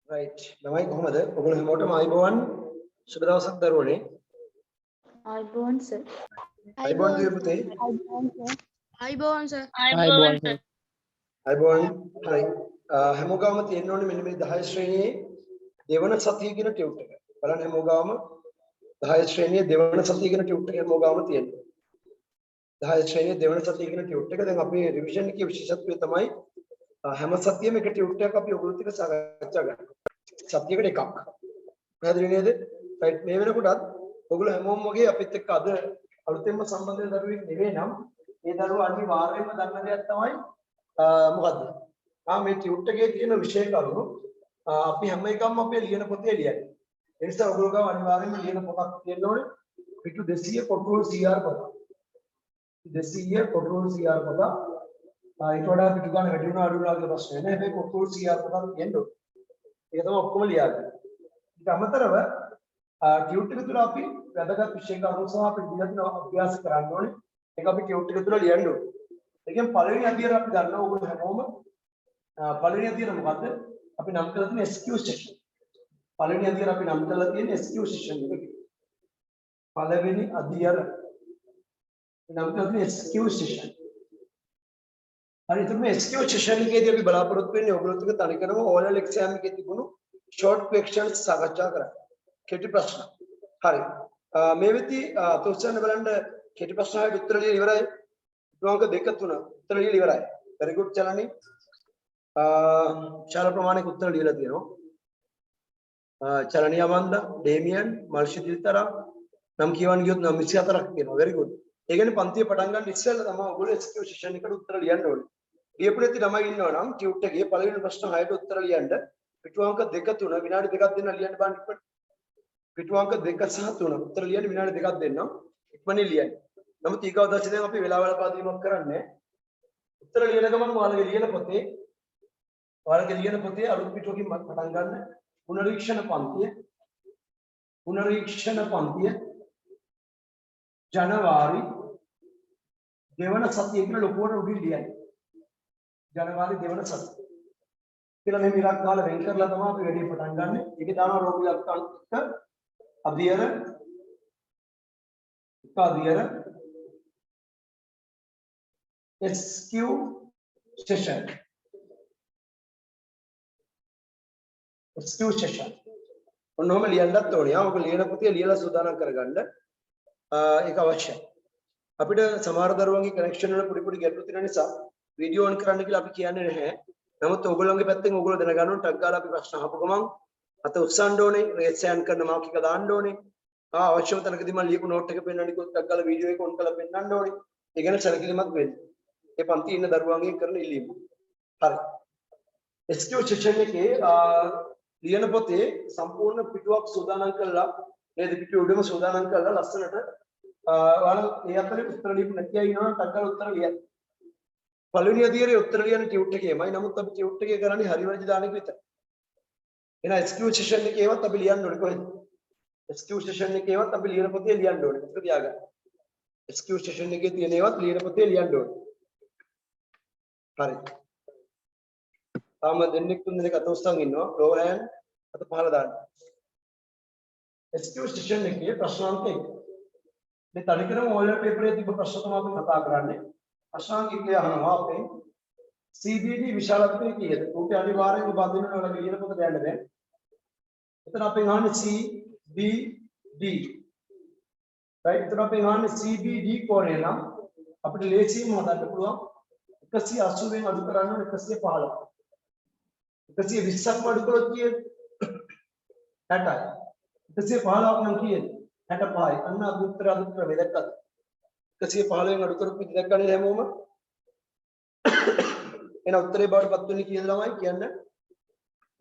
right ළමයි කොහමද ඔයගොල්ලෝ හැමෝටම ආයිබෝවන් සුබ දවසක් දරුවනේ आईबोन सर ආයිබෝවන් දුවේ පුතේ आईबोन सर ආයිබෝවන් හරි හැමෝගාම තියෙන්න ඕනේ මෙන්න මේ 10 ශ්‍රේණියේ දෙවන සතිය කියන ටියුට් එක බලන්න හැමෝගාම 10 ශ්‍රේණියේ දෙවන සතිය කියන ටියුට් එක හැමෝගාම තියෙනවා 10 ශ්‍රේණියේ දෙවන සතිය කියන ටියුට් එක දැන් අපි රිවිෂන් එකේ විශේෂත්වය තමයි හැම සතියෙම එක ටියුට් එකක් අපි ඔයගොල්ලොත් එක්ක සාකච්ඡා කරනවා සතියකට එකක් පැහැදිලි නේද රයිට් මේ වෙනකොටත් ඔයගොල්ලෝ හැමෝම වගේ අපිත් එක්ක අද අලුතෙන්ම සම්බන්ධ වෙන දරුවෙක් නෙවෙයි නම් ඒ දරුවා අනිවාර්යයෙන්ම දන්න දෙයක් තමයි මොකද්ද මේ ටියුට් එකේ තියෙන විෂය කරුණු අපි හැම එකක්ම අපේ ලියන පොතේ ලියන්නේ ඒ නිසා ඔයගොල්ලෝ ගාව අනිවාර්යයෙන්ම ලියන පොතක් තියෙන්න ඕනේ පිටු 200 කොටුවල CR පොත 200 කොටුවල CR පොත ඊට වඩා පිටු ගන්න වැඩි වුණා අඩු වුණා කියලා ප්‍රශ්නේ නැහැ හැබැයි කොටුවල CR පොතක් තියෙන්න ඕනේ ඒක තමයි ඔක්කොම ලියන්නේ ඊට අමතරව ටියුට් එක තුළ අපි වැදගත් විෂය කරුණු සහ අපි දිනදින අභ්‍යාස කරන්න ඕනේ ඒක අපි ටියුට් එක තුළ ලියන්න ඕනේ ඒ කියන්නේ පළවෙනි අධ්‍යයනය අපි ගන්නවා ඔයගොල්ලෝ හැමෝම පළවෙනි අධ්‍යයනය මොකද්ද අපි නම් කරලා තියෙන SQ සෙක්ෂන් පළවෙනි අධ්‍යයනය අපි නම් කරලා තියෙන SQ සෙක්ෂන් එක පළවෙනි අධ්‍යයනය නම් කරලා තියෙන SQ සෙක්ෂන් හරි එතකොට මේ SQ සෙක්ෂන් එකේදී අපි බලාපොරොත්තු වෙන්නේ ඔයගොල්ලොත් එක්ක තනිකරම ඕලල් එක්සෑම් එකේ තිබුණු ෂෝට් ක්වෙස්චන්ස් සාකච්ඡා කරන්න කෙටි ප්‍රශ්න හරි මේ වෙද්දී තොස්සන්න බලන්න කෙටි ප්‍රශ්න වලට උත්තර ලියලා ඉවරයි ක්‍රමාංක 2 3 උත්තර ලියලා ඉවරයි very good චලනි ශාල ප්‍රමාණික උත්තර ලියලා තියෙනවා චලනි අමන්දා ඩේමියන් මල්ෂිදිල්තරා නම් කියවන්න ගියොත් නම් 24ක් කියනවා very good ඒ කියන්නේ පන්තිය පටන් ගන්න ඉස්සෙල්ලා තමයි ඔයගොල්ලෝ SQ සෙක්ෂන් එකට උත්තර ලියන්න ඕනේ ලියපු නැති ළමයි ඉන්නවා නම් ටියුට් එකේ පළවෙනි ප්‍රශ්න 6ට උත්තර ලියන්න පිටුවංක 2 3 විනාඩි 2ක් දෙන්න ලියන්න බෑ ඉක්මනට පිටුවංක 2 සහ 3 උත්තර ලියන්න විනාඩි 2ක් දෙන්න ඉක්මනින් ලියන්න නමුත් ඊගව දවසේ දැන් අපි වෙලාවල පාදීමක් කරන්නේ උත්තර ලියන ගමන් ඔයාලගේ ලියන පොතේ අලුත් පිටුවකින් පටන් ගන්න පුනරීක්ෂණ පන්තිය ජනවාරි දෙවන සතියේ කියලා ලොකුවට උඩින් ලියන්න ජනවාරි දෙවන සතිය කියලා මේ විරක් කාල වෙන් කරලා තමයි අපි වැඩි පටන් ගන්න. ඒකේ දානවා රෝග ලක්ෂණ අධ්‍යයන SQ session ඔන්නෝම ලියන්නත් ඕනේ. ඔක ලියන පුතේ ලියලා සූදානම් කරගන්න. ඒක අවශ්‍යයි. අපිට සමහර දරුවන්ගේ කනෙක්ෂන් වල පොඩි ගැටලු තියෙන නිසා වීඩියෝ ඔන් කරන්න කියලා අපි කියන්නේ නැහැ. නමුත් ඔයගොල්ලෝගේ පැත්තෙන් ඔයගොල්ලෝ දැනගන්න ඕනේ ටග් ගාලා අපි ප්‍රශ්න අහපු ගමන් අත උස්සන්න ඕනේ රේට් සෑන් කරන මාක් එක දාන්න ඕනේ අවශ්‍යම තැනකදී මම ලියපු නෝට් එක පෙන්නන්න කිව්වොත් ටග් ගාලා වීඩියෝ එක ඔන් කරලා පෙන්නන්න ඕනේ ඒ ගැන සැලකිලිමත් වෙන්න ඒ පන්ති ඉන්න දරුවන්ගෙන් කරන ඉල්ලීම හරි SQ සෙක්ෂන් එකේ ලියන පොතේ සම්පූර්ණ පිටුවක් සූදානම් කරලා නේද පිටුව උඩම සූදානම් කරලා ලස්සනට ඔයාලා මේ අතරේ උත්තර ලියපු නැති අය ඉන්නවා ටග් ගාලා උත්තර ලියන්න පළවෙනි අධ්‍යයනයේ උත්තර ලියන ටියුට් එකේමයි නමුත් අපි ටියුට් එකේ කරන්නේ හරි වැරදි දාන එක විතරයි එහෙනම් SQ සෙක්ෂන් එකේවත් අපි ලියන්න ඕනේ කොහෙද SQ සෙක්ෂන් එකේවත් අපි ලියන පොතේ ලියන්න ඕනේ ඒක තියාගන්න SQ සෙක්ෂන් එකේ තියෙන ඒවාත් ලියන පොතේ ලියන්න ඕනේ හරි තාම දෙන්නෙක් තුන් දෙනෙක් අත උස්සන් ඉන්නවා ලෝවර් හෑන්ඩ් අත පහළ දාන්න SQ සෙක්ෂන් එකේ ප්‍රශ්නාංක 1 මේ තනිකරම ඕලර් පේපරේ තිබ්බ ප්‍රශ්න තමයි අපි කතා කරන්නේ ප්‍රශ්නාංක 1 අහනවා අපේ CBD විශාලත්වය කීයද? උන්ට අනිවාර්යයෙන්ම බඳින්න ඕන ලියන පොත දැනන්න බෑ. එතන අපෙන් අහන්නේ CBD. right? එතන අපෙන් අහන්නේ CBD කෝණය නම් අපිට ලේසියෙන්ම හදන්න පුළුවන් 180 අඩු කරන්න ඕන 115. 120ක් අඩු කළොත් කීයද? 60යි. 115ක් නම් කීයද? 65යි. අන්න අදුත්තර වෙදක්කත්. 115න් අඩු කරපු විදිහ දැක්කනේ හැමෝම. එන උත්තරේ බාටපත් වෙන්නේ කීයද ළමයි කියන්න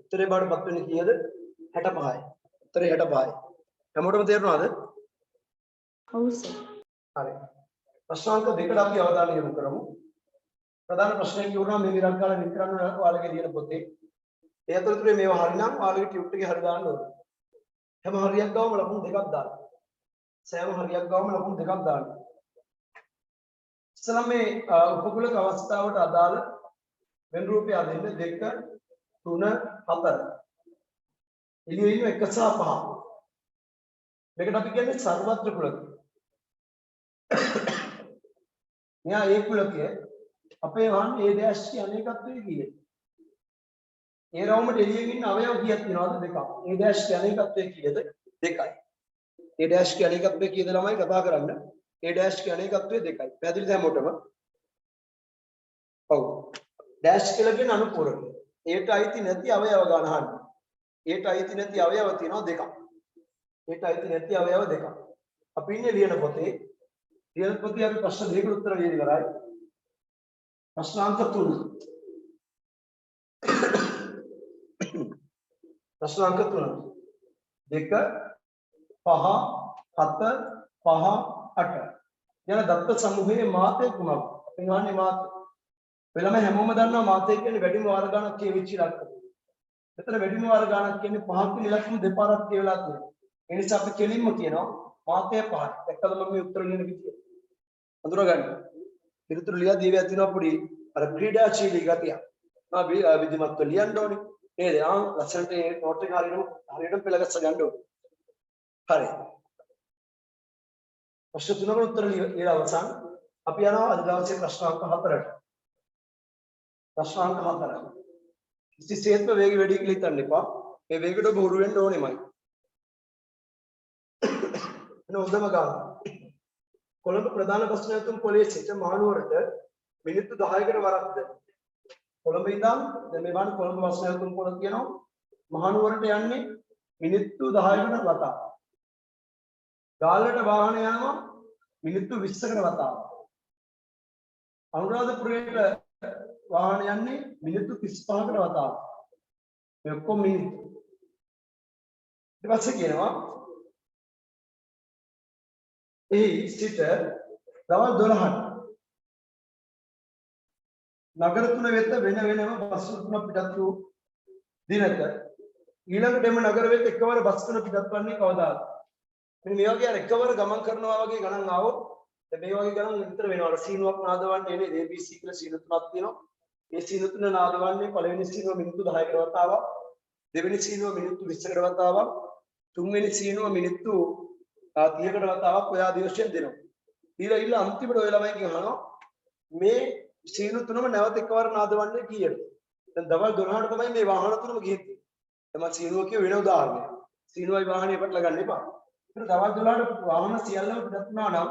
උත්තරේ බාටපත් වෙන්නේ කීයද 65යි උත්තරේ 65යි හැමෝටම තේරුණාද ඔව් සර් හරි ප්‍රශ්නාංක දෙකට අපි අවධානය යොමු කරමු ප්‍රධාන ප්‍රශ්නේ කියුණා මේ විරක් කාලේ වින් කරන්න ඔයාලගේ ලියන පොතේ ඒ අතරතුරේ මේවා හරිනම් ඔයාලගේ ටියුට් එකේ හරි දාන්න ඕනේ හැම හරියක් ගාවම ලකුණු දෙකක් දාන්න සෑම හරියක් ගාවම ලකුණු දෙකක් දාන්න ඉස්සෙල්ලා මේ උපකුලක අවස්ථාවට අදාළ වෙන රූපය දෙන්න 2 3 4 එළියේ ඉන්න 1 සහ 5. මේකට අපි කියන්නේ සර්වත්‍ර කුලකය. මෙයා ඒ කුලකය අපේ වහන් A dash කියන එකත්වයේ කීයද? ඒ රවුමට එළියෙන් ඉන්න අවයව කීයක් තියෙනවද? දෙකක්. A dash කියන එකත්වයේ කීයද? දෙකයි. A dash කියන එකත්වයේ කීයද ළමයි කතා කරන්න? A dash කියන එකත්වයේ දෙකයි. පැහැදිලිද හැමෝටම? ඔව්. dash කියලා කියන අනුපූරකය. ඒට අයිති නැති අවයව ගන්න අහන්න. ඒට අයිති නැති අවයව තියෙනවා දෙකක්. ඒට අයිති නැති අවයව දෙකක්. අපි ඉන්නේ ලියන පොතේ. ලියන පොතේ අපි ප්‍රශ්න දෙකකට උත්තර ලියලා ඉවරයි. ප්‍රශ්නාංක 3. ප්‍රශ්නාංක 3. 2 5 7 5 8. යන දත්ත සමූහයේ මාතය කුමක්ද? අපි ගන්නේ මාතය. වෙලම හැමෝම දන්නවා මාතය කියන්නේ වැඩිම වාර ගණනක් කියවිච්ච ඉලක්කය. මෙතන වැඩිම වාර ගණනක් කියන්නේ 5ක් වෙන ඉලක්කම දෙපාරක් කියවලා තියෙනවා. ඒ නිසා අපි කෙලින්ම කියනවා මාතය 5ක්. දැක්කද මම මේ උත්තර ලියන විදිය? අඳුරගන්න. පිළිතුරු ලියා දීලා තියෙනවා පොඩි අර ක්‍රීඩාශීලී ගතිය. විධිමත්ව ලියන්න ඕනේ. නේද? ලස්සනට ඒ නෝට් එක හරියට පෙළගස්ස ගන්න ඕනේ. හරි. ප්‍රශ්න තුනකට උත්තර ලියලා අවසන්. අපි යනවා අද දවසේ ප්‍රශ්නාංක 4ට. ප්‍රශ්නාංක 4. කිසිසේත්ම වේගය වැඩි කියලා හිතන්න එපා. මේ වේගයට ඔබ හුරු වෙන්න ඕනෙමයි. එන හොඳම ගාන. කොළඹ ප්‍රධාන බස් නැවතුම් පොලේ සිට මහනුවරට මිනිත්තු 10කට වරක්ද. කොළඹ ඉඳන් දැන් මේ වань කොළඹ බස් නැවතුම් පොල කියනවා මහනුවරට යන්නේ මිනිත්තු 10කට වතාවක්. ගාල්ලට වාහන යනවා මිනිත්තු 20කට වතාවක්. අනුරාධපුරයට වාහන යන්නේ මිනිත්තු 35කට වතාවක්. මේ ඔක්කොම මිනිත්තු. ඊට පස්සේ කියනවා ඒ සිට දවල් 12ට නගර තුන වෙත වෙන වෙනම බස් තුන පිටත් වූ දිනක ඊළඟට එම නගර වෙත එකවර බස් තුන පිටත් වන්නේ කවදාද? මෙන්න මේ වගේ අර එකවර ගමන් කරනවා වගේ ගණන් ආවොත් දැන් මේ වගේ ගණන් විතර වෙනවා. සීනුවක් නාදවන්නේ නේද? ABC කියලා සීනු තුනක් තියෙනවා. ඒ සීනු තුන නාදවන්නේ පළවෙනි සීනුව මිනිත්තු 10කට වතාවක්, දෙවෙනි සීනුව මිනිත්තු 20කට වතාවක්, තුන්වෙනි සීනුව මිනිත්තු 30කට වතාවක් ඔය ආදී වශයෙන් දෙනවා. ඊළ අන්තිමට ඔය ළමයි කියනවා මේ සීනු තුනම නැවත එකවර නාදවන්නේ කීයද? දැන් දවල් 12ට තමයි මේ වාහන තුනම ගිහින්. එතම සීනුව කිය වෙන උදාහරණයක්. සීනුවයි වාහනේ පටල ගන්න එපා. ඒතර දවල් 12ට වාහන සියල්ලම පිටත් වුණා නම්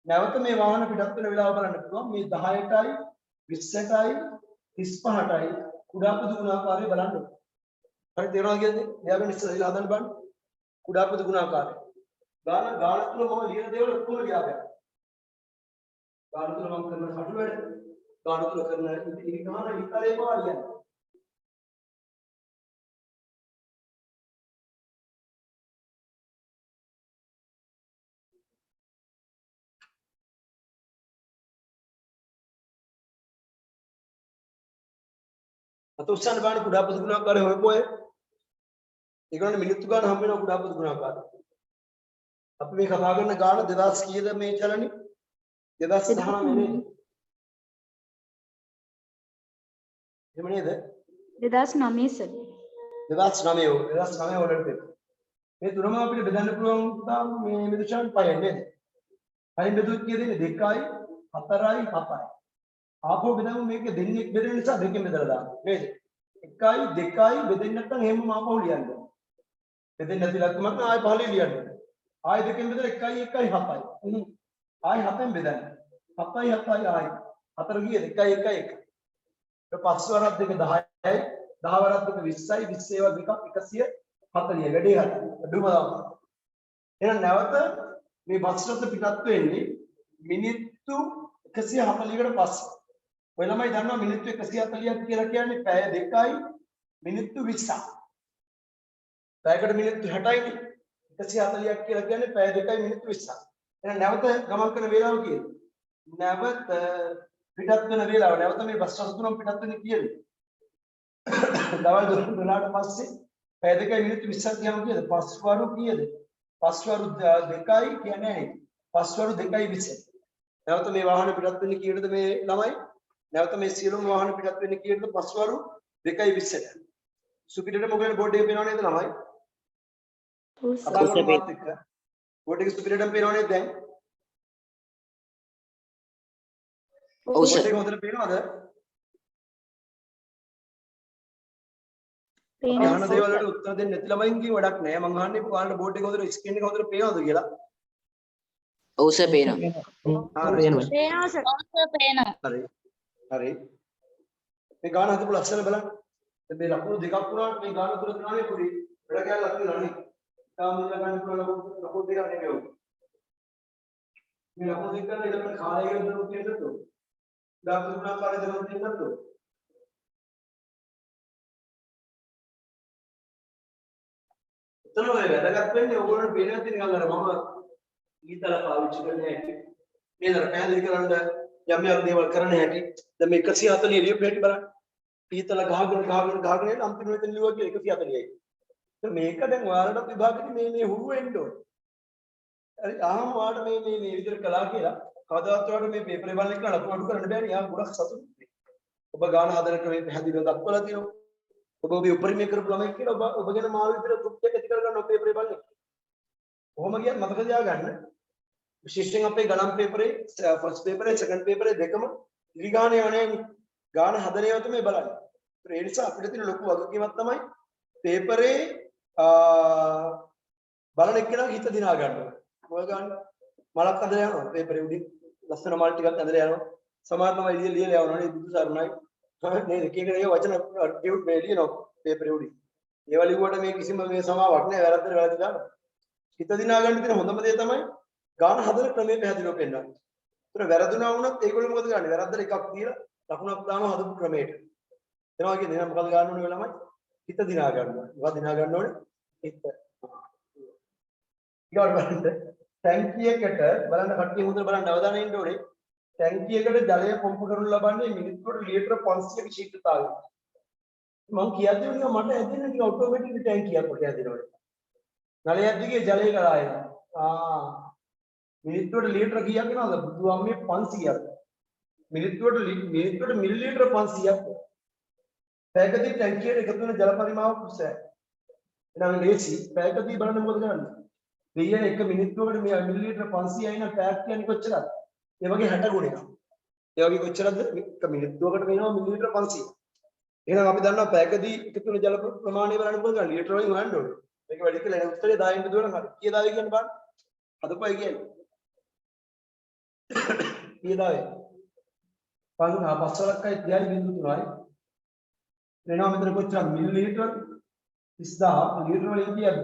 නැවත මේ වාහන පිටත් වෙන වෙලාව බලන්න පුළුවන්. මේ 10ටයි 20ටයි 35ටයි කුඩා පොදු ගුණාකාරය බලන්න. හරි තේරුණා කියන්නේ? එයාගෙන ඉස්සෙල්ලා හදන්න බලන්න. කුඩා පොදු ගුණාකාරය. ගාන තුල මම ලියන දේවල් ඔක්කොම ලියා ගන්න. ගාන තුල මම කරන කටු වැඩ, ගාන තුල කරන ඉතිරි ගාන විතරේ පවා ලියන්න. අත උස්සන්න බලන්න කුඩා පොදු ගුණාකාරය හොයපොය. ඒගොල්ලෝ මිනිත්තු ගාන හම්බ වෙනවා කුඩා පොදු ගුණාකාරය. අපි මේ කතා කරන ගාන 2000 කීයද මේ චලනේ? 2019 නේද? එහෙම නේද? 2009 සර්. 2009 වලට මේ තුනම අපිට බෙදන්න පුළුවන් තාම මේ මෙදුෂාන් පහෙන් නේද? පහෙන් බෙදුවොත් කීයද ඉන්නේ? 2යි 4යි 7යි. ආපහු බෙදමු මේක දෙන්නෙක් බෙදෙන නිසා දෙකෙන් බෙදලා දාන්න නේද? 1යි 2යි බෙදෙන්නේ නැත්නම් එහෙමම ආපහු ලියන්න. බෙදෙන්නේ නැති ලක්ෂණක් නම් ආයෙ පහලින් ලියන්න. ආයෙ දෙකෙන් බෙදලා 1යි 1යි 7යි. ආයෙ 7ෙන් බෙදන්න. 7යි 7යි ආයෙ 4 ගියද 1යි 1යි 1. ඊට පස්සේ වරක් දෙක 10යි 10 වරක් දෙක 20යි 20 ඒවා දෙකක් 140 වැඩි හරි. අඩුම දාන්න. එහෙනම් නැවත මේ බස් රථ පිටත් වෙන්නේ මිනිත්තු 140කට පස්සේ. ඔය ළමයි දන්නවා මිනිත්තු 140ක් කියලා කියන්නේ පැය 2යි මිනිත්තු 20ක්. පැයකට මිනිත්තු 60යිනේ. 140ක් කියලා කියන්නේ පැය 2යි මිනිත්තු 20ක්. එහෙනම් නැවත ගමන් කරන වේලාව කීයද? නැවත පිටත් වෙන වේලාව නැවත මේ බස් රථ තුනම පිටත් වෙන්නේ කීයද? දවල් 12ට පස්සේ පැය 2යි මිනිත්තු 20ක් ගියාම කීයද? පස්වරු කීයද? පස්වරු 2යි කියන්නේ නැහැ. පස්වරු 2යි 20. නැවත මේ වාහන පිටත් වෙන්නේ කීයටද මේ ළමයි? නැවත මේ සියලුම වාහන පිටත් වෙන්නේ කීයටද? පස්වරු 2යි 20ට. සුපිරියට මොකද බෝඩ් එකේ පේනව නේද ළමයි? ඔව් සර්. අදාළ වුණ මාත් එක්ක බෝඩ් එකේ ස්පීඩ් එක පේනවනේ දැන්. ඔව් සර්. බෝඩ් එක හොඳට පේනවද? පේනවා අහන සර්. දේවල් වලට උත්තර දෙන්න නැති ළමයින් කිව්ව වැඩක් නෑ. මං අහන්නේ ඔයාලට බෝඩ් එක හොඳට ස්ක්‍රීන් එක හොඳට පේනවද කියලා. ඔව් සර් පේනවා. හරි. පේනවා සර්. හරි. හරි. මේ ගාන හදපු ලස්සන බලන්න. දැන් මේ ලකුණු දෙකක් වුණාට මේ ගාන තුන තුනනේ පොඩි වැඩ කැලක් තියෙනවා නේ. තාම ඉන්න ගන්න පුළුවන් ලකුණු දෙකක් නෙමෙයි ඔය. මේ ලකුණු දෙක කරලා ඊළඟට කාලය ගැන දරුවෝ කියන්නත් ඕන. ඩාක්ටර් ගුණා කාලේ දරුවෝ කියන්නත් ඕන. එතන ඔය වැදගත් වෙන්නේ ඕගොල්ලන්ට පේනවා තියෙන අර මම ඊතල පාවිච්චි කරන්නේ හැටි. මේ දර පැහැදිලි කරන්න යම් යම් දේවල් කරන්න හැටි. දැන් මේ 140 ලියපු හැටි බලන්න. ඊතල ගහගෙන යන අන්තිමට ලියුවා කියලා 140යි. මේක දැන් ඔයාලට විභාගෙදි මේ හුරු වෙන්න ඕනේ. හරි ආහම ඔයාලට මේ විදිහට කළා කියලා කවදාවත් ඔයාලට මේ පේපර් එක බලන්න කියලා ලකුණු අඩු කරන්න බෑනේ. යා ගොඩක් සතුටුයි. ඔබ ගාන හදන ක්‍රමයේ පැහැදිලිව දක්වලා තියෙනවා. ඔබ ඔබේ උපරිමය කරපු ළමයි කියලා ඔබ ගැන මාව විතර තෘප්තියක් ඇති කරගන්න ඔබ පේපර් එක බලන්න. කොහොම ගියත් මතක තියාගන්න. විශේෂයෙන් අපේ ගණන් පේපරේ ෆස්ට් පේපරේ සෙකන්ඩ් පේපරේ දෙකම ඉරිගාන යවන්නේ ගාන හදන ඒවා තමයි බලන්නේ. ඒ නිසා අපිට තියෙන ලොකු වගකීමක් තමයි පේපරේ බලන එක්කෙනා හිත දිනා ගන්න ඕනේ. ඔය ගන්න මලක් අඳලා යනවා පේපරේ උඩින් ලස්සන මල් ටිකක් අඳලා යනවා. සමහර තමයි ලියලා යවනවා නේ බුදු සරණයි. නේද? එක එක දේ වචන ටියුට් මේ ලියනවා පේපරේ උඩින්. ඒවා ලිව්වට මේ කිසිම මේ සමාවක් නැහැ. වැරද්දට වැරදි දානවා. හිත දිනා ගන්න තියෙන හොඳම දේ තමයි ගාන හදන ක්‍රමයේ පැහැදිලිව පෙන්නනවා. ඒතර වැරදුනා වුණත් ඒගොල්ලෝ මොකද කරන්නේ? වැරද්දට එකක් දීලා ලකුණක් දානවා හදපු ක්‍රමයට. එනවා කියන්නේ එහෙනම් මොකද ගන්න ඕනේ ළමයි? හිත දිනා ගන්නවා. මොකද දිනා ගන්න ඕනේ? හිත. ඊළඟ බලන්න ටැංකිය එකට බලන්න කට්ටිය හොඳට බලන්න අවධානය ඉන්න ඕනේ. ටැංකිය එකට ජලය පොම්ප කරනු ලබන්නේ මිනිත්තුවට ලීටර 500ක ශීඝ්‍රතාවයෙන්. මම කියද්දී මට ඇදෙන්නේ නිකන් ඔටෝමැටික් ටැංකියක් වගේ ඇදෙනවා. නලයක් දිගේ ජලය ගලා එනවා. මිනිත්තුවට ලීටර කීයක් එනවද? බුදුහාමේ 500ක්. මිනිත්තුවට මිලිලීටර 500ක්. පැයකදී ටැංකියට එකතු වෙන ජල පරිමාව කුසයි. එහෙනම් ලේසි. පැයකදී බලන්න මොකද කරන්නේ? දෙයියන එක මිනිත්තුවකට මේ මිලිලීටර 500යි නම් පැයක් කියන්නේ කොච්චරද? ඒ වගේ 60 ගුණයක්. ඒ වගේ කොච්චරද? එක මිනිත්තුවකට වෙනවා මිලිලීටර 500. එහෙනම් අපි දන්නවා පැයකදී එකතු වෙන ජල ප්‍රමාණය බලන්න මොකද කරන්නේ? ලීටර වලින් හොයන්න ඕනේ. මේක වැඩි කියලා එන උත්තරේ 10න් දුවන හරි. කීයදාද කියන්නේ බලන්න. හදපයි කියන්නේ. කීයදාද? 5වලක්කයි 30.3යි. එනවා මෙතන කොච්චර මිලිලීටර 30000 ලීටර වලින් කියද්ද?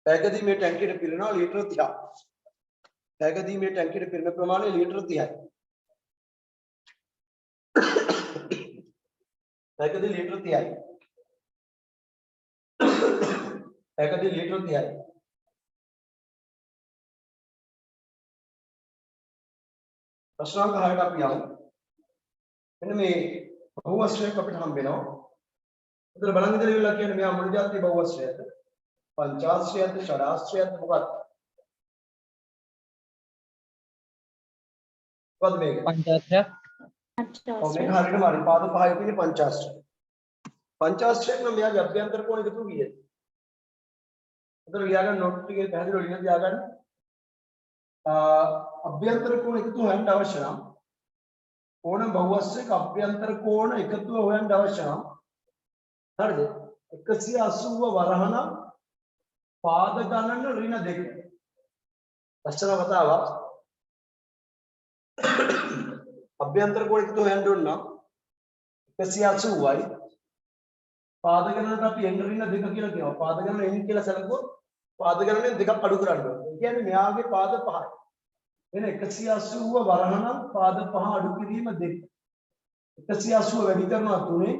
පැයකදී මේ ටැංකියට පිරෙනවා ලීටර 30. පැයකදී මේ ටැංකියට පිරෙන ප්‍රමාණය ලීටර 30යි. පැයකදී ලීටර 30යි. පැයකදී ලීටර 30යි. ප්‍රශ්නාංක 6ට අපි යමු. මෙන්න මේ බහුවස්ත්‍රයක් අපිට හම්බ වෙනවා. උතර බලන් ඉඳලා ඉවරලා කියන්නේ මෙයා මුළු ජාතියේ බහුවස්ත්‍රයද? පංචාශ්‍රයද ෂඩාශ්‍රයද මොකක්ද? මොකද මේක? පංචාශ්‍රයක්. ඔව් මේක හරියටම හරි. පාද පහයි තියෙන පංචාශ්‍රය. පංචාශ්‍රයක් නම් මෙයාගේ අභ්‍යන්තර කෝණ එකතු කීයද? උතර ලියාගන්න නෝට් එකේ පැහැදිලිව ලියලා තියාගන්න. අභ්‍යන්තර කෝණ එකතු හොයන්න අවශ්‍ය නම් ඕනම බහුවස්ත්‍රයක අභ්‍යන්තර කෝණ එකතුව හොයන්න අවශ්‍ය නම් හරිද? 180 වරහණ පාද ගණන ඍණ 2. ලස්සන වතාවක් අභ්‍යන්තර කෝණ එකතු හොයන්න ඕන නම් 180යි පාද ගණනට අපි n ඍණ 2 කියලා කියනවා. පාද ගණන n කියලා සැලකුවොත් පාද ගණනෙන් දෙකක් අඩු කරන්න ඕනේ. ඒ කියන්නේ මෙයාගේ පාද 5යි. එන 180 වරහණ පාද 5 අඩු කිරීම 2. 180 වැඩි කරනවා 3.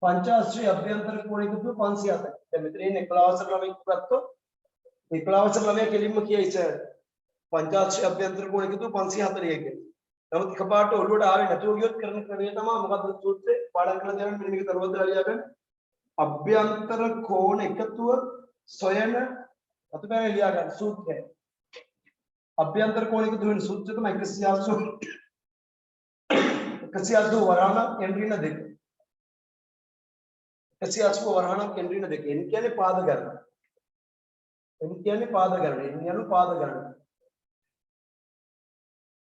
පංචාශ්‍රී අභ්‍යන්තර කෝණ එකතු 507. දැන් මෙතන ඉන්නේ 11 වසර ළමයි ගත්තොත් 11 වසර ළමයා කෙලින්ම කියයි සර් පංචාශ්‍රී අභ්‍යන්තර කෝණ එකතු 540 කියලා. නමුත් එකපාරට ඔළුවට ආවේ නැතුව ගියොත් කරන ක්‍රමය තමයි මොකද්ද සූත්‍රේ පාඩම් කරලා දෙනවා මෙන්න මේක තරවදලා ලියාගන්න. අභ්‍යන්තර කෝණ එකතුව සොයන අතපැනේ ලියාගන්න සූත්‍රය. අභ්‍යන්තර කෝණ එකතු වෙන සූත්‍රය තමයි 180 වරහණ n ඍණ 2. 180 වරහණක් n ඍණ 2. n කියන්නේ පාද ගණන. එන් කියන්නේ පාද ගණන. එන් යනු පාද ගණන.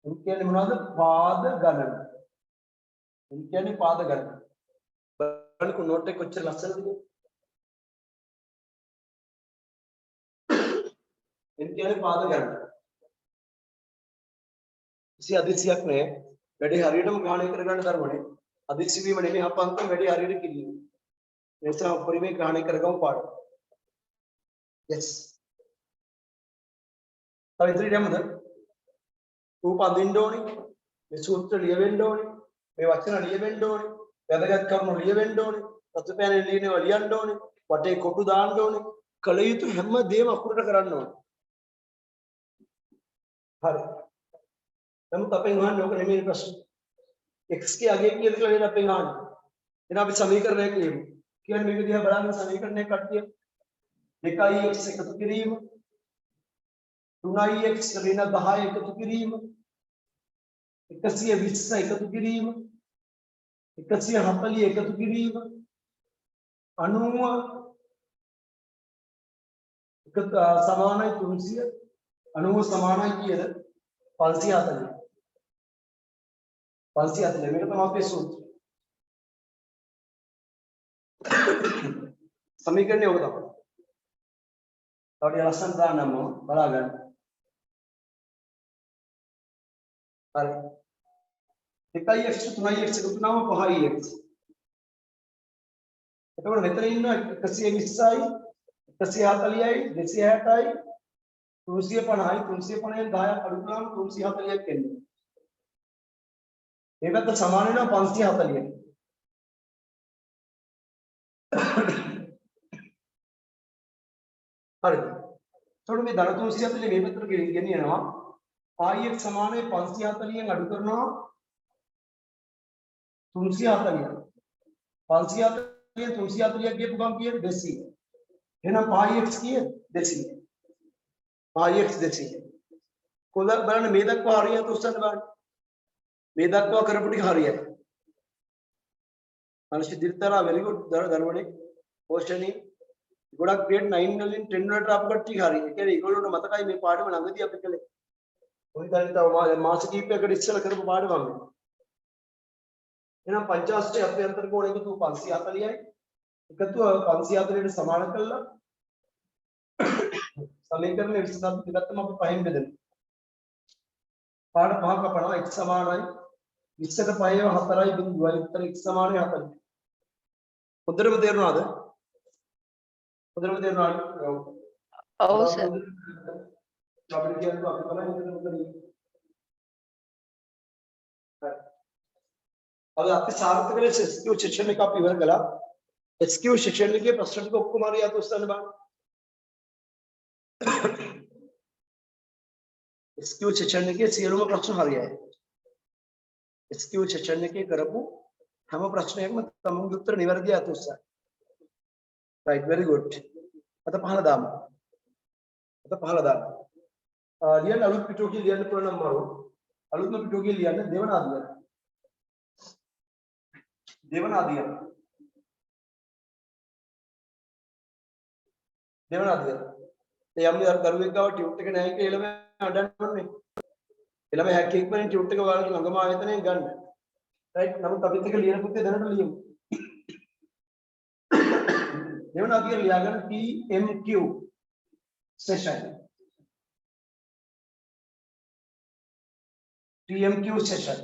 එන් කියන්නේ මොනවද? පාද ගණන. එන් කියන්නේ පාද ගණන. බලන්නකො නෝට් එක කොච්චර ලස්සනද කියලා. එන් කියන්නේ පාද ගණන. කිසි අදිසියක් නැහැ. වැඩි හරියටම ග්‍රහණය කරගන්න ධර්මනේ. අදිසි වීම නෙමෙයි අපන්තම් වැඩි හරියට කිරීම. ඒ නිසා උපරිමේ ග්‍රහණය කරගමු පාඩම. yes. තව ඉදිරියට යමුද? රූප අඳින්න ඕනේ. මේ සූත්‍ර ලියවෙන්න ඕනේ. මේ වචන ලියවෙන්න ඕනේ. වැදගත් කරුණු ලියවෙන්න ඕනේ. ප්‍රතිපෑනේ ලියනවා ලියන්න ඕනේ. වටේ කොටු දාන්න ඕනේ. කල යුතු හැම දෙයක්ම අකුරට කරන්න ඕනේ. හරි. නමුත් අපෙන් අහන්නේ ඕක නෙමෙයි ප්‍රශ්නේ. x ගේ අගය කියලා නේද අපෙන් අහන්නේ. එහෙනම් අපි සමීකරණයක් ලියමු. කියන්නේ මේක දිහා බලන්න සමීකරණයක් කට්ටිය. 2x එකතු කිරීම 3x ඍණ 10 එකතු කිරීම 120 එකතු කිරීම 140 එකතු කිරීම 90 සමානයි 300 90 සමානයි කීයද 540 540 මේක තමයි අපේ සූත්‍රය. සමීකරණය ඔක තමයි. තවටිය ලස්සන දාන්නම බලාගන්න. හරි. 2x 3x එකතු වුණාම 5x. එතකොට මෙතන ඉන්න 120යි 140යි 260යි 350යි 350ෙන් 10ක් අඩු කරාම 340ක් එන්නේ. මේ පැත්ත සමාන වෙනවා 540ට. හරිද? එතකොට මේ ධන 340 මේ පැත්තට ගෙනියනවා. ix සමානයි 540න් අඩු කරනවා 340. 540න් 340ක් ගියපු ගමන් කීයද 200. එහෙනම් ix කීයද 200. ix 200. කොහොමද බලන්න මේ දක්වා හරියට උස්සන්න බලන්න. මේ දක්වා කරපු ටික හරියයි. අනිශ්චිත දිර්තරා very good දරුවනේ. පෝෂණී ගොඩක් grade 9 වලින් 10 වලට ආපු කට්ටිය හරි. ඒ කියන්නේ ඒගොල්ලොන්ට මතකයි මේ පාඩම ළඟදී අපි කළේ. කොයි තරම් තව මාස කිහිපයකට ඉස්සෙල්ලා කරපු පාඩමක් මේ. එහෙනම් පංචාස්ත්‍රයේ අභ්‍යන්තර කෝණ එකතු 540යි. එකතුව 540ට සමාන කළා. සමීකරණය විසඳන්න දෙගත්තම අපි පහෙන් බෙදෙනවා. පාඩ පහක් කපනවා x සමානයි 20ට 5 4යි බිඳුවයි උත්තර x සමානයි 40. හොඳටම තේරුණාද? හොඳටම තේරුණාද? ඔව් සර්. අපිට කියන්න අපි බලන්න මොකද අද අපි සාර්ථක ලෙස SQ සෙක්ෂන් එක අපි ඉවර කළා. SQ සෙක්ෂන් එකේ ප්‍රශ්න ටික ඔක්කොම හරියට උස්සන්න බලන්න. SQ සෙක්ෂන් එකේ සියලුම ප්‍රශ්න හරියයි. SQ සෙක්ෂන් එකේ කරපු හැම ප්‍රශ්නයකම තමුන්ගේ උත්තර නිවැරදි අත උස්සන්න. right very good. අත පහළ දාමු. අත පහළ දාමු. ලියන්න අලුත් පිටුවකින් ලියන්න පුළුවන් නම් මරු. අලුත්ම පිටුවකින් ලියන්න දෙවනාදිය. දෙවනාදිය. දෙවනාදිය. ඒ යම් දරුවෙක් ගාව ටියුට් එක නැහැ කියලා ළමයා අඬන්නේ. ඒ ළමයා හැක් ඉක්මනින් ටියුට් එක ඔයාලගේ ළඟම ආයතනයෙන් ගන්න. right නමුත් අපිත් එක ලියන පුතේ දැනට ලියමු. දෙවනාදිය ලියාගන්න TMQ session. TMQ session.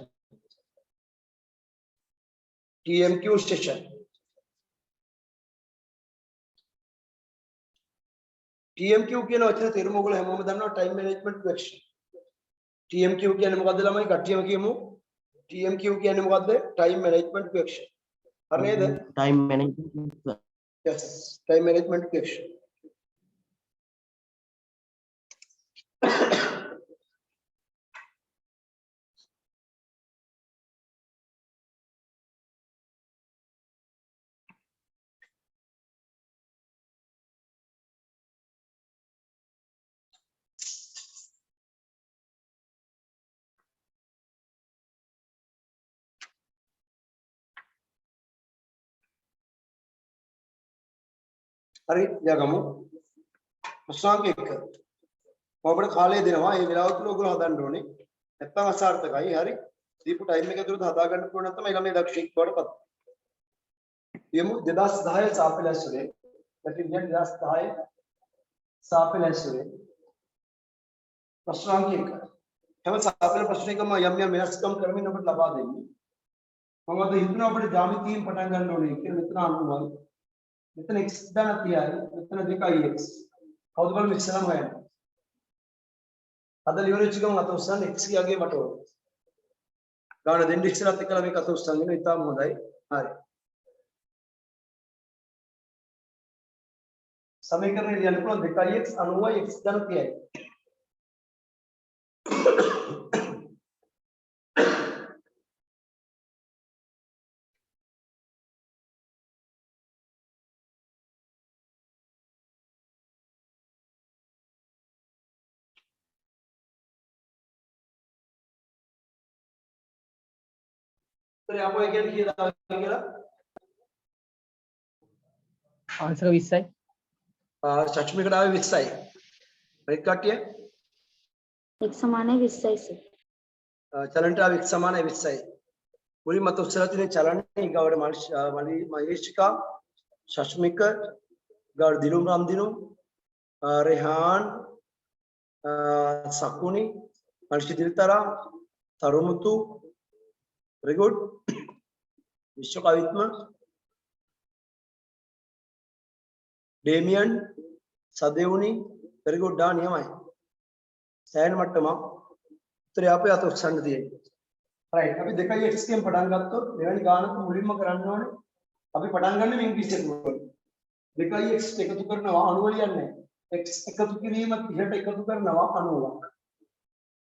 TMQ session. TMQ කියන වචනේ තේරුම ඔයගොල්ලෝ හැමෝම දන්නවා time management question. TMQ කියන්නේ මොකද්ද ළමයි කට්ටියම කියමු. TMQ කියන්නේ මොකද්ද? time management question. හරි නේද? time management. Yes, time management question. හරි යගමු. ප්‍රශ්නාංක 1 අපිට කාලය දෙනවා මේ වෙලාව තුල ඔයගොල්ලෝ හදන්න ඕනේ නැත්නම් අසාර්ථකයි හරි දීපු ටයිම් එක ඇතුළත හදා ගන්න පුළුවන් නැත්නම් ඊළඟ දක්ෂික බවට පත් යමු 2010 සාපේක්ෂව පැති 2010 සාපේක්ෂව ප්‍රශ්නාංක 1 හැම සාපේක්ෂ ප්‍රශ්නයකම යම් යම් වෙනස්කම් කරමින් අපිට ලබා දෙන්නේ මම අද හිතනවා අපිට ජ්‍යාමිතියෙන් පටන් ගන්න ඕනේ කියලා මෙතන අනුමයි මෙතන x දාන තියයි මෙතන 2x කවුද බලමු ඉස්සරහම හොයන්න අද ලිවර් වෙච්ච ගමන් අත උස්සන්න x යගේ මට ඕන ගාන දෙන්න ඉස්සරහත් එක්කලා මේක අත උස්සන් දෙනවා ඉතාම හොඳයි හරි සමීකරණය ලියන්න පුළුවන් 2x 90y x දාන තියයි අපෝ කියන්නේ කීයද කියලා ආන්සර් 20යි. සච්මිකට ආවේ 20යි. රයිට් කට්ටිය? x සමානයි 20යි සර්. චලන්ට ආවේ x සමානයි 20යි. මුලින්ම මත උස්සලා තියෙන චලන්නේ ඊගවට මහේෂිකා සච්මික ගාඩ දිනුම් රම් දිනුම් රෙහාන් සකුනි මල්ෂිදිල්තරා තරුමුතු very good විශ්ව කවිත්ම ඩේමියන් සදෙවුනි very good ඩා නියමයි සෑහෙන මට්ටමක් උත්තරය අපේ අත උස්සන්න තියෙන්නේ right අපි 2x එකෙන් පටන් ගත්තොත් මෙවැනි ගානක මුලින්ම කරන්න ඕනේ අපි පටන් ගන්න මේ ඉංග්‍රීසි එක වලින් 2x එකතු කරනවා 90 ලියන්නේ x එකතු කිරීම 30ට එකතු කරනවා 90ක්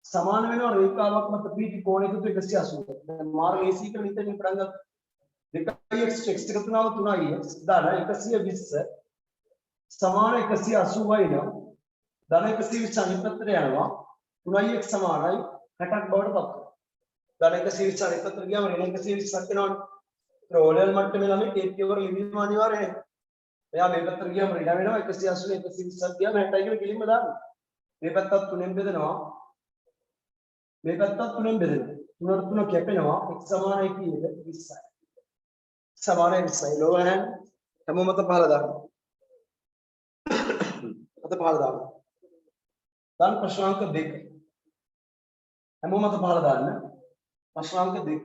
සමාන වෙනවා රේඛාවක් මත පීටි කෝණයක 180ක. දැන් මාර්ග AC එක නිතරම පටන් ගත්තා. 2x x එකතු කරනවා 3x දාන 120 සමාන 180 වෙනවා. ධන 120 අනිත් පැත්තට යනවා. 3x සමානයි 60ක් බවට පත් වෙනවා. ධන 120 අනිත් පැත්තට ගියාම ඍණ 120ක් වෙනවනේ. රෝලල් මට්ටමේ ළමයි කේත් කියවර ලිවීම අනිවාර්යයි. එයා මේ පැත්තට ගියාම ඍණ වෙනවා 180 120ක් ගියාම 60යි කියලා කිලින්ම දාන්න. මේ පැත්තත් තුනෙන් බෙදනවා. මේ පැත්තත් තුනෙන් බෙදෙනවා 3ට 3 කැපෙනවා x සමානයි කීයද 20යි සමානයි 20යි lower hand හැමෝම මත පහළ දාන්න මත පහළ දාන්න දැන් ප්‍රශ්නාංක 2 හැමෝම මත පහළ දාන්න ප්‍රශ්නාංක 2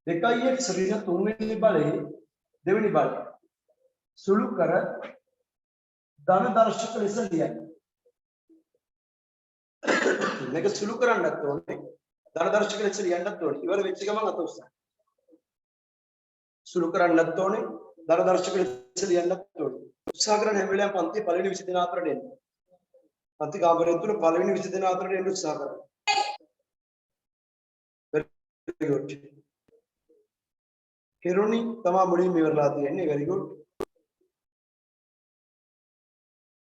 2x ඍණ 3 වෙනි බලයේ දෙවෙනි බලය සුළු කර ධන දර්ශක ලෙස ලියන්න මේක සුළු කරන්නත් ඕනේ ධන දර්ශක ලෙස ලියන්නත් ඕනේ ඉවර වෙච්ච ගමන් අත උස්සන්න සුළු කරන්නත් ඕනේ ධන දර්ශක ලෙස ලියන්නත් ඕනේ උත්සාහ කරන හැම වෙලාවෙම පන්ති පළවෙනි 20 දෙනා අතරට එන්න පන්ති කාමරය තුල පළවෙනි 20 දෙනා අතරට එන්න උත්සාහ කරන්න very good කිරුණි තමයි මුලින්ම ඉවරලා තියෙන්නේ very good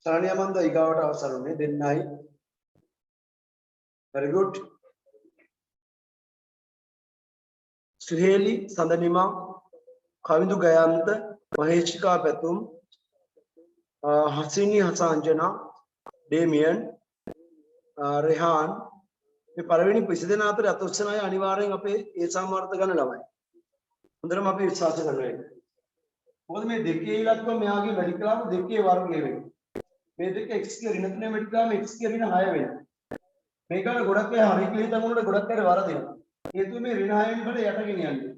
සරණියා මන්ද ඊගාවට අවසන් උනේ දෙන්නයි very good සුහේලි සඳනිමා කවිඳු ගයන්ත මහේෂිකා පැතුම් හසිනි හසාංජනා ඩේමියන් රෙහාන් මේ පළවෙනි 20 දෙනා අතර අත උස්සන අය අනිවාර්යෙන් අපේ ඒ සමාර්ථ ගන්න ළමයි හොඳටම අපි විශ්වාස කරනවා ඒක මොකද මේ දෙකේ ඉලක්කම මෙයාගේ වැඩි කළාම දෙකේ වර්ගය වෙනවා මේ දෙක x ගේ ඍණ 3 වැඩි කළාම x ගේ ඍණ 6 වෙනවා මේක ගොඩක් අය හරි කියලා හිතන උනට ගොඩක් අය වරදිනවා. හේතුව මේ ඍණ 6 වෙනි බලය යට ගෙනියන්නේ.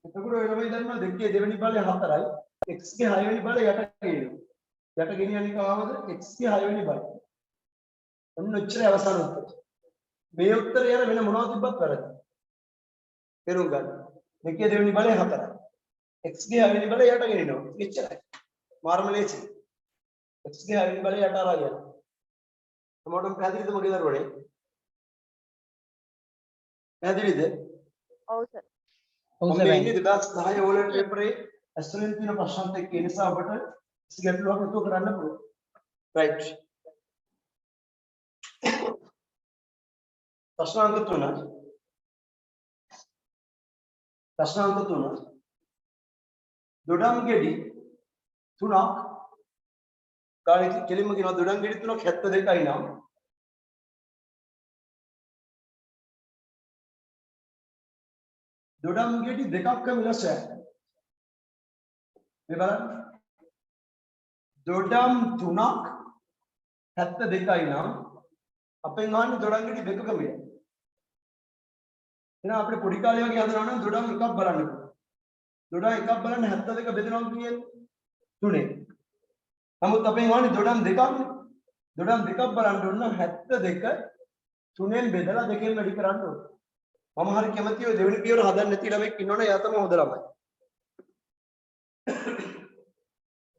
එතකොට ඔය ළමයි දන්නවා දෙකේ දෙවෙනි බලය 4යි x ගේ 6 වෙනි බලය යට ගෙනියනවා. යට ගෙනියන්නේ කාවද? x ගේ 6 වෙනි බලය. ඔන්න ඔච්චර අවසන් උත්තර. මේ උත්තරය යන වෙන මොනවද තිබ්බත් වැරදි. තේරුම් ගන්න. දෙකේ දෙවෙනි බලය 4යි. x ගේ 6 වෙනි බලය යට ගෙනියනවා. එච්චරයි. මාර්ම ලේසි. x ගේ 6 වෙනි බලය යට අරන් යනවා. මොඩම් පැහැදිලිද මගේ දරුවනේ? පැහැදිලිද? ඔව් සර්. ඔව් මම සර්. ඉන්නේ 2010 ඕලෙවල් පේපරේ ඇස්ට්‍රොනොමි තියෙන ප්‍රශ්නත් එක්ක ඒ නිසා ඔබට ගැටලුවක් නතුව කරන්න පුළුවන්. රයිට්. ප්‍රශ්නාංක 3. ප්‍රශ්නාංක 3. දොඩම් ගෙඩි 3ක් ගාන කෙලින්ම කියනවා දොඩම් ගෙඩි 3ක් 72යි නම් දොඩම් ගෙඩි දෙකක් මිලස මේ බලන්න දොඩම් 3ක් 72යි නම් අපෙන් අහන්නේ දොඩම් ගෙඩි දෙකක මිල. එහෙනම් අපිට පොඩි කාලේ වගේ හදනවා නම් දොඩම් එකක් බලන්න. දොඩම් එකක් බලන්න 72 බෙදනවා කියන්නේ 3. නමුත් අපෙන් අහන්නේ දොඩම් දෙකක්නේ. දොඩම් දෙකක් බලන්න ඕන නම් 72 3ෙන් බෙදලා දෙකෙන් වැඩි කරන්න ඕන. මම හරි කැමතියි ඔය දෙවෙනි පියවර හදන්න නැති ළමෙක් ඉන්නවනේ එයා තමයි හොඳ ළමයි.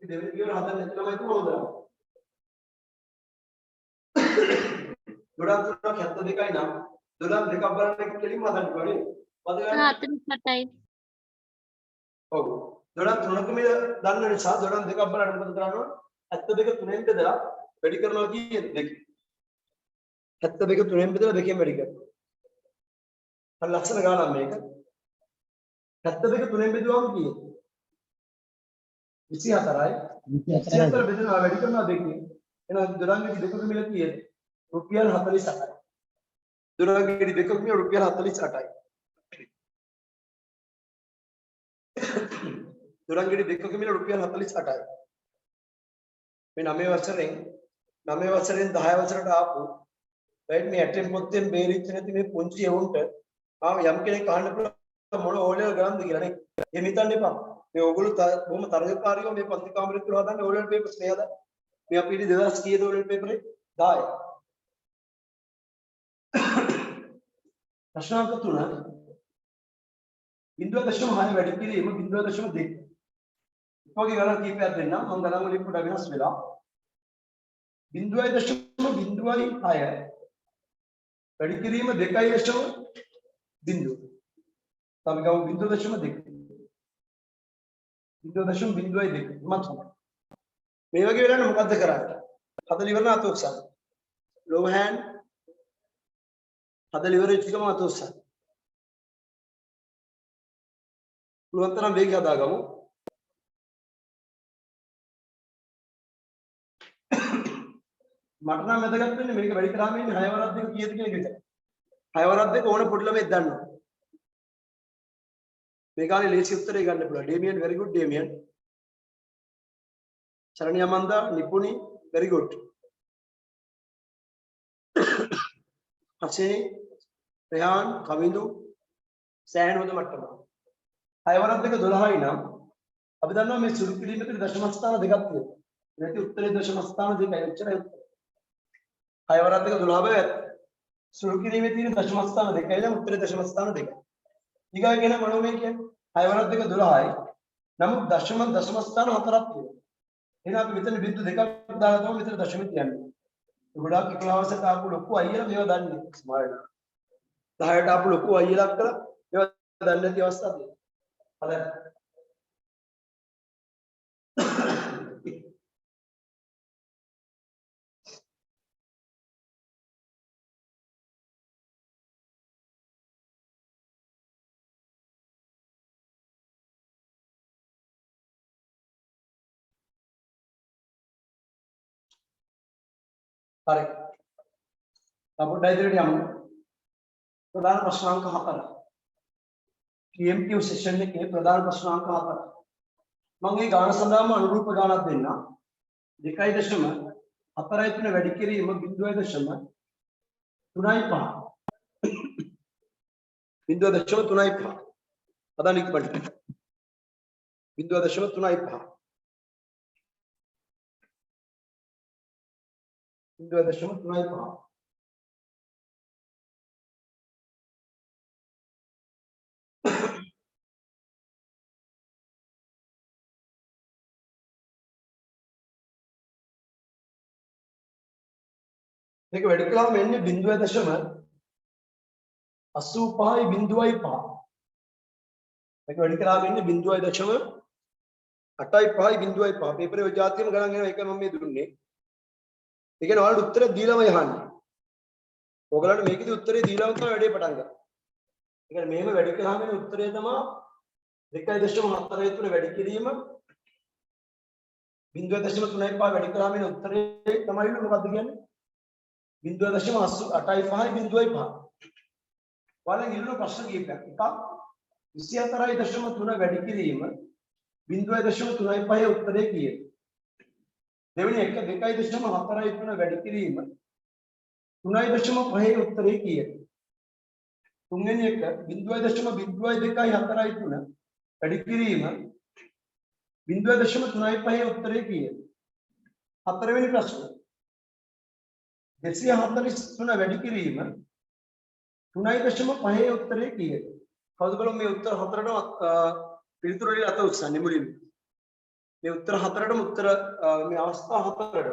දෙවෙනි පියවර හදන්න නැති ළමයි තමයි හොඳ ළමයි. දොඩම් 3ක් 72යි නම් දොඩම් දෙකක් බලන්න එක කෙලින්ම හදන්න ඕනේ. වදගන්න 48යි. ඔව්. දොඩම් 3ක මිල දන්න නිසා දොඩම් දෙකක් බලන්න මොකද කරන්න ඕන? 72 3ෙන් බෙදලා වැඩි කරනවා කියන්නේ දෙක. 72 3ෙන් බෙදලා දෙකෙන් වැඩි කරනවා. හරි ලක්ෂණ ගානක් මේක. 72 3ෙන් බෙදුවම කීයද? 24යි. 24 බෙදනවා වැඩි කරනවා දෙකෙන්. එහෙනම් දොඩම් ගෙඩි දෙකක මිල කීයද? රුපියල් 48යි. දොඩම් ගෙඩි දෙකක මිල රුපියල් 48යි. දොඩම් ගෙඩි දෙකක මිල රුපියල් 48යි. මේ 9 වසරෙන් 10 වසරට ආපු රයිට් මේ ඇටෙන් පොත්තෙන් බේරිච්ච නැති මේ පුංචි එවුන්ට යම් කෙනෙක් අහන්න පුළුවන් මොන ඕලෙවල් ගන්නද කියලා නේ. එහෙම හිතන්න එපා. මේ ඕගොල්ලෝ බොහොම තරගකාරීව මේ පන්ති කාමරේ තුල හදන්නේ ඕලෙවල් පේපර්ස් නේ හදන්නේ. මේ අපි 2000 කීයද ඕලෙවල් පේපරේ 10යි. ප්‍රශ්නාංක 3 0.6 වැඩි කිරීම 0.2. ඔයගේ ගණන් කීපයක් දෙන්නම් මම ගණන් වලින් පොඩ්ඩක් වෙනස් වෙලා 0.06 වැඩි කිරීම 2.0 තමයි ගමු 0.2 මත මේ වගේ වෙලාවට මොකද්ද කරන්නේ? හදලා ඉවරන අත උස්සන්න. low hand හදලා ඉවර වෙච්ච ගමන් අත උස්සන්න. පුළුවන් තරම් වේගය හදාගමු. මට නම් වැදගත් වෙන්නේ මේක වැඩි කරාම ඉන්නේ 6 වරක් දෙක කීයද කියන එක විතරයි. 6 වරක් දෙක ඕන පොඩි ළමෙක් දන්නවා. මේ කාලේ ලේසි උත්තරේ ගන්න පුළුවන්. Damian very good Damian. Charanya Amanda Nipuni very good. Haseni Rehan Kavindu සෑහෙන හොඳ මට්ටමක්. 6 වරක් දෙක 12යි නම් අපි දන්නවා මේ සුළු කිරීමේ දශම ස්ථාන දෙකක් තියෙනවා. නැති උත්තරේ දශම ස්ථාන දෙකයි එච්චරයි උත්තරේ. 6 වරක් දෙක 12 බව ඇත්ත. සුළු කිරීමේ තියෙන දශම ස්ථාන දෙකයි නම් උත්තරේ දශම ස්ථාන දෙකයි. ඊගා කියන මොනවද මේ කියන්නේ? 6 වරක් දෙක 12යි. නමුත් දශම ස්ථාන හතරක් තියෙනවා. එහෙනම් අපි මෙතන බිංදු දෙකක් දාලා තමයි මෙතන දශම තියන්නේ. ගොඩාක් 11ට ආපු ලොකු අයියලා මේවා දන්නේ ස්මාර්ට්. 10ට ආපු ලොකු අයියලා කරලා මේවා දන්නේ නැති අවස්ථා තියෙනවා. හරි. හරි. අපොඩ්ඩයි ඉදිරියට යමු. ප්‍රධාන ප්‍රශ්නාංක 4. PMQ සෙෂන් එකේ ප්‍රධාන ප්‍රශ්නාංක 4. මම මේ ගාන සඳහාම අනුරූප ගානක් දෙන්නම්. 2.4 වැඩි කිරීම 0.35. 0.35. අදා නික්මට 0.35. 0.35. මේක වැඩි කළාම එන්නේ 0.85යි 0.5. මේක වැඩි කළාම එන්නේ 0.85යි 0.5. පේපරේ ඔය જાතියම ගණන් එනවා ඒක මම මේ දුන්නේ. ඒ කියන්නේ ඔයාලට උත්තර දීලාම යහන්නේ. ඔයගලන්ට මේකෙදි උත්තරේ දීලාම තමයි වැඩේ පටන් ගන්න. ඒ කියන්නේ මෙහෙම වැඩි කළාම එන්නේ උත්තරේ තමයි 2.4 වැඩි කිරීම 0.35 වැඩි කරාම එන උත්තරේ තමයි මොකක්ද කියන්නේ 0.85 0.5 ඔයාලගෙන් ඉල්ලුව ප්‍රශ්න කීපයක් එකක් 24.3 වැඩි කිරීම 0.35 උත්තරේ කීයද දෙවෙනි එක 2.43 වැඩි කිරීම 3.5 උත්තරේ කීයද තුන්වෙනි එක 0.0243 වැඩි කිරීම 0.35 උත්තරේ කීයද හතරවෙනි ප්‍රශ්න 243 වැඩි කිරීම 3.5 උත්තරේ කීයද කවුද බලමු මේ උත්තර හතරටම පිළිතුරු වලින් අත උස්සන්නේ මුලින්ම මේ උත්තර හතරටම උත්තර මේ අවස්ථා හතරටම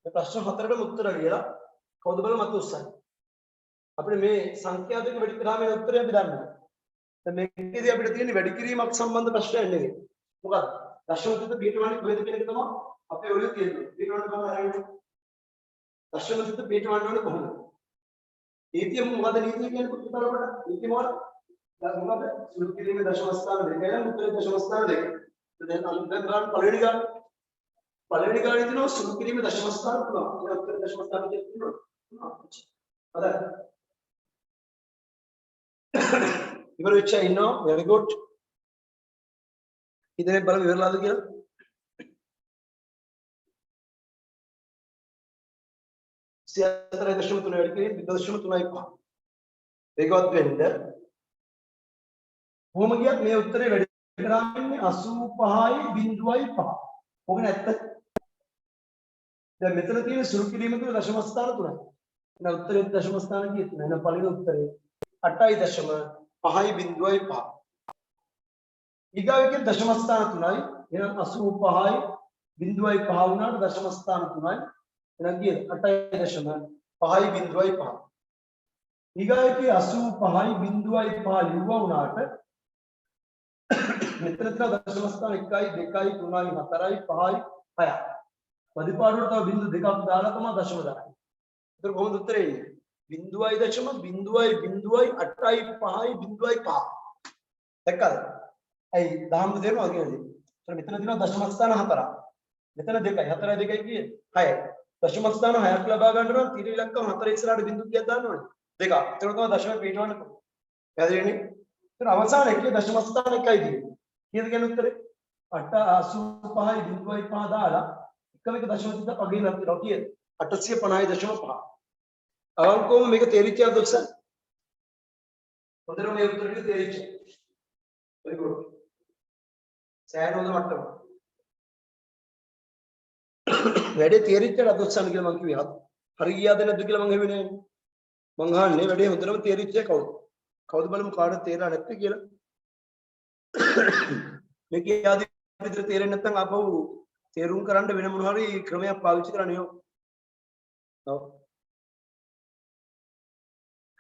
මේ ප්‍රශ්න හතරටම උත්තර කියලා කවුද බලමු අත උස්සන්නේ අපිට මේ සංඛ්‍යා දෙක වැඩි කරාම එන උත්තරය අපි දන්නවා දැන් මේකේදී අපිට තියෙන්නේ වැඩි කිරීමක් සම්බන්ධ ප්‍රශ්නයක් නෙවෙයි මොකක්ද දශමතුත පිටවන්නේ කොහෙද කියන එක තමයි අපේ ඔළුවේ තියෙන්නේ පිටවන්න බෑ හරියට දශමතුත පිටවන්න ඕනේ කොහොමද නීතිය මොකද නීතිය කියන්නේ පුතලකට නීතිය මොකද මොකද සුළු කිරීමේ දශම ස්ථාන දෙකයි උත්තරේ දශම ස්ථාන දෙකයි දැන් අලුත් ගන්න පළවෙනි ගාන තියෙනවා සුළු කිරීමේ දශම ස්ථාන තුනක් ඒක උත්තරේ දශම ස්ථාන දෙකක් තියෙනවා හරි ඉවර වෙච්ච ඉන්නවා very good ඉතින් බලමු ඉවරලාද කියලා 4.3 වැඩි කිරීම 2.35 ඒකවත් වෙන්න කොහොම ගියත් මේ උත්තරේ වැඩි කරන්නේ 85.5 ඕක නැත්ත දැන් මෙතන තියෙන සුළු කිරීම තුන දශම ස්ථාන තුනයි එහෙනම් උත්තරේ දශම ස්ථාන කීයද එහෙනම් පළවෙනි උත්තරේ 8.5 ඊගාවෙකේ දශම ස්ථාන තුනයි එහෙනම් 85.5 වුණාට දශම ස්ථාන තුනයි එහෙනම් කීයද 8.5 ඊගාවෙකේ 85.5 ලිව්වා වුණාට මෙතන දශම ස්ථාන 1 2 3 4 5 6 පරිපාලුවට තව බිංදු දෙකක් දාලා තමයි දශම දාන්නේ. ඒතර කොහොමද උත්තරේ එන්නේ? 0.0.85.5 දැක්කද? ඇයි දහම් දෙනවා කියන්නේ? ඒතර මෙතන තියෙනවා දශම ස්ථාන 4ක්. මෙතන 2යි 4යි 2යි කියේ 6යි. දශම ස්ථාන 6ක් ලබා ගන්න නම් තීර ඉලක්කම 4 ඉස්සරහට බිංදු කීයක් දාන්නවද? 2ක්. ඒතර තමයි දශම පිටවන්න පුළුවන්. පැහැදිලිනේ? ඒතර අවසාන එකේ දශම ස්ථාන 1යි තියෙන්නේ. කීයද කියන්නේ උත්තරේ? 885.5 දාලා එකම එක දශම තුනක් අගින් ලබනවා කීයද? 850.5. අවංකවම මේක තේරිච්චාද ඔක්සන්? හොඳට මේ උත්තරේ තේරිච්ච. very good. සෑහෙන හොඳ මට්ටම. වැඩේ තේරිච්චට අදොස්සන් කියලා මම කිව්වේ. හරි ගියාද නැද්ද කියලා මම හෙවෙන්නේ නැහැ. මං අහන්නේ වැඩේ හොඳටම තේරිච්ච කවුද? කවුද බලමු කාටද තේරෙන්නේ නැත්තේ කියලා. මේක ආදී විතර තේරෙන්නේ නැත්නම් ආපහු තේරුම් කරන්න වෙන මොන හරි ක්‍රමයක් පාවිච්චි කරන්න ඕන. ඔව්.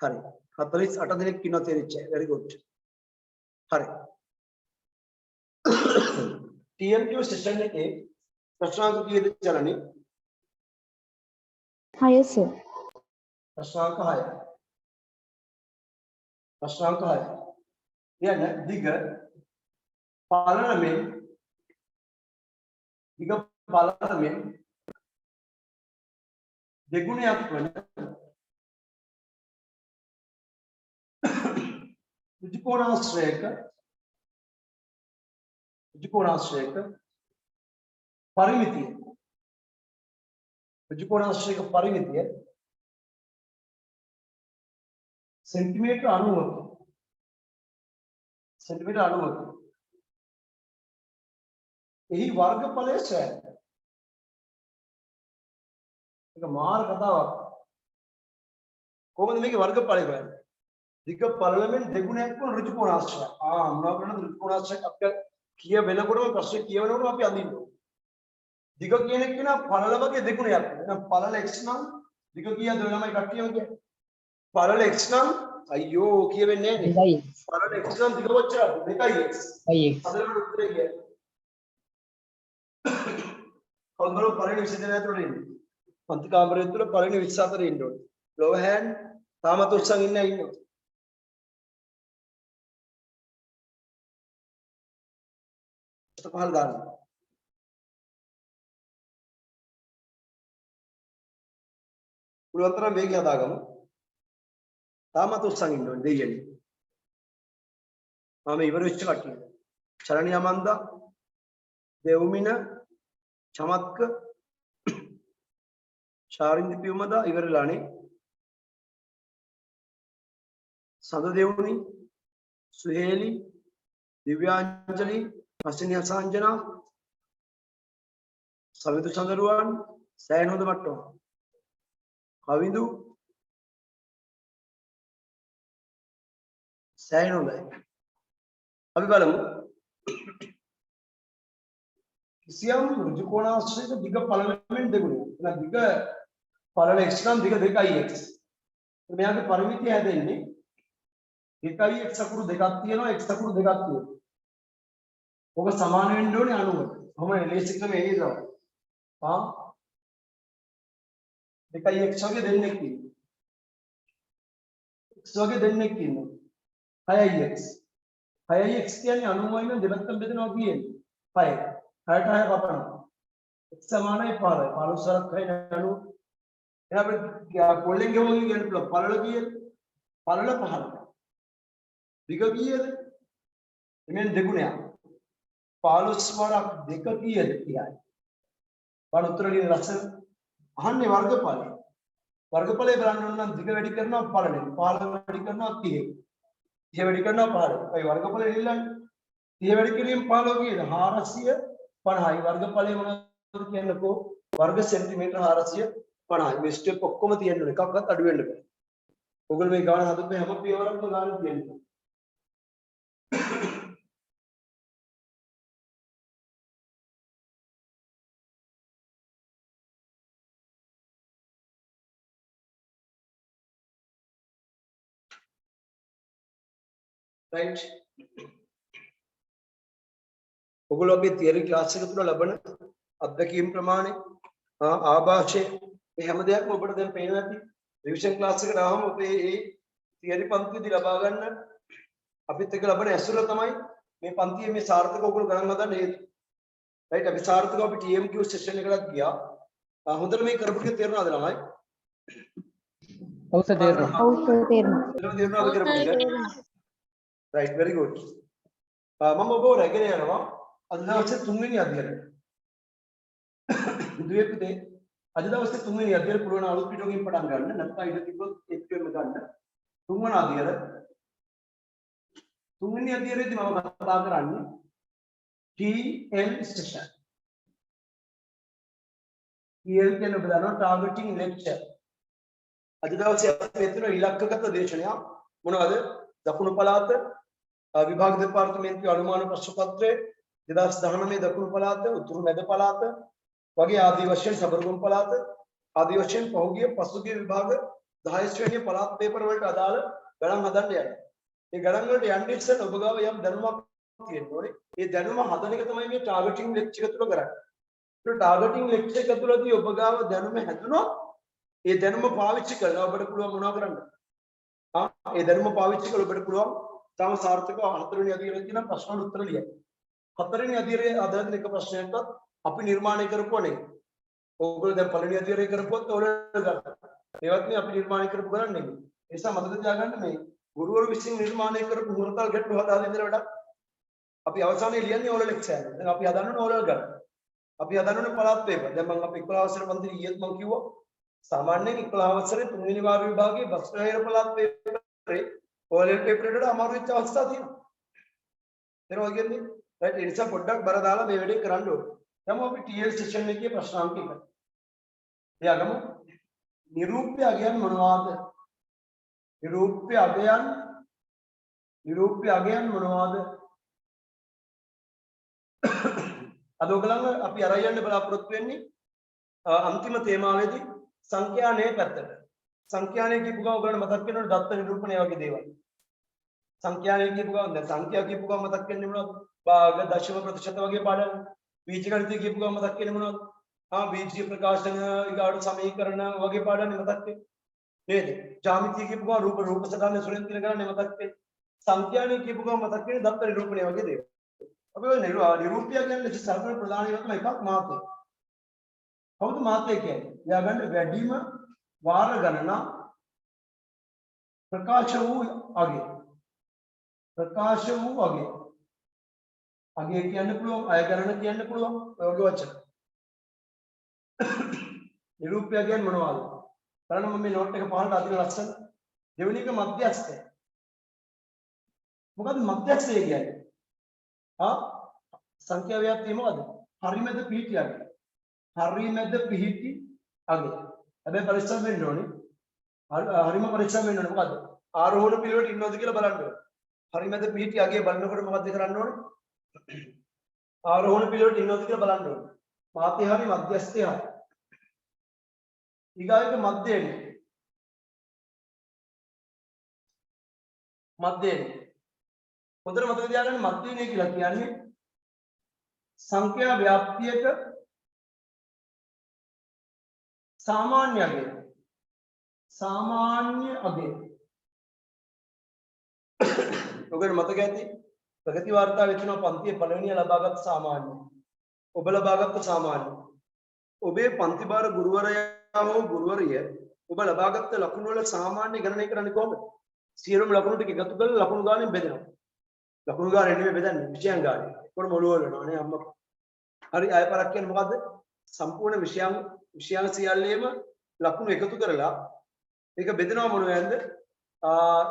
හරි. 48 දෙනෙක් ඉන්නවා තේරිච්ච. very good. හරි. TMQ session එකේ ප්‍රශ්නාංක කීයද චලන්නේ? 6 sir. ප්‍රශ්නාංක 6. ප්‍රශ්නාංක 6. කියන්නේ දිග පාලනයෙන් දෙගුණයක් වන ත්‍රිකෝණාශ්‍රයක පරිමිතිය සෙන්ටිමීටර 90ක එහි වර්ගඵලය සෑම එක මාර කතාවක් කොහොමද මේකේ වර්ගඵලය කරන්නේ දිග පළලෙන් දෙගුණයක් වන ඍජුකෝණාශ්‍රය මොනවා කරනද ඍජුකෝණාශ්‍රය අපිට කිය වෙනකොටම ප්‍රශ්නේ කියවනකොටම අපි අඳින්න ඕනේ දිග කියන එක නා පළල වගේ දෙගුණයක් එහෙනම් පළල x නම් දිග කීයද ඔය ළමයි කට්ටියම කියන්නේ පළල x නම් අයියෝ කියවෙන්නේ නැහැ නේ පළල x නම් දිග කොච්චරද 2x අදලම උත්තරේ කියන්නේ කවුරුහරි පළවෙනි 20 දෙනා ඇතුළට ඉන්නේ. පන්ති කාමරය තුළ පළවෙනි 24 ඉන්න ඕනේ. lower hand තාමත් උත්සන් ඉන්නවා. පහළ දාන්න. පුළුවන් තරම් වේගය හදාගමු. තාමත් උත්සාහ ඉන්න ඕනේ දෙයියනි. මම ඉවර වෙච්ච කට්ටිය. චරණිය මන්දා, දෙව්මින, චමත්ක, ශාරින්දි පියුමදා ඉවරලානේ. සඳ දෙවුනි, සුහේලි, දිව්‍යාංජලි, හසිනිය සංජනා, සවිදු චන්දරුවන් සෑහෙන හොඳ මට්ටම. කවිඳු සෑහෙන හොඳයි. අපි බලමු කිසියම් ඍජු කෝණාශ්‍රයක දිග පළලෙන් දෙගුණයි. එහෙනම් දිග පළල x නම් දිග 2x. මෙයාගේ පරිමිතිය හැදෙන්නේ 2x අකුරු දෙකක් තියෙනවා x අකුරු දෙකක් තියෙනවා. ඔබ සමාන වෙන්න ඕනේ 90ට. කොහොමද ලේසි ක්‍රමය ඒ තමයි. 2x වගේ දෙන්නෙක් ඉන්නවා. x වගේ දෙන්නෙක් ඉන්නවා. 6x. 6x කියන්නේ 90යි නම් දෙපැත්තෙන් බෙදෙනවා කියන්නේ. 6. 6ට 6 කපනවා. x සමානයි 15. 15 6යි 90. එහෙනම් අපිට පොල්ලෙන් ගෙවුවා කියන්න පුළුවන්. පළල කීයද? පළල 15. දිග කීයද? එමෙන් දෙගුණයක්. 15 වරක් 2 කීයද කියයි. බලන්න උත්තර ලියන ලස්සන. අහන්නේ වර්ගඵලය. වර්ගඵලය බලන්න ඕන නම් දිග වැඩි කරනවා පළලෙන්. 15 වැඩි කරනවා 30. 30 වැඩි කරනවා 15. ඒ වර්ගඵලය ලියන්නේ 30 වැඩි කිරීම 15 කීයද? 450යි. වර්ගඵලය මොනවද කියන්නකෝ? වර්ග සෙන්ටිමීටර 450යි. මේ ස්ටෙප් ඔක්කොම තියෙන්න ඕනේ. එකක්වත් අඩු වෙන්න බෑ. ඔයගොල්ලෝ මේ ගාන හදපු හැම පියවරක්ම ගාන තියෙනවා. right. ඔයගොල්ලෝ අපේ තියරි ක්ලාස් එක තුල ලබන අත්දැකීම් ප්‍රමාණය ආభాෂය මේ හැම දෙයක්ම ඔබට දැන් පේනවා ඇති. රිවිෂන් ක්ලාස් එකට ආවම ඔබේ මේ තියරි පන්තියේදී ලබා ගන්න අපිත් එක්ක ලබන ඇසුර තමයි මේ පන්තියේ මේ සාර්ථක ඔයගොල්ලෝ ගණන් හදන්න හේතුව. right අපි සාර්ථකව අපි TMQ සෙෂන් එකකට ගියා. හොඳට මේ කරපු ටික තේරුණාද ළමයි? ඔව් සර් තේරෙනවා. ඔව් සර් තේරෙනවා. තේරුණාද කරපු ටික? right very good. මම ඔබව රැගෙන යනවා අද දවසේ 3 වෙනි අධ්‍යයනය. දුවේ පුතේ අද දවසේ 3 වෙනි අධ්‍යයනය පුරවන අලුත් පිටුවකින් පටන් ගන්න. නැත්නම් ඉඳ තිබ්බොත් ඒකෙම ගන්න. 3 වෙනි අධ්‍යයනය. 3 වෙනි අධ්‍යයනයේදී මම කතා කරන්නේ TL session. TL කියන ඔබ දන්නවා targeting lecture. අද දවසේ අපේ තියෙන ඉලක්කගත දේශනය මොනවද? දකුණු පළාත විභාග දෙපාර්තමේන්තුවේ අනුමාන ප්‍රශ්න පත්‍රය 2019 දකුණු පළාත උතුරු මැද පළාත වගේ ආදී වශයෙන් සබරගම් පළාත ආදී වශයෙන් පහුගිය පසුගිය විභාග 10 ශ්‍රේණිය පළාත් පේපර් වලට අදාළ ගණන් හදන්න යනවා. මේ ගණන් වලට යන්න ඉස්සෙල්ලා ඔබ ගාව යම් දැනුමක් තියෙන්න ඕනේ. මේ දැනුම හදන එක තමයි මේ ටාගටින් ලෙක්චර් එක තුල කරන්නේ. ඒ ටාගටින් ලෙක්චර් එක තුලදී ඔබ ගාව දැනුම හැදුනොත් ඒ දැනුම පාවිච්චි කරලා ඔබට පුළුවන් මොනවා කරන්න? ඒ දැනුම පාවිච්චි කරලා ඔබට පුළුවන් තම සාර්ථකව 4 වෙනි අධ්‍යයනයේ තියෙන ප්‍රශ්න වල උත්තර ලියන්න. 4 වෙනි අධ්‍යයනයේ අදාළ එක ප්‍රශ්නයක්වත් අපි නිර්මාණය කරපුවා නෙවෙයි. ඕගොල්ලෝ දැන් පළවෙනි අධ්‍යයනය කරපුවත් ඕලෙවල් ගන්න. ඒවත් නේ අපි නිර්මාණය කරපු ගණන් නෙවෙයි. ඒ නිසා මතක තියාගන්න මේ ගුරුවරු විසින් නිර්මාණය කරපු හොරතල් ගැටළු හදාගෙන ඉඳලා වැඩක්. අපි අවසානයේ ලියන්නේ ඕලෙවල් එක්සෑම්. දැන් අපි හදන්නේ ඕලෙවල් ගන්න. අපි හදන්නේ පළාත් පේපර්. දැන් මම අපි 11 වසරේ පන්තියේ ඊයේත් මම කිව්වා සාමාන්‍යයෙන් 11 වසරේ 3 වෙනි වාර විභාගයේ බස්රායන පළාත් පේපරේ ඕලෙවල් පේපර් එකට අමාරු වෙච්ච අවස්ථා තියෙනවා. එනවා කියන්නේ right ඒ නිසා පොඩ්ඩක් බර දාලා මේ වැඩේ කරන්න ඕනේ. දැන් අපි TL සෙෂන් එකේ ප්‍රශ්න අංක 1. එයාගම නිරූප්‍ය අගයන් මොනවාද? නිරූප්‍ය අගයන් මොනවාද? අද ඔයගලම අපි අරන් යන්න බලාපොරොත්තු වෙන්නේ අන්තිම තේමාවේදී සංඛ්‍යානේ පැත්තට. සංඛ්‍යානේ කියපු ගමන් ඔයගලන්ට මතක් වෙනවනේ දත්ත නිරූපණය වගේ දේවල්. සංඛ්‍යානේ කියපු ගමන් දැන් සංඛ්‍යා කියපු ගමන් මතක් වෙන්නේ මොනවද? භාග දශම ප්‍රතිශත වගේ පාඩම්. බීජගණිතය කියපු ගමන් මතක් වෙන්නේ මොනවද? බීජීය ප්‍රකාශන ඊගාට සමීකරණ වගේ පාඩම් මතක් වෙන්නේ. නේද? ජ්‍යාමිතිය කියපු ගමන් රූප සටහන සුරෙන් තියෙන ගණන් මතක් වෙන්නේ. සංඛ්‍යානේ කියපු ගමන් මතක් වෙන්නේ දත්ත නිරූපණය වගේ දේවල්. අපි ඔය නිරූපය කියන්නේ සරල ප්‍රධාන එකක් මාතෘක. කවුද මාතෘක කියන්නේ? එයා ගන්න වැඩිම වාර ගණන ප්‍රකාශ වූ අගේ අගේ කියන්න පුළුවන් අය ගණන කියන්න පුළුවන් ඔය වගේ වචන නිරූපය කියන්නේ මොනවද බලන්න මම මේ නෝට් එක පහළට අදින ලස්සන දෙවෙනි එක මධ්‍යස්ථය මොකද්ද මධ්‍යස්ථය කියන්නේ සංඛ්‍යා ව්‍යාප්තිය මොකද්ද හරිමැද පිහිටි අගේ හරිමැද පිහිටි අගේ හැබැයි පරිස්සම් වෙන්න ඕනේ හරිම පරිස්සම් වෙන්න ඕනේ මොකද්ද ආරෝහණ පිළිවෙලට ඉන්නවද කියලා බලන්න ඕනේ හරිමැද පිහිටි අගේ බලනකොට මොකද්ද කරන්න ඕනේ ආරෝහණ පිළිවෙලට ඉන්නවද කියලා බලන්න ඕනේ මාතේ හරි මධ්‍යස්ථය හරි ඊගායක මධ්‍යයනේ හොඳට මතක තියාගන්න මධ්‍යයනේ කියලා කියන්නේ සංඛ්‍යා ව්‍යාප්තියක सामान्य अगे ඔකට මතක ඇති ප්‍රගති වාර්තාව වෙනවා පන්තියේ පළවෙනිය ලබාගත් සාමාන්‍ය ඔබ ලබාගත් සාමාන්‍ය ඔබේ පන්ති භාර ගුරුවරයා හෝ ගුරුවරිය ඔබ ලබාගත් ලකුණු වල සාමාන්‍ය ගණනය කරන්නේ කොහොමද සියලුම ලකුණු ටික එකතු කරලා ලකුණු ගානෙන් බෙදෙනවා ලකුණු ගානෙන් නෙමෙයි බෙදන්නේ විෂයන් ගානෙන් ඒකට මොළුව වෙනවා නේ අම්මා හරි ආය පාරක් කියන්නේ මොකද්ද සම්පූර්ණ විෂයන් සියල්ලේම ලකුණු එකතු කරලා ඒක බෙදනවා මොනවද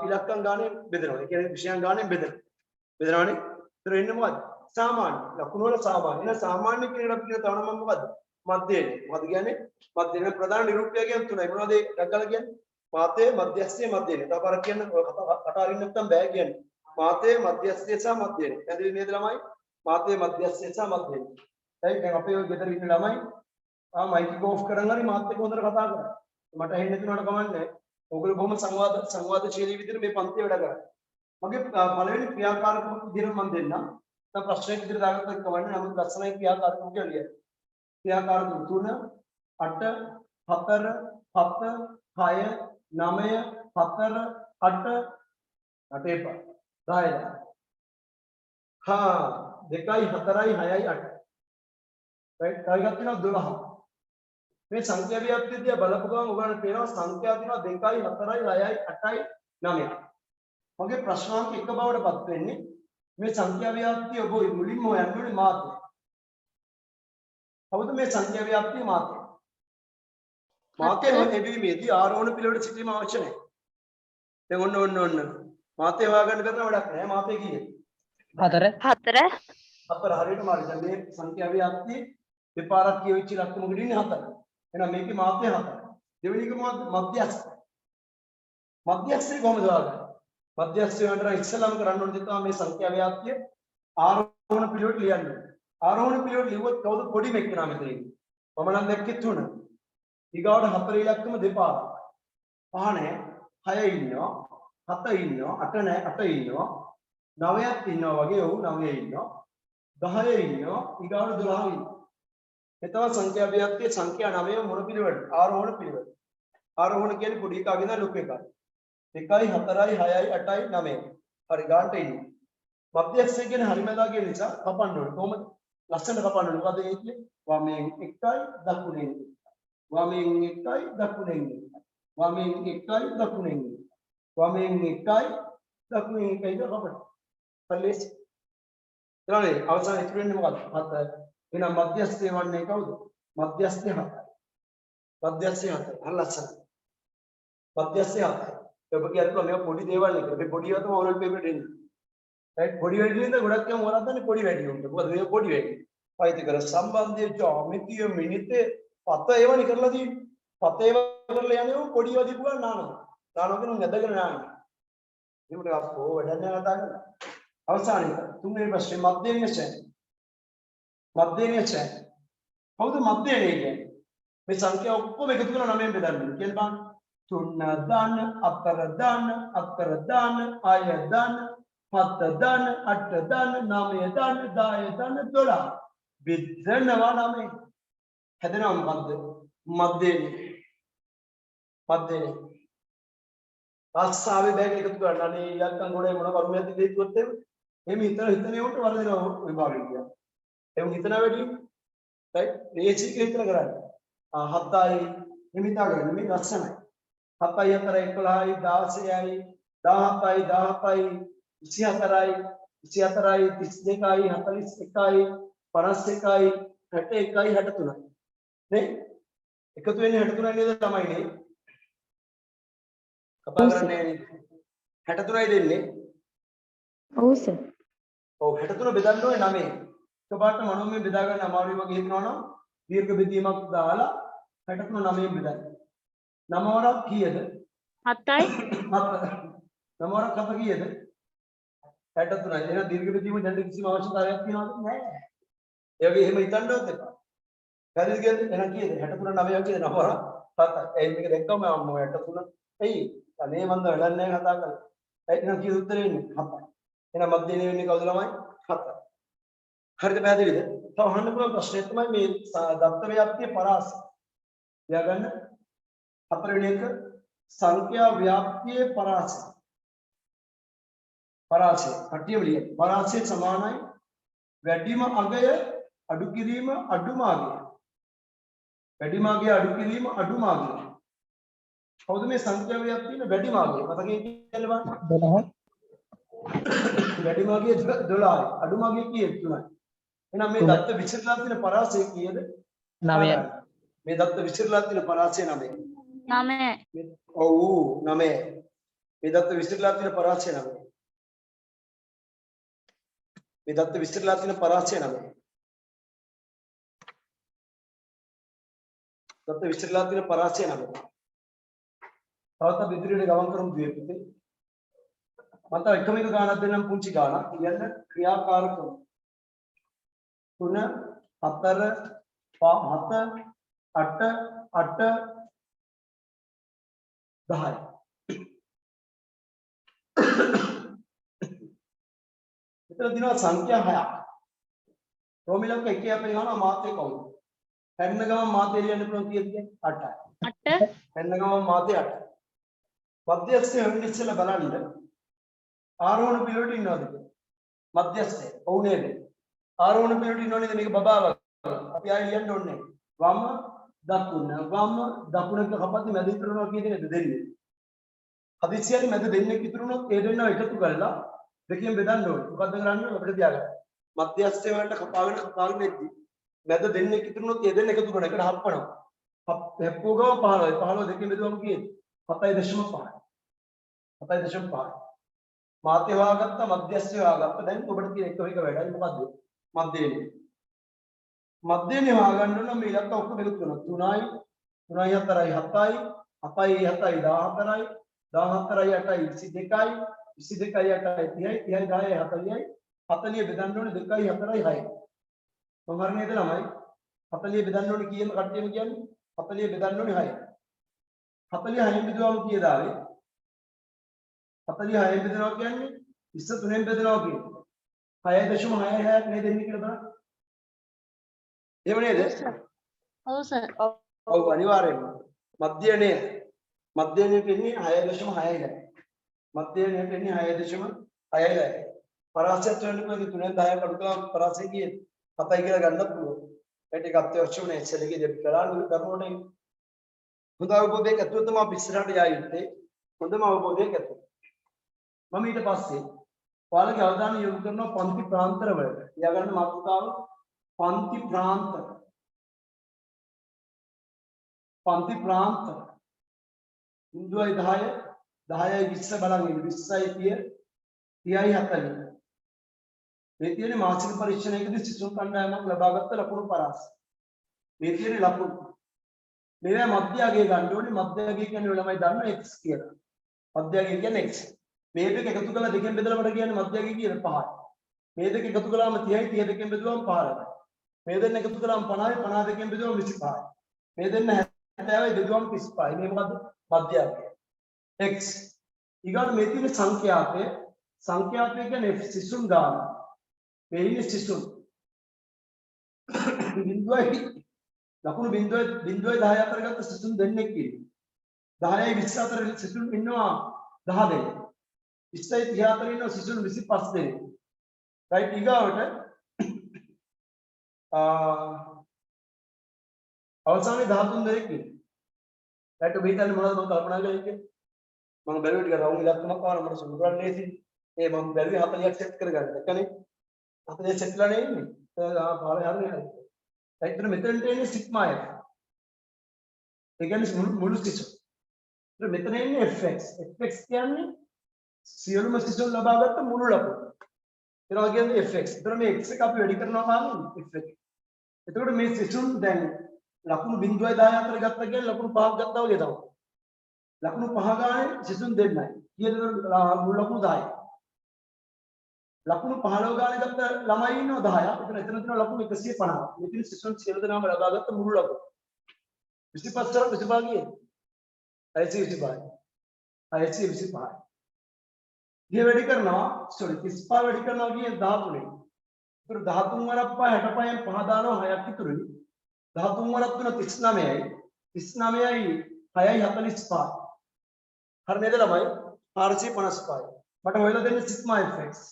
ඉලක්කම් ගානේ බෙදනවා ඒ කියන්නේ විෂයන් ගානේ බෙදනවානේ ඒතර එන්නේ මොකද්ද සාමාන්‍ය ලකුණු වල සාමාන්‍ය එන සාමාන්‍ය කියන එකට කියන තවන මම මොකද්ද මධ්‍යයනේ මොකද කියන්නේ මධ්‍යනේ ප්‍රධාන නිරූපය කියන්නේ තුනයි මොනවද ඒ ඩග්ගල කියන්නේ මාතේ මධ්‍යස්ථයේ මධ්‍යනේ තව පාරක් කියන්න කට අරින්න නැත්නම් බෑ කියන්නේ මාතේ මධ්‍යස්ථයේ සහ මධ්‍යනේ ඇදලි නේද ළමයි මාතේ මධ්‍යස්ථයේ සහ මධ්‍යනේ දැන් අපේ ඔය ගෙදර ඉන්න ළමයි माइक को ऑफ करन हरी मात को अंदर कथा कर मට හෙන්න තුනට කමන්නේ ඕගොල්ලෝ බොහොම සංවාදශීලී විදිහට මේ පන්තිය වැඩ කරා මගේ පළවෙනි ක්‍රියාකාරකම විදිහට මම දෙන්නම් දැන් ප්‍රශ්නයක් විදිහට දාගත්තත් කවන්නේ නමුත් ලස්සනයි ක්‍රියාකාරකම කියලා ලියන්න ක්‍රියාකාරකම් 3 8 4 7 6 9 4 8 8 10 हाँ 2 4 6 8 राइट ටාගට් වෙනවා 12 මේ සංඛ්‍යා ව්‍යාප්තිය දිහා බලපු ගමන් ඔයගොල්ලන්ට පේනවා සංඛ්‍යා දිනවා 2යි 4යි 6යි 8යි 9යි. මගේ ප්‍රශ්නාංක එක බවටපත් වෙන්නේ මේ සංඛ්‍යා ව්‍යාප්තිය ඔබ මුලින්ම හොයන්න ඕනේ මාත්‍රය. කවුද මේ සංඛ්‍යා ව්‍යාප්තිය මාත්‍රය? මාත්‍රය ලැබීමේදී ආරෝහණ පිළිවෙලට සිටීම අවශ්‍ය නැහැ. දැන් ඔන්න මාත්‍රය හොයාගන්න කරන වැඩක් නැහැ. මාත්‍රය කීයද? 4 හරියටම හරි. දැන් මේ සංඛ්‍යා ව්‍යාප්තිය දෙපාරක් කියවිච්ච ලක්ෂණ මොකදින්නේ 4. එහෙනම් මේකේ මාත්‍රය 4. දෙවෙනි එක මධ්‍යස්ථ. මධ්‍යස්ථය කොහොමද හොයාගන්නේ? මධ්‍යස්ථය වලට ඉස්සෙල්ලාම කරන්න ඕනේ තමයි මේ සංඛ්‍යා ව්‍යාප්තිය ආරෝහණ පිළිවෙලට ලියන්න. ආරෝහණ පිළිවෙලට ලියුවොත් කවුද පොඩි මෙක්කනා මෙතන ඉන්නේ? මම නම් දැක්කේ 3. ඊගාවට 4 ඉලක්කම දෙපාරක්. 5 නැහැ. 6 ඉන්නවා. 7 ඉන්නවා. 8 නැහැ. 8 ඉන්නවා. 9ක් ඉන්නවා වගේ ඔව් 9 ඉන්නවා. 10 ඉන්නවා. ඊගාවට 12 ඉන්නවා. එතකොට සංඛ්‍යා ව්‍යාප්තිය සංඛ්‍යා 9 මොන පිළිවෙලට? ආරෝහණ පිළිවෙල. ආරෝහණ කියන්නේ පොඩි එකකින් ඉඳන් ලොකු එකක්. 2යි 4යි 6යි 8යි 9යි. හරි ගානට ඉන්නේ. මධ්‍යස්ථය කියන්නේ හරිමදා කියන නිසා කපන්න ඕනේ. කොහොමද? ලස්සනට කපන්න ඕනේ. මොකද ඒ කියන්නේ? වමෙන් 1යි දකුණෙන් 1යි. වමෙන් 1යි දකුණෙන් 1යි. වමෙන් 1යි දකුණෙන් 1යි. වමෙන් 1යි දකුණෙන් 1යි කපන්න. පල්ලෙස්. ඊළඟට අවසාන ඉතුරු වෙන්නේ මොකක්ද? 7. එහෙනම් මධ්‍යස්ථය වන්නේ කවුද? මධ්‍යස්ථය 7යි. මධ්‍යස්ථය 7යි. අර ලස්සන. මධ්‍යස්ථය 7යි. ඔබ කියනවා මේ පොඩි දේවල් එක. මේ පොඩි ඒවා තමයි ඕරල් පේපර් එන්නේ. රයිට් පොඩි වැඩි නේද? ගොඩක් යම ඕනක් දන්නේ පොඩි වැඩි උන්ට. මොකද මේ පොඩි වැඩි. පයිතිකර සම්බන්ධයේ ජ්‍යාමිතිය මිනිතේ පත ඒවනි කරලා තියෙන්නේ. පත ඒව කරලා යන්නේ පොඩි ඒවා දීපු ගමන් නානවා. නානවා කියන නැදගෙන නාන්නේ. ඒකට අපෝ වැඩන්නේ කතා කරලා. අවසානයේ තුන්වෙනි ප්‍රශ්නේ මධ්‍යමය මධ්‍යමය කවුද මධ්‍යමය කියන්නේ? මේ සංඛ්‍යා ඔක්කොම එකතු කරලා 9ෙන් බෙදන්න. කියන බං 3 දාන්න 4 දාන්න 4 දාන්න 6 දාන්න 7 දාන්න 8 දාන්න 9 දාන්න 10 දාන්න 12 බෙදනවා 9. හැදෙනවා මොකද්ද? මධ්‍යමය. ආස්සාවේ බෑග් එකතු කරන්න. අනේ ඉලක්කම් ගොඩේ මොන කරුණක්ද දෙයිවත් එහෙම හිතන උන්ට වරදිනවා විභාගෙන් කියන්නේ. එහෙම හිතන වැඩි රයිට් මේචි කියලා හිතලා කරන්නේ. 7යි එහෙම හිතාගන්න මේ ලස්සනයි 7යි 4යි 11යි 16යි 17යි 17යි 24යි 24යි 32යි 41යි 51යි 61යි 63යි නේ එකතු වෙන්නේ 63යි නේද ළමයි නේ කතා කරන්නේ 63යි දෙන්නේ ඔව් සර්. ඔව් 63 බෙදන්න ඕනේ 9 එකපාරට මනෝමය බෙදා ගන්න අමාරුයි වගේ හිතනවා නම් දීර්ඝ බෙදීමක් දාලා 63 9න් බෙදන්න 9 වරක් කීයද 7යි 9 වරක් 7 කීයද 63යි එහෙනම් දීර්ඝ බෙදීම දැන් කිසිම අවශ්‍යතාවයක් තියනවද නැහැ ඒ වගේ එහෙම හිතන්නවත් එපා හරිද කියන්නේ එහෙනම් කීයද 63 9 කීයද 9 වරක් 7යි ඒ මේක දැක්කම මම 63 එයි අනේ මන්ද වැඩක් නැහැ කතා කරලා එහෙනම් කීයද උත්තරේ එන්නේ 7යි එහෙනම් මධ්‍යනේ වෙන්නේ කවුද ළමයි 7යි හරිද පැහැදිලිද තව අහන්න පුළුවන් ප්‍රශ්නයක් තමයි මේ දත්ත ව්‍යාප්තිය පරාසය ලියාගන්න හතරවෙනි එක සංඛ්‍යා ව්‍යාප්තියේ පරාසය පරාසය කටියවලිය පරාසය සමානයි වැඩිම අගය අඩු කිරීම අඩුම අගය වැඩිම අගය අඩු කිරීම අඩුම අගය කවුද මේ සංඛ්‍යා ව්‍යාප්තියේ වැඩිම අගය මතකයෙන් කියන්න බලන්න 12 වැඩිම අගය 12යි අඩුම අගය කීයද 3යි එහෙනම් මේ දත්ත විචරලා තියෙන පරාසය කීයද 9යි මේ දත්ත විචරලා තියෙන පරාසය 9යි 9. ඔව් 9යි මේ දත්ත විචරලා තියෙන පරාසය 9යි මේ දත්ත විචරලා තියෙන පරාසය 9යි දත්ත විචරලා තියෙන පරාසය 9යි තවත් අපි ඉදිරියට ගමන් කරමු දුවේ පුතේ මත එකම එක ගානක් දෙන්නම් පුංචි ගානක් කියන්න ක්‍රියාකාරකම් 3 4 7 8 8 10 මෙතන දිනවා සංඛ්‍යා 6ක් රෝමිලක එකේ අපේ ගාන මාතේ කවුද හැන්න ගම මාතේ ලියන්න පුළුවන් කීයද 8යි 8. හැන්න ගම මාතේ 8යි මධ්‍යස්ථය වෙන්න ඉස්සෙල්ලා බලන්න ආරෝහණ පිළිවෙලට ඉන්නවද මධ්‍යස්ථය ඔව් නේද ආරෝහණ පිළිවෙලට ඉන්නව නේද මේක බබාවක් අපි ආයෙ ලියන්න ඕනේ වම් දකුණ වම් දකුණක කපද්දි මැද ඉතුරුනවා කියන නේද දෙන්නේ හදිස්සියෙන් මැද දෙන්නේ ඉතුරුනොත් ඒ දෙන්නව එකතු කරලා දෙකෙන් බෙදන්න ඕනේ මොකද්ද කරන්නේ අපිට තියාගන්න මධ්‍යස්ථය වලට කපාගෙන වෙද්දි මැද දෙන්නේ ඉතුරුනොත් ඒ දෙන්න එකතු කරන එකට හප්පනවා හැප්පුව ගම 15යි 15 දෙකෙන් බෙදුවම කීයද 7.5 7.5 මාතේ හොයාගත්ත මධ්‍යස්ථය හොයාගත්ත දැන් ඔබට තියෙන එක වැඩයි මොකද්ද මධ්‍යනේ මධ්‍යනේ හොයාගන්න ඕන මේ ඉලක්ක ඔක්කොම එකතු කරනවා 3යි 4යි 7යි 7යි 7යි 14යි 14යි 8යි 22යි 22යි 8යි 30යි 30යි 10යි 40යි 40 බෙදන්න ඕනේ 2යි 4යි 6යි මම හරියට ළමයි 40 බෙදන්න ඕනේ කීයද කට්ටියම කියන්නේ 40 බෙදන්න ඕනේ 6යි 46 බෙදුවම කීයද ආවේ 46 බෙදනවා කියන්නේ 23 බෙදනවා කියන්නේ 6.66 නේද එන්නේ කියලා බලන්න. එහෙම නේද? ඔව් සර්. ඔව් අනිවාර්යයෙන්ම. මධ්‍යනේ එන්නේ 6.6යි. මධ්‍යනේ එන්නේ 6.6යි. පරාසයට වෙනකොට 3 10 කඩු කළා පරාසය කියේ 7යි කියලා ගන්නත් පුළුවන්. ඒ ටික අත්‍යවශ්‍ය වුණේ එක්සල් එකේ දෙපි කරලා කරනකොට හොඳ අවබෝධයක් ඇතුළත තමයි අපි ඉස්සරහට යා යුත්තේ. හොඳම අවබෝධයක් ඇතුළත. මම ඊට පස්සේ ඔයාලගේ අවධානය යොමු කරනවා පන්ති ප්‍රාන්තර වලට. ලියාගන්න මාතෘකාව පන්ති ප්‍රාන්තර. පන්ති ප්‍රාන්තර 0.10 10යි 20 බලන්න 20යි 30යි 40. මේ තියෙන්නේ මාසික පරීක්ෂණයකදී සිසුන් කණ්ඩායමක් ලබාගත් ලකුණු පරාසය. මේ තියෙන්නේ ලකුණු. මේවා මධ්‍ය අගය ගන්න ඕනේ. මධ්‍ය අගය කියන්නේ ළමයි දන්න x කියලා. මධ්‍ය අගය කියන්නේ x. මේ දෙක එකතු කරලා දෙකෙන් බෙදලා මට කියන්නේ මධ්‍ය අගය කියන 5යි. මේ දෙක එකතු කළාම 30යි 30 දෙකෙන් බෙදුවම 15යි. මේ දෙන්න එකතු කළාම 50යි 50 දෙකෙන් බෙදුවම 25යි. මේ දෙන්න 70යි බෙදුවම 35යි. මේ මොකද්ද? මධ්‍ය අගය. x. ඊගොල්ලෝ මේ තියෙන සංඛ්‍යාතය කියන්නේ සිසුන් ගාන. මේ ඉන්නේ සිසුන්. බිඳුවයි ලකුණු බිඳුවයි 10 අතර ගත්ත සිසුන් දෙන්නෙක් ඉන්නවා. 10යි 20 අතර සිසුන් ඉන්නවා 10 දෙනෙක්. 20යි 30 අතර ඉන්නවා සිසුන් 25 දෙනෙක්. right ඊගාවට අවසානයේ 13 දෙනෙක් ඉන්නවා. රයිට් ඔබ හිතන්නේ මොනවද මම කල්පනා කළේ කියලා? මම බැලුවේ ටික රවුම් ඉලක්කමක් ආවම මට සුළුරන් ලේසි. ඒ මම බැලුවේ 40ක් සෙට් කරගන්න. එකනේ 40 සෙට් ලා නෙන්නේ. පාරේ හරිනේ හරි. රයිට් මෙතනට එන්නේ සිග්මා f. ඒ කියන්නේ මුළු සිසුන්. මෙතන එන්නේ fx. fx කියන්නේ සියලුම සිසුන් ලබාගත්ත මුළු ලකුණු. ඒනවා කියන්නේ fx. ඒතර මේ x එක අපි වැඩි කරනවා කාන්නේ fx. එතකොට මේ සිසුන් දැන් ලකුණු 0.10 අතර ගත්තා කියන්නේ ලකුණු 5ක් ගත්තා වගේ තමයි. ලකුණු 5 ගානේ සිසුන් දෙන්නයි. කීයද මුළු ලකුණු 10යි. ලකුණු 15 ගානේ ගත්ත ළමයි ඉන්නවා 10ක්. එතන තියෙන ලකුණු 150. මෙතන සිසුන් සියලු දෙනාම ලබාගත්ත මුළු ලකුණු. 25 තරම් 25 ගියේ. 625. 625. ये වැඩි කරනවා sorry 35 වැඩි කරනවා කියන්නේ 13. ඒතර 13 වරක් 5 65න් 5 දානවා 6ක් ඉතුරුයි. 13 වරක් 3 39යි. 39යි 6යි 45. හරි නේද ළමයි? 455. මට හොයලා දෙන්න සිග්මා fx.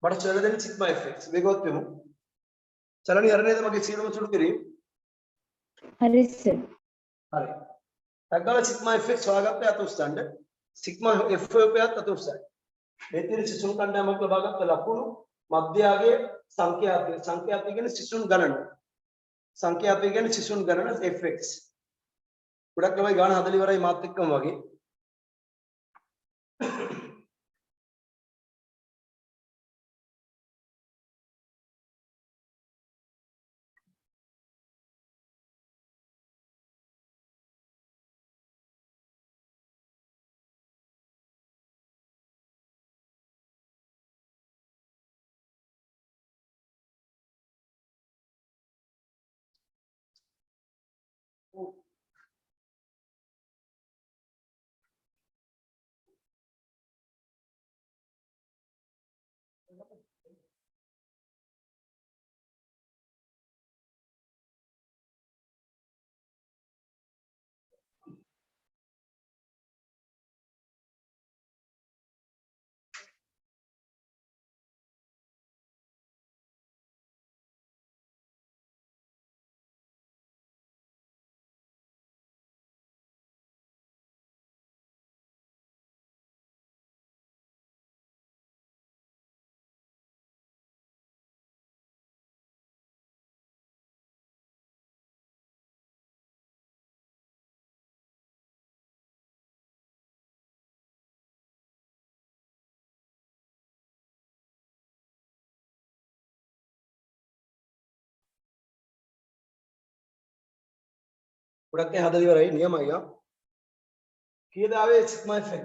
මට හොයලා දෙන්න සිග්මා fx. මේකවත් වෙමු. චලනි හරි නේද මගේ සීලම සුළු කිරීම? හරි සර්. හරි. තග්ගල සිග්මා fx හොයාගත්ත යත උස්සන්න. සිග්මා f උපයත් අත උස්සන්න. මේ තියෙන සිසුන් කණ්ඩායමක් ලබාගත්ත ලකුණු මධ්‍යයාගේ සංඛ්‍යාතය. සංඛ්‍යාතය කියන්නේ සිසුන් ගණන. සංඛ්‍යාතය කියන්නේ සිසුන් ගණන fx. ගොඩක් ළමයි ගාන 40 ඉවරයි මාත් එක්කම වගේ. ගොඩක් 40 ඉවරයි නියමයි ආ. කීයද ආවේ සිග්මා fx?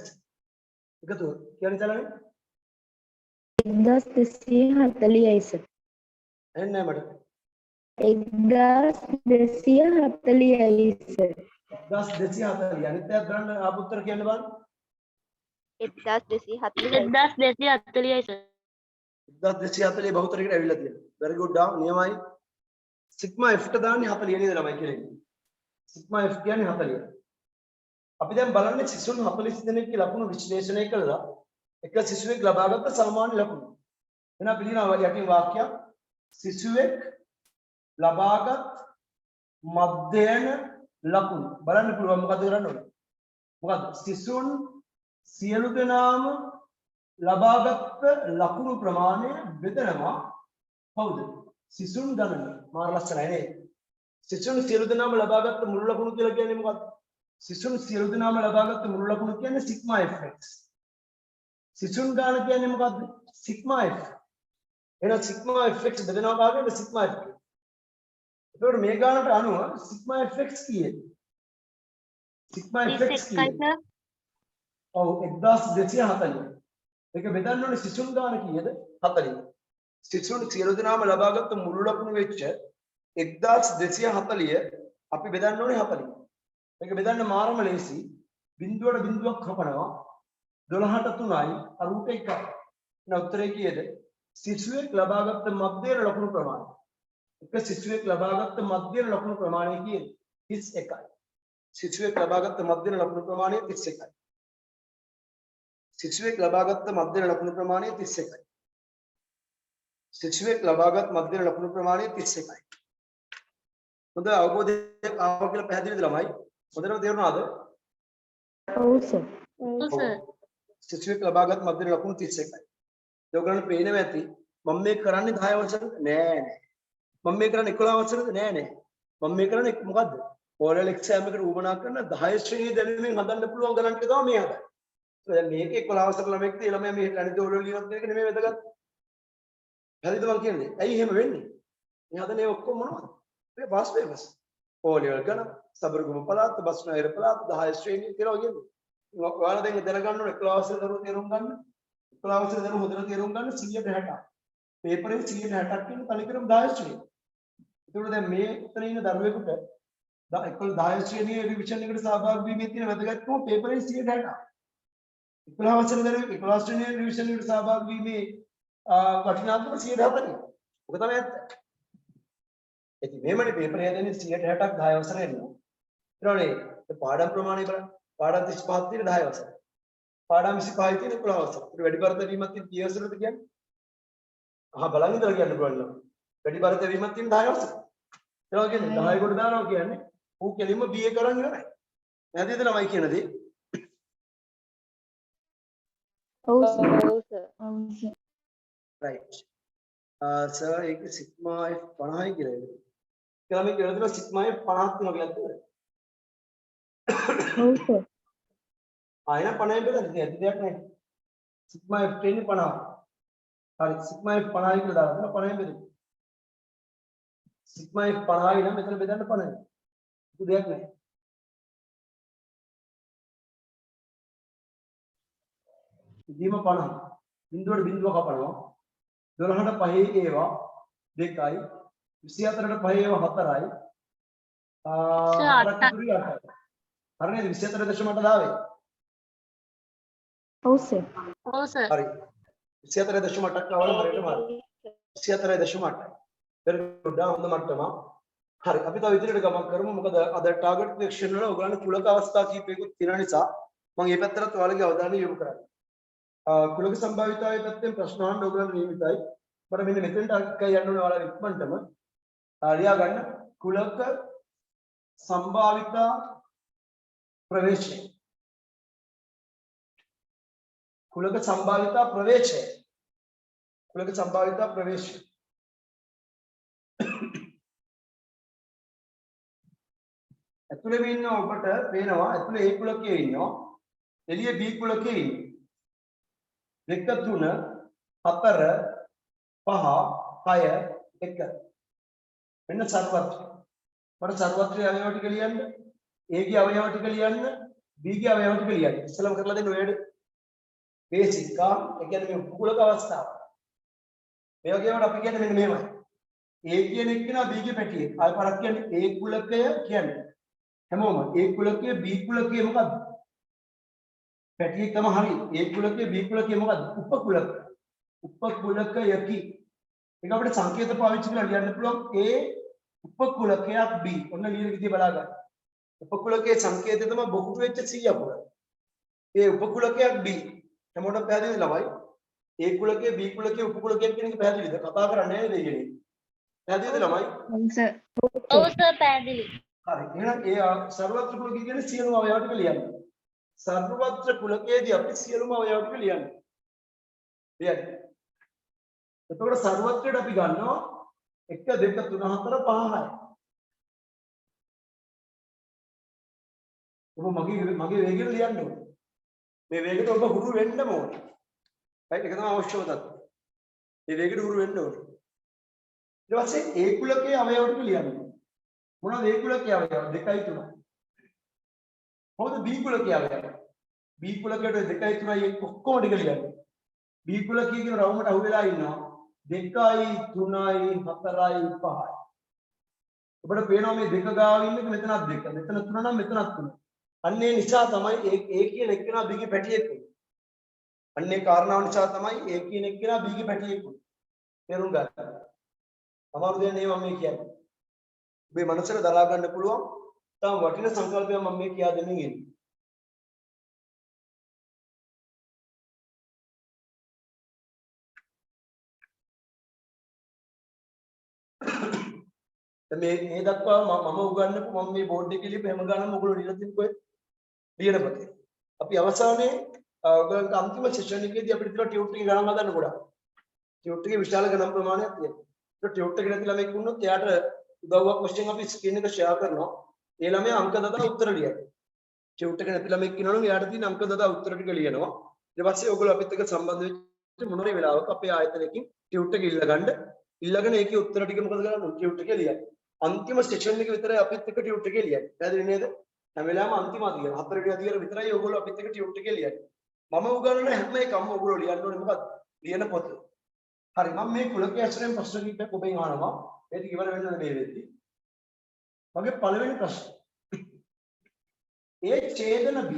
එකතු කියන්නේ චලනේ? 1240යි සර්. එන්නේ මට. 1240යි සර්. 1240 අනිත් අය ගන්න ආපු උත්තර කියන්න බලන්න. 1240. 1240යි සර්. 1240 බහුතරයකට ඇවිල්ලා තියෙනවා. very good ආ නියමයි. සිග්මා f ට දාන්නේ 40 නේද ළමයි කියන්නේ. සිග්මා f කියන්නේ 40. අපි දැන් බලන්නේ සිසුන් 40 දෙනෙක්ගේ ලකුණු විශ්ලේෂණය කළා. එක සිසුවෙක් ලබාගත් සාමාන්‍ය ලකුණු. එහෙනම් පිළිගන්නවා යටින් වාක්‍යයක් සිසුවෙක් ලබාගත් මධ්‍යයන ලකුණු. බලන්න පුළුවන් මොකද කරන්න ඕනේ? මොකද සිසුන් සියලු දෙනාම ලබාගත් ලකුණු ප්‍රමාණය බෙදනවා කවුද? සිසුන් ගණන. මාර ලස්සනයි නේද? සිසුන් සියලු දෙනාම ලබාගත් මුළු ලකුණු කියලා කියන්නේ මොකක්ද? සිසුන් සියලු දෙනාම ලබාගත් මුළු ලකුණු කියන්නේ සිග්මා fx. සිසුන් ගාන කියන්නේ මොකද්ද? Sigma f. එහෙනම් සිග්මා fx බෙදනවා කාගෙන්ද? Sigma f. එතකොට මේ ගානට අනුව සිග්මා fx කීයද? සිග්මා fx කීයද? ඔව් 1240. ඒක බෙදන්න ඕනේ සිසුන් ගාන කීයද? 40. සිසුන් සියලු දෙනාම ලබාගත් මුළු ලකුණු වෙච්ච 1240 අපි බෙදන්න ඕනේ 40. මේක බෙදන්න මාරම ලේසි. බිඳුවට බිඳුවක් කපනවා. 12ට 3යි අරුට 1යි. එහෙනම් උත්තරේ කීයද? සිසුවෙක් ලබාගත් මධ්‍යම ලකුණු ප්‍රමාණය. එක සිසුවෙක් ලබාගත් මධ්‍යම ලකුණු ප්‍රමාණය කීයද? 31යි. සිසුවෙක් ලබාගත් මධ්‍යම ලකුණු ප්‍රමාණය 31යි. සිසුවෙක් ලබාගත් මධ්‍යම ලකුණු ප්‍රමාණය 31යි. සිසුවෙක් ලබාගත් මධ්‍යම ලකුණු ප්‍රමාණය 31යි. හොඳ අවබෝධයක් ආවා කියලා පැහැදිලිද ළමයි? හොඳටම තේරුණාද? ඔව් සර්. ඔව් සර්. සිසුවෙක් ලබාගත් මධ්‍යම ලකුණු 31යි. ඒ ඔයගලන්ට පේනවා ඇති මම මේ කරන්නේ 10 වසරද? නෑ නෑ. මම මේ කරන්නේ 11 වසරද? නෑ නෑ. මම මේ කරන්නේ මොකද්ද? ඕරල් එක්සෑම් එකට උවමනා කරන 10 ශ්‍රේණිය දැනුමින් හදන්න පුළුවන් ගණන්ට තමයි මේ හදන්නේ. දැන් මේක 11 වසර ළමෙක් තියෙ ළමයා මේ ගණිත ඕරල් ලියනත් එක නෙමෙයි වැදගත්. හරිද මම කියන්නේ? ඇයි එහෙම වෙන්නේ? මේ හදන ඒ ඔක්කොම මොනවද? මේ පාස් පේපර්ස්. ඕලිවල් ගණන්, සබරගම පළාත්, බස්නාහිර පළාත් 10 ශ්‍රේණිය කියලා වගේ. ඔයාලා දැන් දැනගන්න ඕනේ 11 වසර දරුවෝ තේරුම් ගන්න. 11 වසර දරුවෝ හොඳට තේරුම් ගන්න 160ක්. පේපරේ 160ක් කියන තනිකරම 10 ශ්‍රේණිය. ඒකෝට දැන් මේ උතන ඉන්න දරුවෙකුට 10 ශ්‍රේණියේ රිවිෂන් එකට සහභාගී වීමේ තියෙන වැදගත්කම පේපරේ 160ක්. 11 වසර දරුවෙක් 11 ශ්‍රේණියේ රිවිෂන් එකට සහභාගී වීමේ වටිනාකම 140ක්. ඔක තමයි ඇත්ත. ඉතින් මේමනේ පේපර් හදන්නේ 160ක් 10 වසර එනවා. ඊළඟට පාඩම් ප්‍රමාණය බලන්න. පාඩම් 35ක් තියෙන 10 වසර. පාඩම් 25යි තියෙන 11 වසර. ඒක වැඩි බරත වීමක් තියෙන කී වසරද කියන්නේ? බලන් ඉඳලා කියන්න පුළුවන්. වැඩි බරත වීමක් තියෙන 10 වසර. ඒ වගේ 10 කොට දානවා කියන්නේ ඌ කෙලින්ම BA කරන් ඉවරයි. නැතිද ළමයි කියන දේ? ඔව් සර්. ඔව් සර්. ඔව් සර්. right. සර් ඒක සිග්මා F 50යි කියලා එන්නේ. කියලා මේ කියලා දෙනවා සිග්මා F 50ක් වෙනවා කියලා තියෙනවා. ඔව් සර්. ආයෙත් 50යි බෙදන්න ඇති දෙයක් නැහැ. සිග්මා F තියෙන්නේ 50. හරි සිග්මා F 50යි කියලා දාලා දෙනවා 50යි බෙදන්න. සිග්මා F 50යි නම් මෙතන බෙදන්න 50යි. ඒක දෙයක් නැහැ. ඉදීම 50. බිඳුවට බිඳුව කපනවා. 12ට 5 ඒවා 2යි. 24ට 5 ඒවා 4යි. හරි නේද 24.8 දාවේ. ඔව් සර්. ඔව් සර්. හරි 24.8ක් ආවම හරියටම හරි 24.8යි. very good හොඳ මට්ටම. හරි අපි තව ඉදිරියට ගමන් කරමු මොකද අද ටාගට් ක්වෙස්චන් වල ඔයගලන්ට කුලක අවස්ථා කීපයකුත් තියෙන නිසා මම මේ පැත්තට ඔයාලගේ අවධානය යොමු කරන්නේ. කුලක සම්භාවිතාවයේ පැත්තෙන් ප්‍රශ්න අහන්න ඔයගලන්ට නියමිතයි. මට මෙන්න මෙතෙන්ට අක්කයි යන්න ඕනේ ඔයාලා ඉක්මනටම. ලියා ගන්න කුලක සම්භාවිතා ප්‍රවේශය. කුලක සම්භාවිතා ප්‍රවේශය. කුලක සම්භාවිතා ප්‍රවේශය. ඇතුලේ ඉන්න ඔබට පේනවා ඇතුලේ A කුලකයේ ඉන්නවා. එළියේ B කුලකයේ ඉන්නවා. 2 3 4 5 6 1 මෙන්න සර්වත්‍ර. මට සර්වත්‍රයේ අවයව ටික ලියන්න. A ගේ අවයව ටික ලියන්න. B ගේ අවයව ටික ලියන්න. ඉස්සලම කරලා දෙන්න ඔයාලට. බේසික් ඒ කියන්නේ මේ කුලක අවස්ථාව. මේ වගේ ඒවාට අපි කියන්නේ මෙන්න මෙහෙමයි. A කියන එක නා B ගේ පැටියෙක්. ආය පාරක් කියන්නේ A කුලකය කියන්නේ. හැමෝම A කුලකය B කුලකය මොකද්ද? පැටියෙක් තම හරි. A කුලකය B කුලකය මොකද්ද? උපකුලක. උපකුලකයකි. ඒක අපිට සංකේත පාවිච්චි කරලා ලියන්න පුළුවන් A උපකුලකයක් B. ඔන්න ලියන විදිය බලා ගන්න. උපකුලකයේ සංකේතය තමයි බොහෝ වෙච්ච 100 අකුර. A උපකුලකයක් B. හැමෝටම පැහැදිලිද ළමයි? A කුලකයේ B කුලකයේ උපකුලකයක් කියන එක පැහැදිලිද? කතා කරන්නේ නේද ඉන්නේ? පැහැදිලිද ළමයි? ඔව් සර්. ඔව් සර් පැහැදිලි. හරි. එහෙනම් ඒ සර්වත්‍ර කුලකයේ කියන්නේ සියලුම අවයව ටික ලියන්න. සර්වත්‍ර කුලකයේදී අපි සියලුම අවයව ටික ලියන්න. ලියන්න. එතකොට සර්වත්‍රයට අපි ගන්නවා 1 2 3 4 5 6. ඔබ මගේ වේගෙට ලියන්න ඕනේ. මේ වේගෙට ඔබ හුරු වෙන්න ඕනේ. right ඒක තමයි අවශ්‍යම තත්ත්වය. මේ වේගෙට හුරු වෙන්න ඕනේ. ඊට පස්සේ A කුලකයේ අවයව ටික ලියන්න. මොනවද A කුලකයේ අවයව? 2යි 3යි. මොකද B කුලකයේ අවයව? B කුලකයට 2යි 3යි ඔක්කොම ටික ලියන්න. B කුලකයේ කියන රවුමට අහු වෙලා ඉන්නවා 2යි 3යි 4යි 5යි. ඔබට පේනවා මේ දෙක ගාව ඉන්න එක මෙතනත් 2. මෙතන 3 නම් මෙතනත් 3. අන්න ඒ නිසා තමයි A කියන එක්කෙනා B ගේ පැටියෙක් වෙන්නේ. අන්න ඒ කාරණාව නිසා තමයි A කියන එක්කෙනා B ගේ පැටියෙක් වෙන්නේ. තේරුම් ගන්න. අමාරු දෙයක් නෙවෙයි මම මේ කියන්නේ. ඔබේ මනසට දරා ගන්න පුළුවන් තම වටින සංකල්පයක් මම මේ කියා දෙමින් ඉන්නේ. මේ දක්වා මම උගන්වපු මම මේ බෝඩ් එකේ ලියපු හැම ගානම ඔයගොල්ලෝ ලියලා තියෙන කොහෙද? ලියන පොතේ. අපි අවසානයේ ඔයගොල්ලන්ට අන්තිම සෙෂන් එකේදී අපිට තියෙන ටියුට් එක ගණන් හදන්න ගොඩක්. ටියුට් එකේ විශාල ගණන් ප්‍රමාණයක් තියෙනවා. ඒක ටියුට් එක නැති ළමෙක් වුණොත් එයාට උදව්වක් වශයෙන් අපි ස්ක්‍රීන් එක ෂෙයා කරනවා. ඒ ළමයා අංක දදා උත්තර ලියන්න. ටියුට් එක නැති ළමෙක් ඉන්නවනම් එයාට තියෙන අංක දදා උත්තර ටික ලියනවා. ඊට පස්සේ ඔයගොල්ලෝ අපිත් එක්ක සම්බන්ධ වෙච්ච මොනරේ වෙලාවක අපේ ආයතනයකින් ටියුට් එක ඉල්ලගෙන ඒකේ උත්තර ටික මොකද කරන්නේ? ටියුට් එකේ ලියන්න. අන්තිම සෙෂන් එක විතරයි අපිත් එක්ක ටියුට් එකේ ලියන්නේ. පැහැදිලි නේද? හැම වෙලාවෙම අන්තිම අදියර 4 වෙනි අදියර විතරයි ඔයගොල්ලෝ අපිත් එක්ක ටියුට් එකේ ලියන්නේ. මම උගන්වන හැම එකම ඔයගොල්ලෝ ලියන්න ඕනේ මොකද්ද? ලියන පොත. හරි මම මේ කුලකයේ ඇසුරෙන් ප්‍රශ්න කිහිපයක් ඔබෙන් අහනවා. මේක ඉවර වෙන්න මේ වෙද්දී. මගේ පළවෙනි ප්‍රශ්න. ඒ ඡේදන B.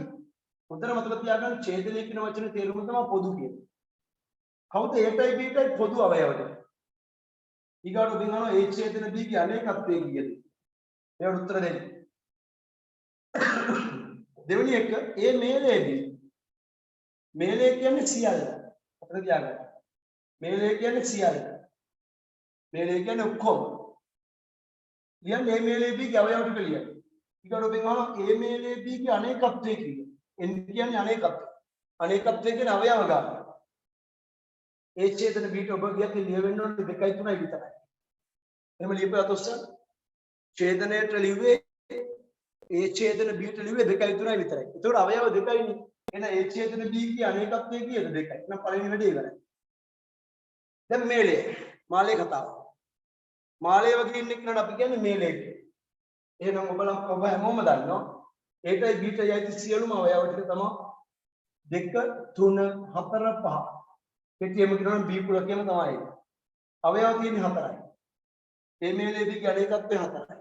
හොඳට මතක තියාගන්න ඡේදනය කියන වචනේ තේරුම තමයි පොදු කියන්නේ. කවුද Aටයි Bටයි පොදු අවයවද? ඊගාට ඔබෙන් අහනවා ඒ ඡේදන B ගේ අනේකත්වය කීයද? ඒකට උත්තර දෙන්න. දෙවෙනි එක ඒ මේලේදී මේලේ කියන්නේ සියල්ල. මතක තියාගන්න. මේලේ කියන්නේ සියල්ල. මේලේ කියන්නේ ඔක්කොම. කියන්නේ මේ මේලේ B ගේ අවයව ටික ලියන්න. ඊගොල්ලෝ ඔබෙන් අහනවා ඒ මේලේ B ගේ අනේකත්වය කීයද? N කියන්නේ අනේකත්වය. අනේකත්වය කියන්නේ අවයව ගන්න. ඒ ඡේදන B ට ඔබ ගියත් ලියවෙන්න ඕනේ 2යි 3යි විතරයි. එහෙම ලියපුවා ඔස්ස ඡේදනයට ලිව්වේ ඒ ඡේදන B ට ලිව්වේ 2යි 3යි විතරයි. ඒතකොට අවයව 2යිනේ. එහෙනම් ඒ ඡේදන B ගේ අනේකත්වය කීයද 2යි. එහෙනම් පළවෙනි වැඩේ ඉවරයි. දැන් මේලේ මාලේ කතාව. මාලේ වගේ ඉන්න කෙනාට අපි කියන්නේ මේලේ කියලා. එහෙනම් ඔබ හැමෝම දන්නවා ඒටයි බීටයි ඇති සියලුම අවයව ටික තමයි 2 3 4 5. කෙටියෙන්ම කියනනම් B කුලකයේම තමයි. අවයව තියෙන්නේ 4යි. ඒ මේලේ B ගේ අනේකත්වය 4යි.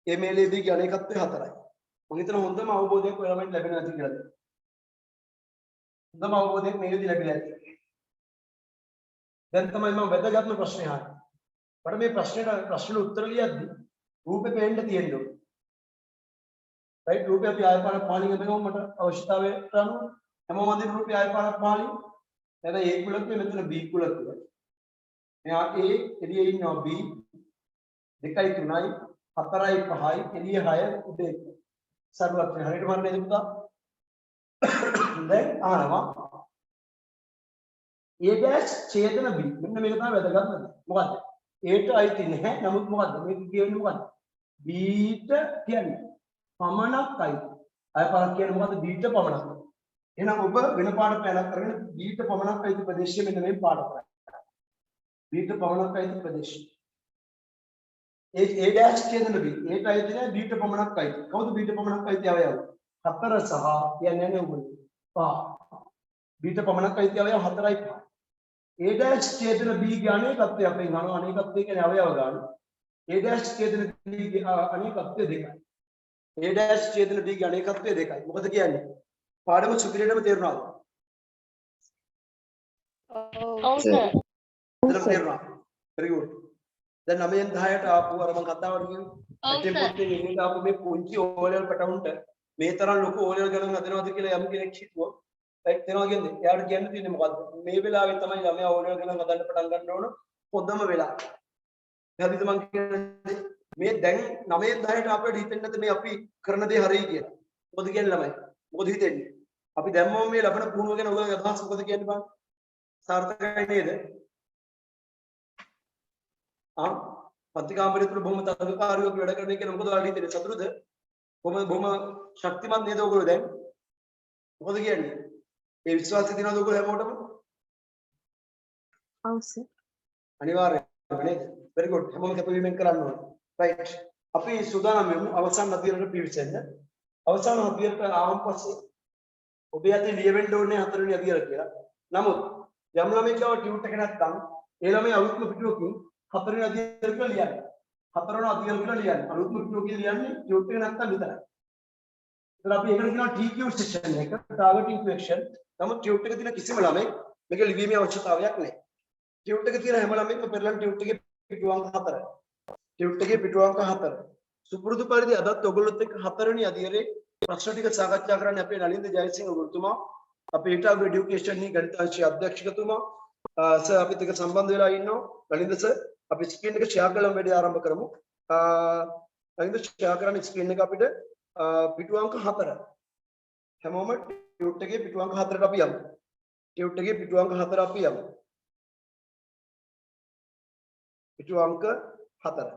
ඒ මේලේ B ගේ අනේකත්වය 4යි. මම හිතන හොඳම අවබෝධයක් ඔයාලට ලැබෙන නැති කියලා. හොඳම අවබෝධයක් මේකදී ලැබිලා ඇති. දැන් තමයි මම වැදගත්ම ප්‍රශ්නේ අහන්නේ. මට මේ ප්‍රශ්නෙට උත්තර ලියද්දි රූපේ පේන්න තියෙන්න ඕනේ. රයිට් රූපේ අපි ආය පාරක් පාලින් හදනවා මට අවශ්‍යතාවයට අනුව හැමෝම අඳින රූපේ ආය පාරක් පාලින් එතන A කුලකේ මෙතන B කුලකේ. මෙයා A එළියේ ඉන්නවා B 2යි 3යි 4යි 5යි එළියේ 6 උඩේ සරුවත් හරියට මරන්නේ නේද පුතා? දැන් අහනවා A' ඡේදන B මෙන්න මේක තමයි වැදගත්ම දේ. මොකද්ද? A ට අයිති නැහැ. නමුත් මොකද්ද? මේක කියන්නේ මොකද්ද? B ට කියන්නේ පමණක් අයිති. අය පාරක් කියන්නේ මොකද්ද? B ට පමණක්. එහෙනම් ඔබ වෙන පාඩ පැනක් කරගෙන B ට පමණක් අයිති ප්‍රදේශය මෙන්න මේ පාඩ කරා. B ට පමණක් අයිති ප්‍රදේශය. A' ඡේදන B. A ට අයිති නැහැ B ට පමණක් අයිති. කවුද B ට පමණක් අයිති අවයව? 4 සහ කියන්නේ නැහැ උඹ. 5. B ට පමණක් අයිති අවයව 4යි 5. A' ඡේදන B ගේ අනේකත්වය අපෙන් අහනවා. අනේකත්වය කියන්නේ අවයව ගන්න. A' ඡේදන B ගේ අනේකත්වය 2යි. A' ඡේදන B ගේ අනේකත්වය 2යි. මොකද කියන්නේ? පාඩම සුපිරියටම තේරුණාද? ඔව් සර්. තේරුණා. very good. දැන් 9න් 10ට ආපු අර මම කතාවට කිව්වේ. ඔව් සර්. ඉතින් ආපු මේ පුංචි ඕලෙවල් පැටවුන්ට මේ තරම් ලොකු ඕලෙවල් ගණන් හදනවද කියලා යම් කෙනෙක් හිතුවා. රයිට් වෙනවා කියන්නේ. එයාට කියන්න තියෙන්නේ මොකද්ද? මේ වෙලාවේ තමයි ළමයා ඕලෙවල් ගණන් හදන්න පටන් ගන්න ඕන පොදම වෙලාව. හරිද මං කියන්නේ? මේ දැන් 9න් 10ට අපිට හිතෙන්නේ නැද්ද මේ අපි කරන දේ හරියි කියලා? මොකද කියන්නේ ළමයි? මොකද හිතෙන්නේ? අපි දැම්මම මේ ලබන පුහුණුව ගැන ඔයගොල්ලෝ අදහස් මොකද කියන්නේ බලන්න. සාර්ථකයි නේද? පත්තිකාම්බරය තුළ බොහොම තරගකාරීව වැඩ කරන එක මොකද ඔයාලට හිතෙන්නේ? සතුටුද? බොහොම ශක්තිමත් නේද ඔයගොල්ලෝ දැන්? මොකද කියන්නේ? ඒ විශ්වාසය තියෙනවද ඔයගොල්ලෝ හැමෝටම? ඔව් සර්. අනිවාර්යයෙන්ම නේද? very good. හැමෝම කැපවීමෙන් කරන්න ඕනේ. right. අපි සූදානම් වෙමු අවසාන අධ්‍යයනයට පිවිසෙන්න. අවසාන අධ්‍යයනයට ආවම පස්සේ ඔබ යතේ ලියවෙන්න ඕනේ 4 වෙනි අධ්‍යයන කියලා. නමුත් යම් ළමයෙක් ගාව ටියුට් එක නැත්නම් ඒ ළමයා අලුත්ම පිටුවකින් 4 වෙනි අධ්‍යයන කියලා ලියන්නේ. 4 වෙනි අධ්‍යයන කියලා ලියන්නේ. අලුත්ම පිටුවකින් ලියන්නේ ටියුට් එක නැත්නම් විතරයි. ඒතර අපි ඒකට කියනවා TQ සෙක්ෂන් එක ටාගටින් ක්වෙස්චන්. නමුත් ටියුට් එකේ තියෙන කිසිම ළමෙක් මේක ලිවීමේ අවශ්‍යතාවයක් නැහැ. ටියුට් එකේ තියෙන හැම ළමෙක්ම පෙරලන් ටියුට් එකේ පිටු අංක 4. ටියුට් එකේ පිටු අංක 4. සුපුරුදු පරිදි අදත් ඔයගොල්ලොත් එක්ක 4 වෙනි අධ්‍යයනයේ ප්‍රශ්න ටික සාකච්ඡා කරන්න අපේ නලින්ද ජයසිංහ ගුරුතුමා අපේ ඊටාගු එඩියුකේෂන් හි ගණිතාංශයේ අධ්‍යක්ෂකතුමා සර් අපිත් එක්ක සම්බන්ධ වෙලා ඉන්නවා. නලින්ද සර් අපි ස්ක්‍රීන් එක ෂෙයා කරලා වැඩි ආරම්භ කරමු. අනිත් ෂෙයා කරන ස්ක්‍රීන් එක අපිට පිටු අංක 4. හැමෝම ටියුට් එකේ පිටු අංක 4ට අපි යමු. ටියුට් එකේ පිටු අංක 4 අපි යමු. පිටු අංක 4.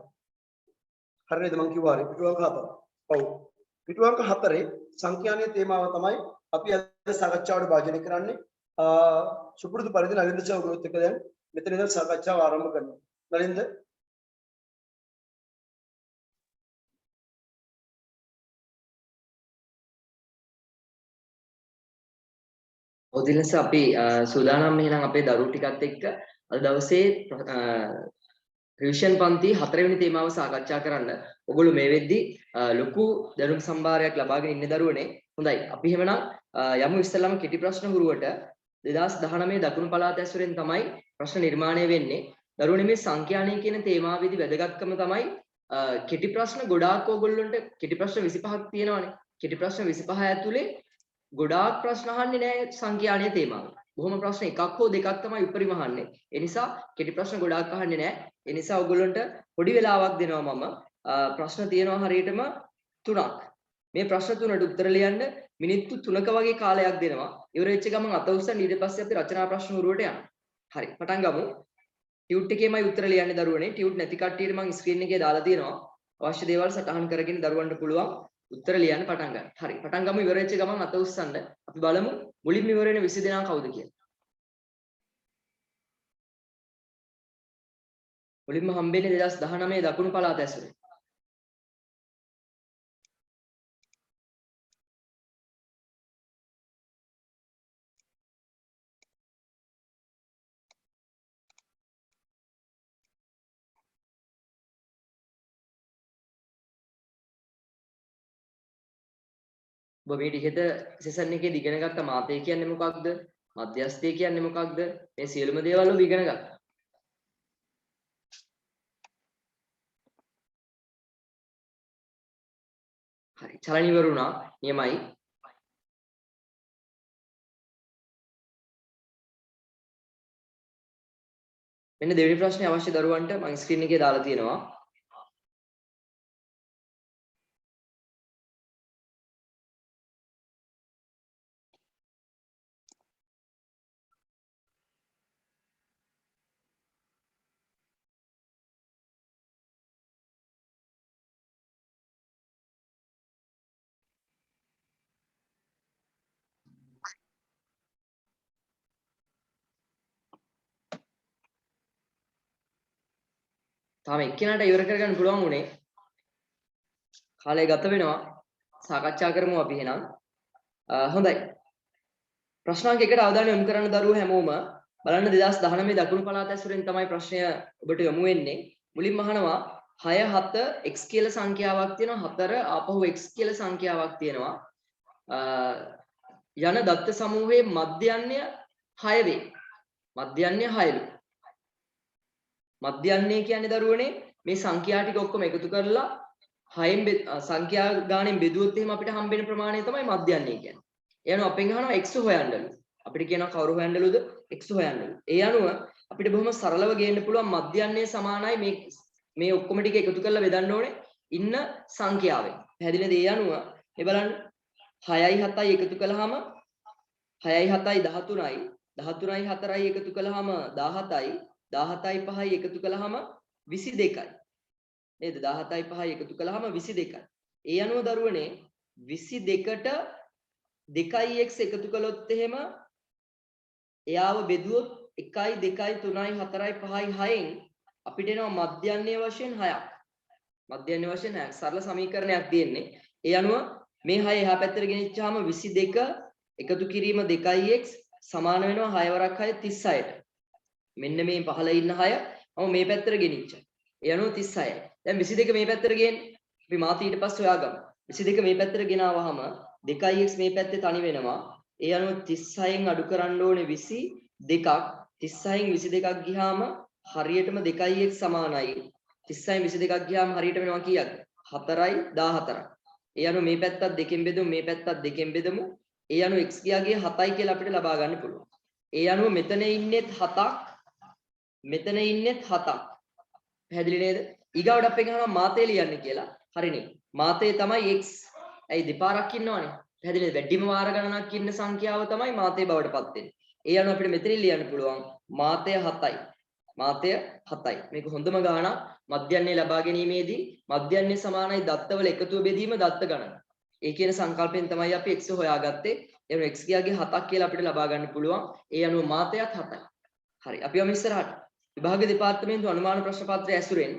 හරියද මං කිව්වා හරි පිටු අංක 4. ඔව්. පිටු අංක 4 සංඛ්‍යානීය තේමාව තමයි අපි අද සාකච්ඡාවට භාජනය කරන්නේ. සුපුරුදු පරිදි නලින්ද සහෝදරයොත් එක්ක දැන් මෙතන ඉඳන් සාකච්ඡාව ආරම්භ කරනවා. නලින්ද ඔදිනස අපි සූදානම් එහෙනම් අපේ දරුවෝ ටිකත් එක්ක අද දවසේ රිවිෂන් පන්ති 4 වෙනි තේමාව සාකච්ඡා කරන්න. ඔගොල්ලෝ මේ වෙද්දි ලොකු දැනුම් සම්භාරයක් ලබාගෙන ඉන්න දරුවනේ. හොඳයි. අපි එහෙමනම් යමු ඉස්සෙල්ලාම කෙටි ප්‍රශ්න හුරුවට 2019 දකුණු පළාත ඇසුරෙන් තමයි ප්‍රශ්න නිර්මාණය වෙන්නේ. දරුවනේ මේ සංඛ්‍යානය කියන තේමාවේදී වැදගත්කම තමයි කෙටි ප්‍රශ්න ගොඩාක් ඕගොල්ලොන්ට කෙටි ප්‍රශ්න 25ක් තියෙනවානේ. කෙටි ප්‍රශ්න 25 ඇතුලේ ගොඩාක් ප්‍රශ්න අහන්නේ නැහැ සංඛ්‍යානීය තේමාවේ. බොහොම ප්‍රශ්න එකක් හෝ දෙකක් තමයි උඩරිම අහන්නේ. ඒ නිසා කෙටි ප්‍රශ්න ගොඩාක් අහන්නේ නැහැ. ඒ නිසා ඔයගොල්ලන්ට පොඩි වෙලාවක් දෙනවා මම. ප්‍රශ්න තියෙනවා හරියටම 3ක්. මේ ප්‍රශ්න 3ට උත්තර ලියන්න මිනිත්තු 3ක වගේ කාලයක් දෙනවා. ඉවර වෙච්ච ගමන් අත උස්සන් ඊට පස්සේ අපි රචනා ප්‍රශ්න උරුවට යනවා. හරි. පටන් ගමු. ටියුට් එකේමයි උත්තර ලියන්නේ දරුවනේ. ටියුට් නැති කට්ටියට මම ස්ක්‍රීන් එකේ දාලා තියෙනවා. අවශ්‍ය දේවල් සටහන් කරගෙන දරුවන්ට පුළුවන් උත්තර ලියන්න පටන් ගන්න. හරි. පටන් ගමු. ඉවර වෙච්ච ගමන් අත උස්සන්න. අපි බලමු මුලින්ම ඉවර වෙන 20 දෙනා කවුද කියලා. මුලින්ම හම්බෙන්නේ 2019 දකුණු පළාත ඇසුරේ. ඔබ මේ ඉහෙත සෙෂන් එකේ ඉගෙන ගත්ත මාතේ කියන්නේ මොකක්ද? මධ්‍යස්ථය කියන්නේ මොකක්ද? මේ සියලුම දේවල් ඔබ ඉගෙන ගත්තා. හරි. චලන ඉවර වුණා. නියමයි. මෙන්න දෙවෙනි ප්‍රශ්නේ අවශ්‍ය දරුවන්ට මම ස්ක්‍රීන් එකේ දාලා තියෙනවා. තාම එක්කෙනාට ඉවර කරගන්න පුළුවන් උනේ. කාලය ගත වෙනවා. සාකච්ඡා කරමු අපි එහෙනම්. හොඳයි. ප්‍රශ්න අංක 1ට අවධානය යොමු කරන්න දරුවෝ හැමෝම බලන්න 2019 දකුණු පළාත ඇසුරෙන් තමයි ප්‍රශ්නය ඔබට යොමු වෙන්නේ. මුලින්ම අහනවා 6 7 x කියලා සංඛ්‍යාවක් තියෙනවා. 4 ආපහු x කියලා සංඛ්‍යාවක් තියෙනවා. යන දත්ත සමූහයේ මධ්‍යයන්‍ය 6 වේ. මධ්‍යයන්‍ය 6 වේ. මධ්‍යයන්‍ය කියන්නේ දරුවනේ මේ සංඛ්‍යා ටික ඔක්කොම එකතු කරලා 6න් සංඛ්‍යා ගාණෙන් බෙදුවොත් එහෙම අපිට හම්බෙන ප්‍රමාණය තමයි මධ්‍යයන්‍ය කියන්නේ. ඒ අනුව අපෙන් අහනවා x හොයන්නලු. අපිට කියනවා කවුරු හොයන්නලුද? x හොයන්නලු. ඒ අනුව අපිට බොහොම සරලව ගේන්න පුළුවන් මධ්‍යයන්‍ය සමානයි මේ ඔක්කොම ටික එකතු කරලා බෙදන්න ඕනේ ඉන්න සංඛ්‍යාවෙන්. පැහැදිලිද? ඒ අනුව මේ බලන්න 6යි 7යි එකතු කළාම 6යි 7යි 13යි 13යි 4යි එකතු කළාම 17යි 17යි 5යි එකතු කළාම 22යි නේද? 17යි 5යි එකතු කළාම 22යි. ඒ අනුව දරුවනේ 22ට 2x එකතු කළොත් එහෙම එයාව බෙදුවොත් 1යි 2යි 3යි 4යි 5යි 6න් අපිට එනවා මධ්‍යයන්‍ය වශයෙන් 6ක්. මධ්‍යයන්‍ය වශයෙන් 6ක්. සරල සමීකරණයක් තියෙන්නේ. ඒ අනුව මේ 6 එහා පැත්තට ගෙනිච්චාම 22 එකතු කිරීම 2x සමාන වෙනවා 6 වරක් 6 36ට. මෙන්න මේ පහළ ඉන්න 6 මම මේ පැත්තට ගෙනිච්චා. ඒ අනුව 36යි. දැන් 22 මේ පැත්තට ගේන්න. අපි මාත් ඊට පස්සේ හොයාගමු. 22 මේ පැත්තට ගෙනාවහම 2x මේ පැත්තේ තනි වෙනවා. ඒ අනුව 36න් අඩු කරන්න ඕනේ 22ක්. 36න් 22ක් ගියාම හරියටම 2x සමානයි. 36න් 22ක් ගියාම හරියට වෙනවා කීයක්ද? 4යි 14ක්. ඒ අනුව මේ පැත්තත් දෙකෙන් බෙදමු, මේ පැත්තත් දෙකෙන් බෙදමු. ඒ අනුව x ගියාගේ 7යි කියලා අපිට ලබා ගන්න පුළුවන්. ඒ අනුව මෙතන ඉන්නෙත් 7ක්, මෙතන ඉන්නෙත් 7ක්. පැහැදිලි නේද? ඊගාවට අපි ගන්නවා මාතේ ලියන්නේ කියලා. හරිනේ. මාතේ තමයි x. ඇයි දෙපාරක් ඉන්නවනේ. පැහැදිලි නේද? වැඩිම වාර ගණනක් ඉන්න සංඛ්‍යාව තමයි මාතේ බවට පත් වෙන්නේ. ඒ අනුව අපිට මෙතනින් ලියන්න පුළුවන් මාතය 7යි. මාතය 7යි. මේක හොඳම ගාණක් මධ්‍යන්නේ ලබා ගැනීමේදී මධ්‍යන්නේ සමානයි දත්තවල එකතුව බෙදීම දත්ත ගණන. ඒ කියන සංකල්පයෙන් තමයි අපි x හොයාගත්තේ. එන x ගියාගේ 7ක් කියලා අපිට ලබා ගන්න පුළුවන්. ඒ අනුව මාතයත් 7යි. හරි. අපි යමු ඉස්සරහට. විභාග දෙපාර්තමේන්තු අනුමාන ප්‍රශ්න පත්‍රය ඇසුරෙන්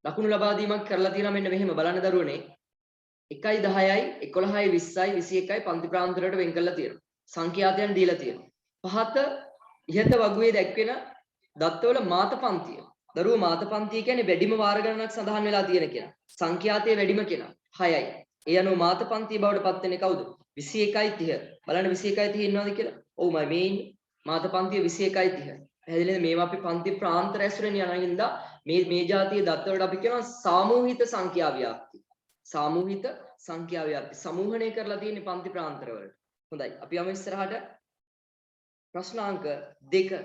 ලකුණු ලබා දීමක් කරලා තියෙනවා මෙන්න මෙහෙම බලන්න දරුවනේ. 1යි 10යි 11යි 20යි 21යි පන්ති ප්‍රාන්තරයට වෙන් කරලා තියෙනවා. සංඛ්‍යාතයන් දීලා තියෙනවා. පහත ඉහත වගුවේ දැක්වෙන දත්තවල මාත පන්තිය. දරුවෝ මාත පන්තිය කියන්නේ වැඩිම වාර ගණනක් සඳහන් වෙලා තියෙන කෙනා. සංඛ්‍යාතයේ වැඩිම කෙනා 6යි. ඒ අනුව මාත පන්තිය බවට පත් වෙන්නේ කවුද? 21යි 30. බලන්න 21යි 30 ඉන්නවද කියලා? ඔව් මම මේ ඉන්නේ. මාත පන්තිය 21යි 30. පැහැදිලිද? මේවා අපි පන්ති ප්‍රාන්තර ඇසුරෙන් යන හින්දා මේ જાතිය දත්තවලට අපි කියනවා සාමූහිත සංඛ්‍යා ව්‍යාප්ති. සාමූහිත සංඛ්‍යා ව්‍යාප්ති සමූහණය කරලා තියෙන්නේ පන්ති ප්‍රාන්තර වලට. හොඳයි. අපි යමු ඉස්සරහට. ප්‍රශ්නාංක 2.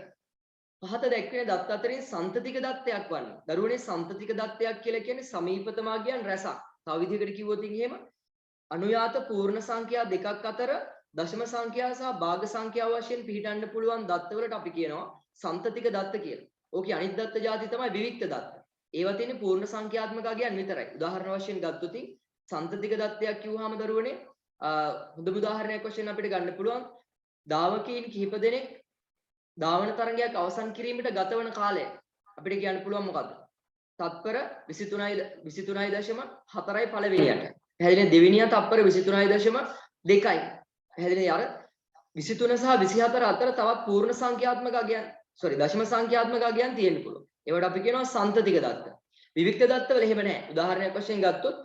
පහත දැක්වෙන දත්ත අතරින් සන්තතික දත්තයක් වන්නේ. දරුවනේ සන්තතික දත්තයක් කියලා කියන්නේ සමීපත මාග්‍යයන් රැසක්. තව විදිහකට කිව්වොත් එහෙම අනුයාත පූර්ණ සංඛ්‍යා දෙකක් අතර දශම සංඛ්‍යා සහ භාග සංඛ්‍යා වශයෙන් පිළිටන්න පුළුවන් දත්තවලට අපි කියනවා සන්තතික දත්ත කියලා. ඕකේ අනිත් දත්ත જાති තමයි විවික්ත දත්ත. ඒවා තියෙන්නේ පූර්ණ සංඛ්‍යාත්මක අගයන් විතරයි. උදාහරණ වශයෙන් ගත්තොත් සන්තතික දත්තයක් කිව්වහම දරුවනේ හොඳම උදාහරණයක් වශයෙන් අපිට ගන්න පුළුවන් දාවකීන් කිහිප දෙනෙක් ධාවන තරංගයක් අවසන් කිරීමට ගතවන කාලය අපිට කියන්න පුළුවන් මොකද්ද? තත්පර 23.4යි පළවෙනියට. පැහැදිලිද? දෙවෙනියා තත්පර 23.2යි. පැහැදිලිද? අර 23 සහ 24 අතර තවත් පූර්ණ සංඛ්‍යාත්මක අගයන් දශම සංඛ්‍යාත්මක අගයන් තියෙන්න පුළුවන්. ඒවට අපි කියනවා සන්තතික දත්ත. විවික්ත දත්තවල එහෙම නැහැ. උදාහරණයක් වශයෙන් ගත්තොත්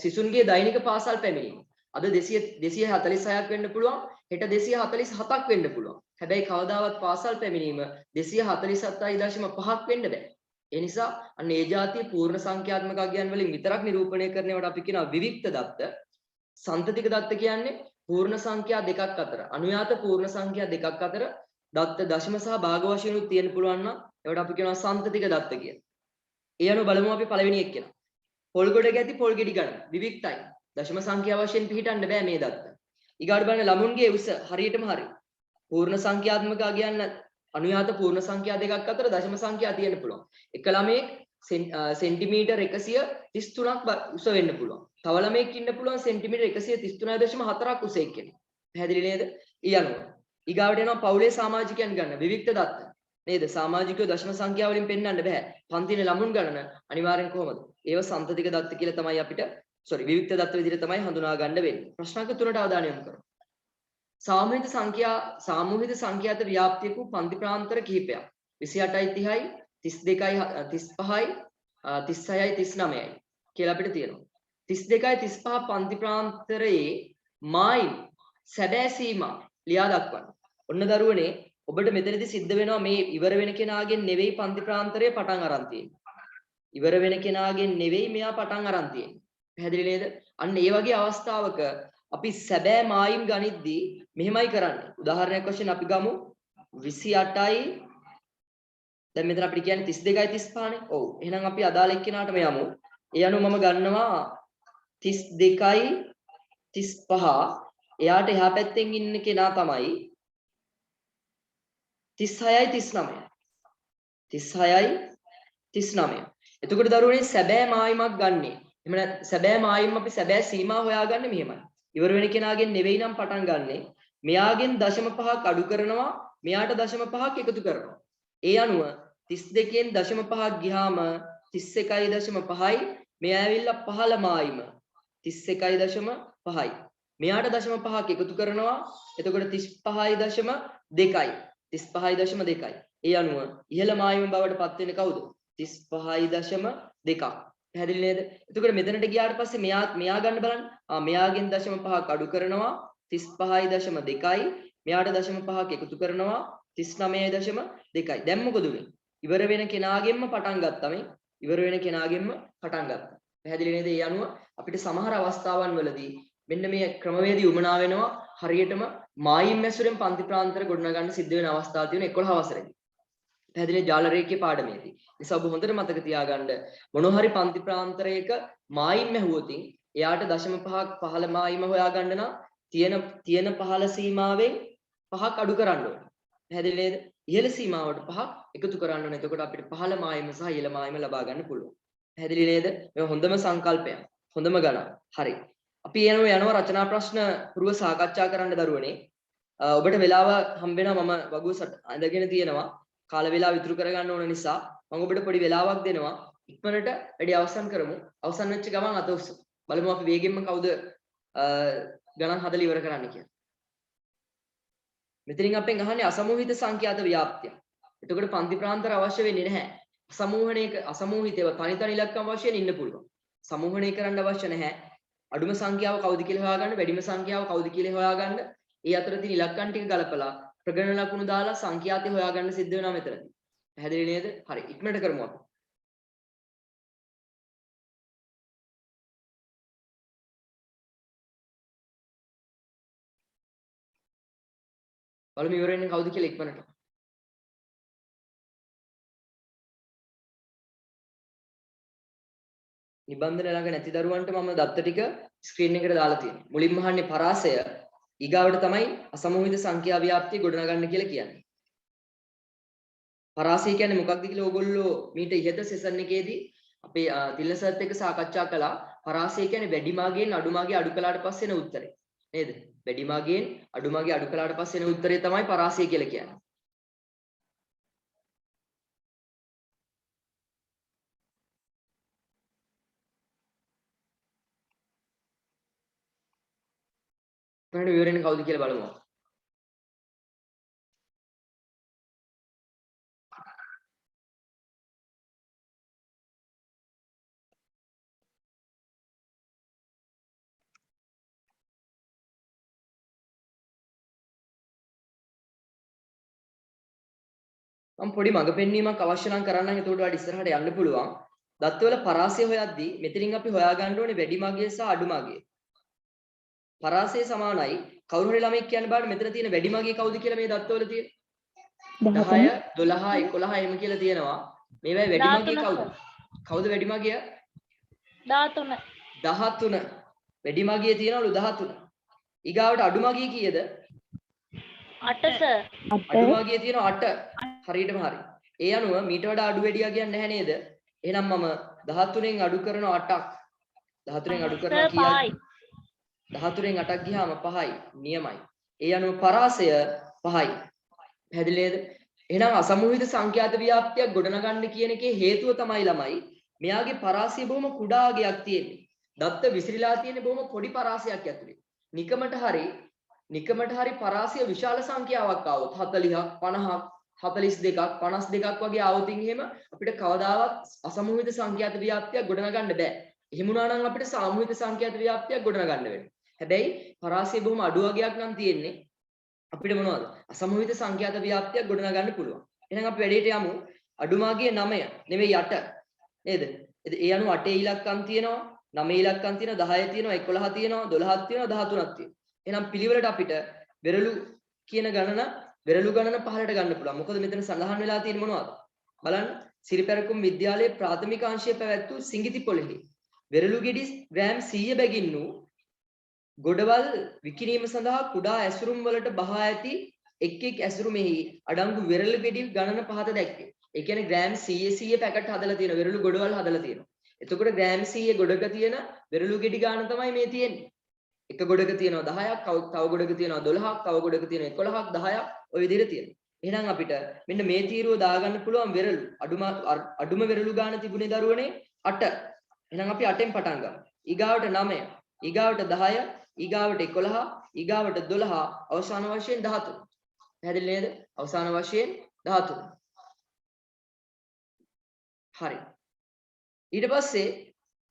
සිසුන්ගේ දෛනික පාසල් පැමිණීම. අද 246ක් වෙන්න පුළුවන්. හෙට 247ක් වෙන්න පුළුවන්. හැබැයි කවදාවත් පාසල් පැමිණීම 247.5ක් වෙන්න බෑ. ඒ නිසා අන්න ඒ જાතිය පූර්ණ සංඛ්‍යාත්මක අගයන් වලින් විතරක් නිරූපණය කරනවට අපි කියනවා විවික්ත දත්ත. සන්තතික දත්ත කියන්නේ පූර්ණ සංඛ්‍යා දෙකක් අතර අනුයාත පූර්ණ සංඛ්‍යා දෙකක් අතර දත්ත දශම සහ භාග වශයෙන් උත් තියෙන්න පුළුවන් නම් ඒවට අපි කියනවා සන්තතික දත්ත කියලා. ඒ අනුව බලමු අපි පළවෙනි එක කියලා. පොල් ගොඩ ගැති පොල් ගෙඩි ගන්න විවික්තයි. දශම සංඛ්‍යා වශයෙන් පිළිටන්න බෑ මේ දත්ත. ඊගාට බලන්න ළමුන්ගේ උස හරියටම හරි. පූර්ණ සංඛ්‍යාත්මක අගයන් අනුයාත පූර්ණ සංඛ්‍යා දෙකක් අතර දශම සංඛ්‍යා තියෙන්න පුළුවන්. එක ළමයෙක් සෙන්ටිමීටර් 133ක් උස වෙන්න පුළුවන්. තව ළමයෙක් ඉන්න පුළුවන් සෙන්ටිමීටර් 133.4ක් උස එක්කෙනෙක්. පැහැදිලි නේද? ඊයනුව ඊගාවට යනවා පවුලේ සමාජිකයන් ගන්න විවික්ත දත්ත. නේද? සමාජිකයෝ දශම සංඛ්‍යාව වලින් පෙන්වන්න බෑ. පන්තිනේ ළමුන් ගණන අනිවාර්යෙන් කොහොමද? ඒව සන්තතික දත්ත කියලා තමයි අපිට විවික්ත දත්ත විදිහට තමයි හඳුනා ගන්න වෙන්නේ. ප්‍රශ්නාංක 3ට අවධානය යොමු කරමු. සාමූහික සංඛ්‍යාත ව්‍යාප්තියක පන්ති ප්‍රාන්තර කිහිපයක් 28යි 30යි 32යි 35යි 36යි 39යි කියලා අපිට තියෙනවා. 32යි 35 පන්ති ප්‍රාන්තරයේ මායිම් සැබෑ සීමා ලියා දක්වන්න. ඔන්න දරුවනේ ඔබට මෙතනදී සිද්ධ වෙනවා මේ ඉවර වෙන කෙනාගෙන් නෙවෙයි පන්ති ප්‍රාන්තරයේ පටන් අරන් තියෙන්නේ. ඉවර වෙන කෙනාගෙන් නෙවෙයි මෙයා පටන් අරන් තියෙන්නේ. පැහැදිලි නේද? අන්න ඒ වගේ අවස්ථාවක අපි සැබෑ මායිම් ගනිද්දී මෙහෙමයි කරන්නේ. උදාහරණයක් වශයෙන් අපි ගමු 28යි දැන් මෙතන අපිට කියන්නේ 32යි 35නේ. ඔව්. එහෙනම් අපි අදාළ එක්කෙනාටම යමු. ඒ අනුව මම ගන්නවා 32යි 35. එයාට එහා පැත්තෙන් ඉන්න කෙනා තමයි 36යි 39. 36යි 39. එතකොට දරුවනේ සැබෑ මායිමක් ගන්නෙ. එහෙම නැත්නම් සැබෑ මායිම් අපි සැබෑ සීමා හොයාගන්නේ මෙහෙමයි. ඉවර වෙන කෙනාගෙන් නෙවෙයි නම් පටන් ගන්නෙ. මෙයාගෙන් දශම 5ක් අඩු කරනවා, මෙයාට දශම 5ක් එකතු කරනවා. ඒ අනුව 32න් දශම 5ක් ගියාම 31.5යි. මෙයා ඇවිල්ලා පහළ මායිම 31.5යි. මෙයාට දශම 5ක් එකතු කරනවා. එතකොට 35.2යි. 35.2යි. ඒ අනුව ඉහළ මායිම බවට පත් වෙන්නේ කවුද? 35.2ක්. පැහැදිලි නේද? එතකොට මෙතනට ගියාට පස්සේ මෙයා ගන්න බලන්න. මෙයාගෙන් දශම 5ක් අඩු කරනවා 35.2යි. මෙයාට දශම 5ක් එකතු කරනවා 39.2යි. දැන් මොකද උනේ? ඉවර වෙන කෙනාගෙන්ම පටන් ගත්තා මේ. ඉවර වෙන කෙනාගෙන්ම පටන් ගත්තා. පැහැදිලි නේද? ඒ අනුව අපිට සමහර අවස්ථාවන් වලදී මෙන්න මේ ක්‍රමවේදී උමනා වෙනවා හරියටම මායිම් මැසුරෙන් පන්ති ප්‍රාන්තර ගොඩනගන්න සිද්ධ වෙන අවස්ථා තියෙන 11 වසරේදී. පැහැදිලි ජාල රේඛයේ පාඩමේදී. නිසා ඔබ හොඳට මතක තියාගන්න මොන හරි පන්ති ප්‍රාන්තරයක මායිම් ඇහුවොතින් එයාට 0.5ක් පහළ මායිම හොයාගන්න නම් තියෙන පහළ සීමාවෙන් 5ක් අඩු කරන්න ඕනේ. පැහැදිලි නේද? ඉහළ සීමාවට 5ක් එකතු කරන්න ඕනේ. එතකොට අපිට පහළ මායිම සහ ඉහළ මායිම ලබා ගන්න පුළුවන්. පැහැදිලි නේද? මේ හොඳම සංකල්පයක්. හොඳම ගණන්. හරි. අපි යනවා රචනා ප්‍රශ්න පුරව සාකච්ඡා කරන්න දරුවනේ. ඔබට වෙලාව හම්බ වෙනවා මම වගුව අඳගෙන තියෙනවා. කාල වේලාව ඉතුරු කරගන්න ඕන නිසා මම ඔබට පොඩි වෙලාවක් දෙනවා. ඉක්මනට වැඩි අවසන් කරමු. අවසන් වෙච්ච ගමන් අත උස්සමු. බලමු අපි වේගෙන්ම කවුද ගණන් හදලා ඉවර කරන්න කියලා. මෙතනින් අපෙන් අහන්නේ අසමූහිත සංඛ්‍යාත ව්‍යාප්තිය. එතකොට පන්ති ප්‍රාන්තර අවශ්‍ය වෙන්නේ නැහැ. අසමූහිතව තනි ඉලක්කම් වශයෙන් ඉන්න පුළුවන්. සමූහණය කරන්න අවශ්‍ය නැහැ. අඩුම සංඛ්‍යාව කවුද කියලා හොයාගන්න, වැඩිම සංඛ්‍යාව කවුද කියලා හොයාගන්න. ඒ අතර තියෙන ඉලක්කම් ටික ගලපලා ප්‍රගණන ලකුණු දාලා සංඛ්‍යාතය හොයාගන්න සිද්ධ වෙනවා මෙතනදී. පැහැදිලි නේද? හරි. ඉක්මනට කරමු අපි. බලමු ඉවර වෙන්නේ කවුද කියලා ඉක්මනට. නිබන්ධන ළඟ නැති දරුවන්ට මම දත්ත ටික ස්ක්‍රීන් එකට දාලා තියෙනවා. මුලින්ම අහන්නේ පරාසය ඊගාවට තමයි අසමූහිත සංඛ්‍යා ව්‍යාප්තිය ගොඩනගන්න කියලා කියන්නේ. පරාසය කියන්නේ මොකක්ද කියලා ඕගොල්ලෝ මීට ඉහත සෙෂන් එකේදී අපේ තිල්න සර්ත් එක්ක සාකච්ඡා කළා. පරාසය කියන්නේ වැඩිමාගෙන් අඩුමාගේ අඩු කළාට පස්සේ එන උත්තරේ. නේද? වැඩිමාගෙන් අඩුමාගේ අඩු කළාට පස්සේ එන උත්තරේ තමයි පරාසය කියලා කියන්නේ. මොනවද විවරණ කවුද කියලා බලමු. මම පොඩි මඟ පෙන්වීමක් අවශ්‍ය නම් කරන්නම්. එතකොට ඔයාලට ඉස්සරහට යන්න පුළුවන්. දත්තවල පරාසය හොයද්දී මෙතනින් අපි හොයාගන්න ඕනේ වැඩිමාගේ සහ අඩුමාගේ. පරාසය සමානයි කවුරු හරි ළමෙක් කියන්න බෑ මෙතන තියෙන වැඩිමාගේ කවුද කියලා මේ දත්තවල තියෙන 10 12 11 එම කියලා තියෙනවා. මේවයි වැඩිමාගේ කවුද? කවුද වැඩිමාගේ? 13. 13. වැඩිමාගේ තියනවලු 13. ඊගාවට අඩුමාගේ කීයද? 8 සර්. අඩුමාගේ තියෙනවා 8. හරියටම හරි. ඒ අනුව මීට වඩා අඩු වැඩියා කියන්නේ නැහැ නේද? එහෙනම් මම 13න් අඩු කරනවා 8ක්. 13න් අඩු කරනවා කීයද? 13න් 8ක් ගියාම 5යි. නියමයි. ඒ අනුව පරාසය 5යි. පැහැදිලි නේද? එහෙනම් අසමූහිත සංඛ්‍යාත ව්‍යාප්තියක් ගොඩනගන්න කියන එකේ හේතුව තමයි ළමයි මෙයාගේ පරාසය බොහොම කුඩා ගයක් තියෙන්නේ. දත්ත විසිරීලා තියෙන බොහොම පොඩි පරාසයක් ඇතුලේ. නිකමට හරි පරාසය විශාල සංඛ්‍යාවක් ආවොත් 40ක් 50ක් 42ක් 52ක් වගේ ආවොතින් එහෙම අපිට කවදාවත් අසමූහිත සංඛ්‍යාත ව්‍යාප්තියක් ගොඩනගන්න බෑ. එහෙම වුණා නම් අපිට සාමූහික සංඛ්‍යාත ව්‍යාප්තියක් ගොඩනගන්න වෙනවා. හැබැයි පරාසය බොහොම අඩු වගයක් නම් තියෙන්නේ. අපිට මොනවද? අසමූහිත සංඛ්‍යාත ව්‍යාප්තියක් ගොඩනගන්න පුළුවන්. එහෙනම් අපි වැඩේට යමු. අඩුමාගේ 9 නෙවෙයි 8. නේද? ඒ අනුව 8 ඉලක්කම් තියෙනවා, 9 ඉලක්කම් තියෙනවා, 10 තියෙනවා, 11 තියෙනවා, 12ක් තියෙනවා, 13ක් තියෙනවා. එහෙනම් පිළිවෙලට අපිට වෙරළු කියන වෙරළු ගණන පහලට ගන්න පුළුවන්. මොකද මෙතන සඳහන් වෙලා තියෙන්නේ මොනවද? බලන්න. සිරිපැරකුම් විද්‍යාලයේ ප්‍රාථමික අංශයේ පැවැත් වූ සිඟිති පොළෙහි වෙරළු ගෙඩි ග්‍රෑම් 100 බැගින් වූ ගොඩවල් විකිණීම සඳහා කුඩා ඇසුරුම් වලට බහා ඇති එක් ඇසුරුමෙහි අඩංගු වෙරළු ගෙඩි ගණන පහත දැක්වේ. ඒ කියන්නේ ග්‍රෑම් 100 පැකට් හදලා තියෙන වෙරළු ගොඩවල් හදලා තියෙනවා. එතකොට ග්‍රෑම් 100 ගොඩක තියෙන වෙරළු ගෙඩි ගාන තමයි මේ තියෙන්නේ. එක ගොඩක තියෙනවා 10ක්, තව ගොඩක තියෙනවා 12ක්, තව ගොඩක තියෙනවා 11ක්, 10ක් ඔය විදිහට තියෙනවා. එහෙනම් අපිට මෙන්න මේ තීරුව දාගන්න පුළුවන් වෙරළු අඩුම වෙරළු ගාන තිබුණේ දරුවනේ 8. එහෙනම් අපි 8ෙන් පටන් ගමු. ඊගාවට 9, ඊගාවට 10, ඊගාවට 11, ඊගාවට 12, අවසාන වශයෙන් 13. පැහැදිලි නේද? අවසාන වශයෙන් 13. හරි. ඊට පස්සේ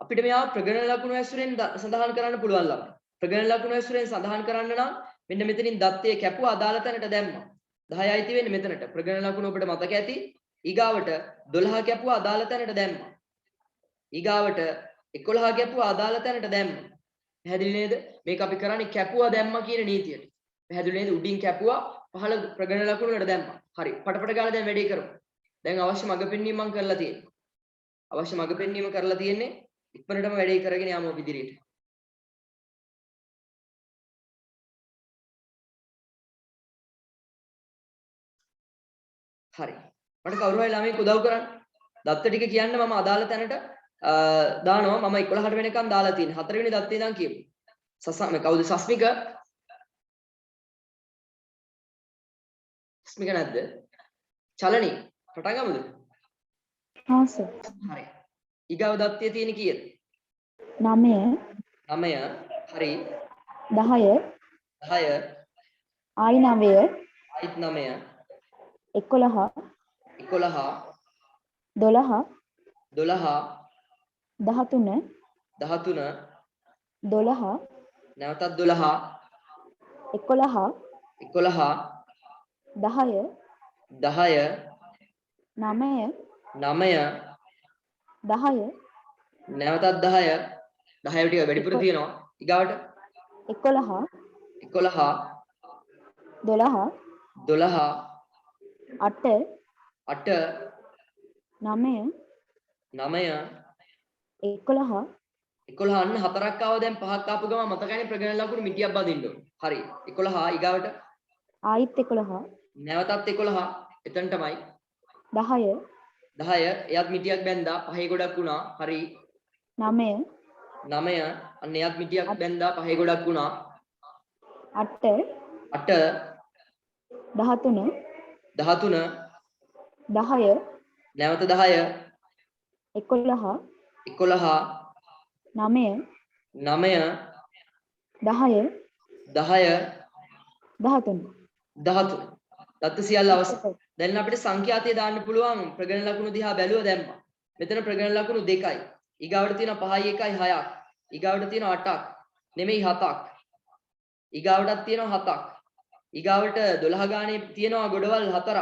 අපිට මෙයා ප්‍රගණන ලකුණු ඇසුරෙන් සඳහන් කරන්න පුළුවන් ළමයි. ප්‍රගණන ලකුණු ඇසුරෙන් සඳහන් කරන්න නම් මෙන්න මෙතනින් දත්තයේ කැපුව අදාළ තැනට දැම්මා. 10යි තියෙන්නේ මෙතනට. ප්‍රගණන ලකුණු ඔබට මතක ඇති. ඊගාවට 12 කැපුව අදාළ තැනට දැම්මා. ඊගාවට 11 කැපුව අදාළ තැනට දැම්මා. පැහැදිලි නේද? මේක අපි කරන්නේ කැපුවා දැම්මා කියන නීතියට. පැහැදිලි නේද? උඩින් කැපුවා පහළ ප්‍රගණන ලකුණු වලට දැම්මා. හරි. පටපට ගාලා දැන් වැඩේ කරමු. දැන් අවශ්‍ය මඟ පෙන්වීම මම කරලා තියෙනවා. අවශ්‍ය මඟ පෙන්වීම කරලා තියෙන්නේ. ඉක්මනටම වැඩේ කරගෙන යමු අපි ඉදිරියට. හරි. මට කවුරු හරි ළමයෙක් උදව් කරන්න. දත්ත ටික කියන්න මම අදාළ තැනට දානවා. මම 11ට වෙනකන් දාලා තියෙන්නේ. 4 වෙනි දත්තේ ඉඳන් කියමු. මේ කවුද සස්මික? සස්මික නැද්ද? චලනී. පටන් ගමුද? හා සර්. හරි. ඊගව දත්තේ තියෙන කීයද? 9 9. හරි. 10 10. ආයි 9 ආයිත් 9. 11 11. 12 12. 13 13. 12 නැවතත් 12. 11 11. 10 10. 9 9. 10 නැවතත් 10. 10 ටික වැඩිපුර තියෙනවා. ඊගාවට 11 11. 12 12. 8 8. 9 9. 11 11 අන්න හතරක් ආව දැන් පහක් ආපු ගම මතකයිනේ ප්‍රගණන ලකුණු මිටියක් බඳින්න ඕනේ. හරි. 11 ඊගාවට ආයිත් 11 නැවතත් 11. එතන තමයි 10 10. එයත් මිටියක් බැන්දා පහේ ගොඩක් වුණා. හරි. 9 9. අන්න එයත් මිටියක් බැන්දා පහේ ගොඩක් වුණා. 8 8. 13 13. 10 නැවත 10. 11 11. 9 9. 10 10. 13 13. දත්ත සියල්ල අවශ්‍ය. දැන් අපිට සංඛ්‍යාතය දාන්න පුළුවන් ප්‍රගණන ලකුණු දිහා බැලුවා දැම්මා. මෙතන ප්‍රගණන ලකුණු 2යි. ඊගාවට තියෙනවා 5යි 1යි 6ක්. ඊගාවට තියෙනවා 8ක්. නෙමෙයි 7ක්. ඊගාවටත් තියෙනවා 7ක්. ඊගාවට 12 ගානේ තියෙනවා ගොඩවල් 4ක්.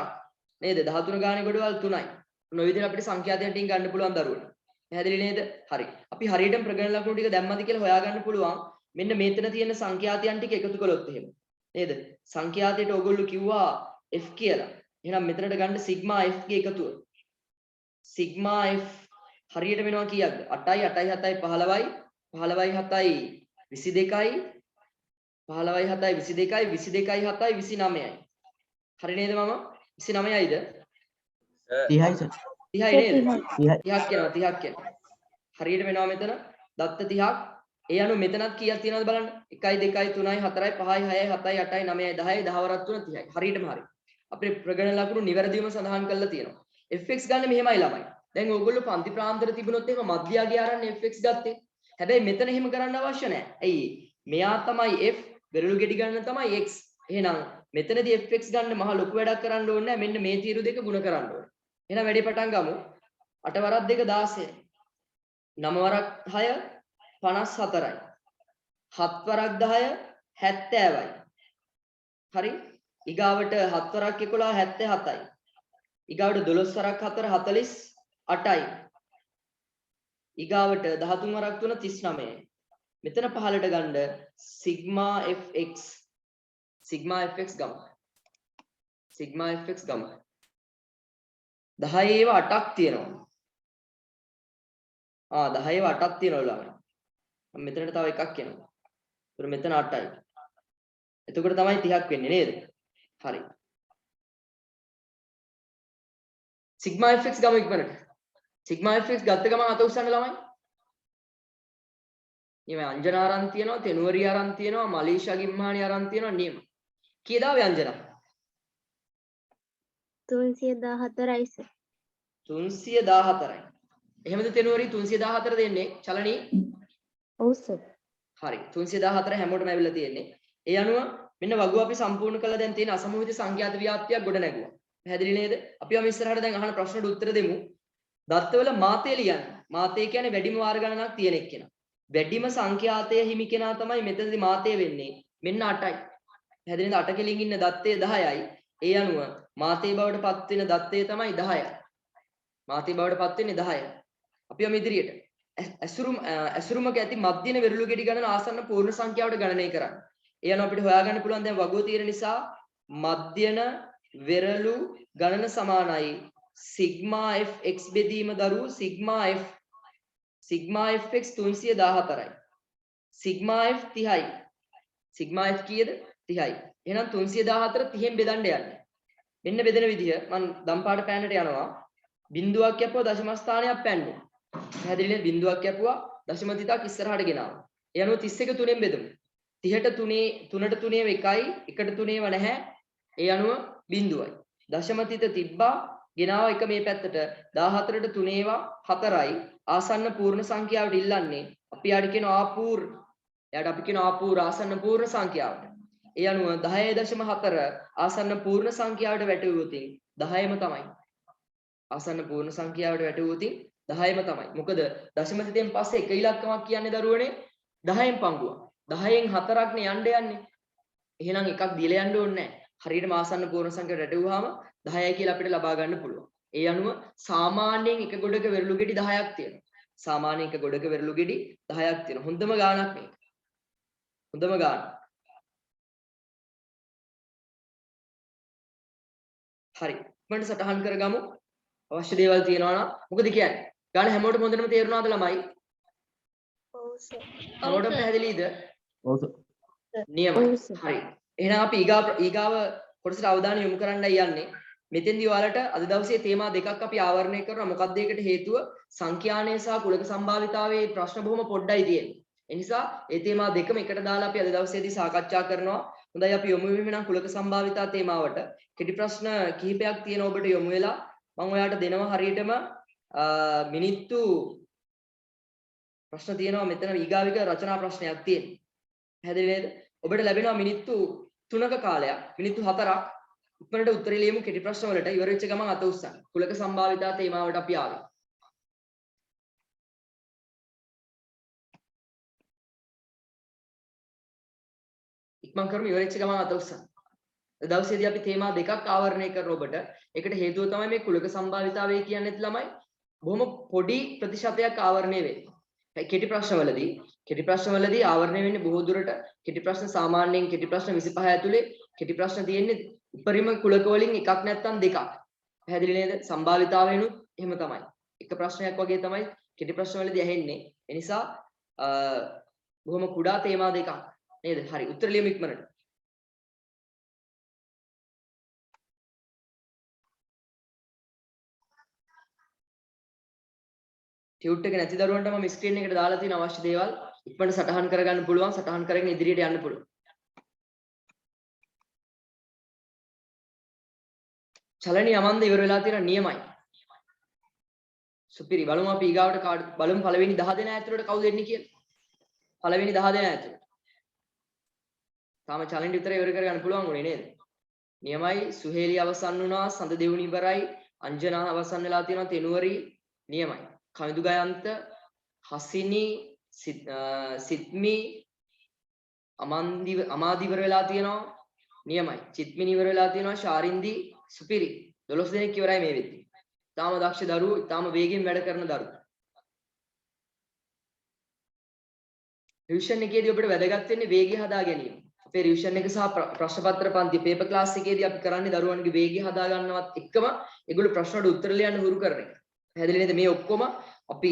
නේද? 13 ගානේ ගොඩවල් 3යි. ඔන්න ඔය විදිහට අපිට සංඛ්‍යාතයෙන් ටික ගන්න පුළුවන් දරුවෝ. පැහැදිලි නේද? හරි. අපි හරියටම ප්‍රගණන ලකුණු ටික දැම්මද කියලා හොයාගන්න පුළුවන්. මෙන්න මෙතන තියෙන සංඛ්‍යාතයන් ටික එකතු කළොත් එහෙම. නේද? සංඛ්‍යාතයට ඕගොල්ලෝ කිව්වා f කියලා. එහෙනම් මෙතනට ගන්න සිග්මා f ගේ එකතුව. සිග්මා f හරියට වෙනවා කීයක්ද? 8යි 8යි 7යි 15යි 15යි 7යි 22යි 15යි 7යි 22යි 22යි 7යි 29යි. හරි නේද මම? 29යිද? 30යි සර්. 30යි නේද? 30යි. 30ක් කියනවා 30ක් කියනවා. හරියට වෙනවා මෙතන දත්ත 30ක්. ඒ අනුව මෙතනත් කීයක් තියෙනවද බලන්න. 1යි 2යි 3යි 4යි 5යි 6යි 7යි 8යි 9යි 10යි 10 වරක් 3 30යි. හරියටම හරි. අපේ ප්‍රගණන ලකුණු නිවැරදිවම සඳහන් කරලා තියෙනවා. fx ගන්න මෙහෙමයි ළමයි. දැන් ඕගොල්ලෝ පන්ති ප්‍රාන්තර තිබුණොත් එහෙම මධ්‍යයාගේ ආරන්නේ fx ගත්තේ. හැබැයි මෙතන එහෙම කරන්න අවශ්‍ය නැහැ. ඇයි? මෙයා තමයි f, වෙරළු ගෙඩි ගන්න තමයි x. එහෙනම් මෙතනදී fx ගන්න මහ ලොකු වැඩක් කරන්න ඕනේ නැහැ. මෙන්න මේ තීරු දෙක ගුණ කරන්න ඕනේ. එහෙනම් වැඩේ පටන් ගමු. 8 වරක් 2 16. 9 වරක් 6 54යි. 7 වරක් 10 70යි. හරි? ඊගාවට 7 වරක් 11 77යි. ඊගාවට 12 වරක් 4 48යි. ඊගාවට 13 වරක් 3 39යි. මෙතන පහලට ගන්න සිග්මා fx. සිග්මා fx ගමු. සිග්මා fx ගමු. 10 ඒවා 8ක් තියෙනවා. 10 ඒවා 8ක් තියෙනවා ළමයි. මෙතනට තව එකක් එනවා. ඒතර මෙතන 8යි. එතකොට තමයි 30ක් වෙන්නේ නේද? හරි. සිග්මා fx ගමු ඉක්මනට. සිග්මා fx ගත්ත ගමන් අත උස්සන්න ළමයි. ඊමේ අංජනා අරන් තියෙනවා, තෙනුවරි අරන් තියෙනවා, මලීෂා ගිම්මානි අරන් තියෙනවා නියම. කීයද අංජනා? 314යි සර්. 314යි. එහෙමද තෙනුවරි 314 දෙන්නේ? චලනී? ඔව් සර්. හරි. 314 හැමෝටම ඇවිල්ලා තියෙන්නේ. ඒ අනුව මෙන්න වගුව අපි සම්පූර්ණ කළා. දැන් තියෙන අසමෝහිත සංඛ්‍යාත ව්‍යාප්තියක් ගොඩ නැගුවා. පැහැදිලි නේද? අපි යමු ඉස්සරහට දැන් අහන ප්‍රශ්නට උත්තර දෙමු. දත්තවල මාතය ලියන්න. මාතය කියන්නේ වැඩිම වාර ගණනක් තියෙන එක්කෙනා. වැඩිම සංඛ්‍යාතය හිමි කෙනා තමයි මෙතනදී මාතය වෙන්නේ. මෙන්න 8යි. පැහැදිලි නේද? 8 කෙලින් ඉන්න දත්තේ 10යි. ඒ අනුව මාතේ බවට පත් වෙන දත්තේ තමයි 10යි. මාතේ බවට පත් වෙන්නේ 10යි. අපි යමු ඉදිරියට. ඇසුරුමක ඇති මධ්‍යන වෙරළු ගෙඩි ගණන ආසන්න පූර්ණ සංඛ්‍යාවට ගණනය කරන්න. ඒ අනුව අපිට හොයාගන්න පුළුවන් දැන් වගුව තියෙන නිසා මධ්‍යන වෙරළු ගණන සමානයි සිග්මා fx බෙදීම දරුවෝ සිග්මා fx 314යි. සිග්මා f 30යි. සිග්මා f කීයද? 30යි. එහෙනම් 314 30න් බෙදන්න යන්නේ. මෙන්න බෙදෙන විදිය මම දම්පාට පෑනට යනවා. බිඳුවක් යපුවා දශම ස්ථානයක් පැන්නුවා. පැහැදිලිනේ? බිඳුවක් යපුවා දශම තිතක් ඉස්සරහට ගෙනාවා. ඒ අනුව 31 3ෙන් බෙදමු. 30ට 3ට 3 එකයි, 1ට 3 ව නැහැ. ඒ අනුව බිඳුවයි. දශම තිත තිබ්බා ගෙනාවා එක මේ පැත්තට 14ට 3 ඒවා 4යි. ආසන්න පූර්ණ සංඛ්‍යාවට ඉල්ලන්නේ අපි යාට කියන ආපූර්ණ. එයාට අපි කියන ආපූර්ණ ආසන්න පූර්ණ සංඛ්‍යාවට. ඒ අනුව 10.4 ආසන්න පූර්ණ සංඛ්‍යාවට වැටුවොත් 10ම තමයි. ආසන්න පූර්ණ සංඛ්‍යාවට වැටුවොත් 10ම තමයි. මොකද දශම තිතෙන් පස්සේ එක ඉලක්කමක් කියන්නේ දරුවනේ 10න් පංගුවක්. 10න් 4ක්නේ යන්නේ. එහෙනම් එකක් දීලා යන්න ඕනේ නැහැ. හරියටම ආසන්න පූර්ණ සංඛ්‍යාවට වැටුවාම 10යි කියලා අපිට ලබා ගන්න පුළුවන්. ඒ අනුව සාමාන්‍යයෙන් එක ගොඩක වෙරළු ගෙඩි 10ක් තියෙනවා. සාමාන්‍යයෙන් එක ගොඩක වෙරළු ගෙඩි 10ක් තියෙනවා. හොඳම ගාණක් මේක. හොඳම ගාණ. හරි. මම සටහන් කරගමු. අවශ්‍ය දේවල් තියෙනවා නම් මොකද කියන්නේ? ගාණ හැමෝටම හොඳටම තේරුණාද ළමයි? ඔව් සර්. හැමෝටම පැහැදිලිද? ඔව් සර්. නියමයි. ඔව් සර්. හරි. එහෙනම් අපි ඊගාව කොටසට අවධානය යොමු කරන්නයි යන්නේ. මෙතෙන්දී ඔයාලට අද දවසේ තේමා දෙකක් අපි ආවරණය කරනවා. මොකක්ද ඒකට හේතුව? සංඛ්‍යානය සහ කුලක සම්භාවිතාවයේ ප්‍රශ්න බොහොම පොඩ්ඩයි තියෙන්නේ. ඒ නිසා ඒ තේමා දෙකම එකට දාලා අපි අද දවසේදී සාකච්ඡා කරනවා. හොඳයි අපි යොමු වෙමු නම් කුලක සම්භාවිතා තේමාවට. කෙටි ප්‍රශ්න කිහිපයක් තියෙන ඔබට යොමු වෙලා මම ඔයාලට දෙනවා හරියටම මිනිත්තු ප්‍රශ්න තියෙනවා මෙතන ඊගාවික රචනා ප්‍රශ්නයක් තියෙනවා. පැහැදිලි නේද? ඔබට ලැබෙනවා මිනිත්තු 3ක කාලයක්. මිනිත්තු 4ක් ඉක්මනට උත්තර ලියමු කෙටි ප්‍රශ්න වලට. ඉවර වෙච්ච ගමන් අත උස්සන්න. කුලක සම්භාවිතා තේමාවට අපි ආවේ. ඉක්මන් කරමු ඉවර වෙච්ච ගමන් අත උස්සන්න. දවසේදී අපි තේමා දෙකක් ආවරණය කරන ඔබට. ඒකට හේතුව තමයි මේ කුලක සම්භාවිතාවය කියන්නේත් ළමයි බොහොම පොඩි ප්‍රතිශතයක් ආවරණය වෙන්නේ. කෙටි ප්‍රශ්නවලදී ආවරණය වෙන්නේ බොහෝ දුරට කෙටි ප්‍රශ්න සාමාන්‍යයෙන් කෙටි ප්‍රශ්න 25 ඇතුලේ කෙටි ප්‍රශ්න තියෙන්නේ උපරිම කුලක වලින් එකක් නැත්නම් දෙකක්. පැහැදිලි නේද? සම්භාවිතාවයනුත් එහෙම තමයි. එක ප්‍රශ්නයක් වගේ තමයි කෙටි ප්‍රශ්නවලදී ඇහෙන්නේ. ඒ නිසා බොහොම කුඩා තේමා දෙකක් නේද? හරි. උත්තර ලියමු ඉක්මනට. ටියුට් එක නැති දරුවන්ට මම ස්ක්‍රීන් එකට දාලා තියෙන අවශ්‍ය දේවල් ඉක්මනට සටහන් කරගන්න පුළුවන්. සටහන් කරගෙන ඉදිරියට යන්න පුළුවන්. චලනීය යමන්ද ඉවර වෙලා තියෙන නියමයි. සුපිරි. බලමු අපි ඊගාවට බලමු පළවෙනි 10 දෙනා ඇතුළට කවුද එන්නේ කියලා. පළවෙනි 10 දෙනා ඇතුළට. තාම චලනීය විතර ඉවර කරගන්න පුළුවන් උනේ නේද? නියමයි. සුහේලි අවසන් වුණා. සඳ දෙවුනි ඉවරයි. අංජනා අවසන් වෙලා තියෙනවා. තෙනුවරි නියමයි. කවිදු ගයන්ත, හසිනි, සිත්මි, අමාදි ඉවර වෙලා තියෙනවා. නියමයි. චිත්මිනි ඉවර වෙලා තියෙනවා. ශාරින්දි සුපිරි. 12 දෙනෙක් ඉවරයි මේ වෙද්දි. තාම දක්ෂ දරුවෝ, තාම වේගෙන් වැඩ කරන දරුවෝ. රිවිෂන් එකේදී ඔබට වැදගත් වෙන්නේ වේගය හදා ගැනීම. අපේ රිවිෂන් එක සහ ප්‍රශ්න පත්‍ර පන්ති පේපර් ක්ලාස් එකේදී අපි කරන්නේ දරුවන්ගේ වේගය හදා ගන්නවත් එක්කම ඒගොල්ලෝ ප්‍රශ්න වලට උත්තර ලියන්න හුරු කරන එක. පැහැදිලි නේද? මේ ඔක්කොම අපි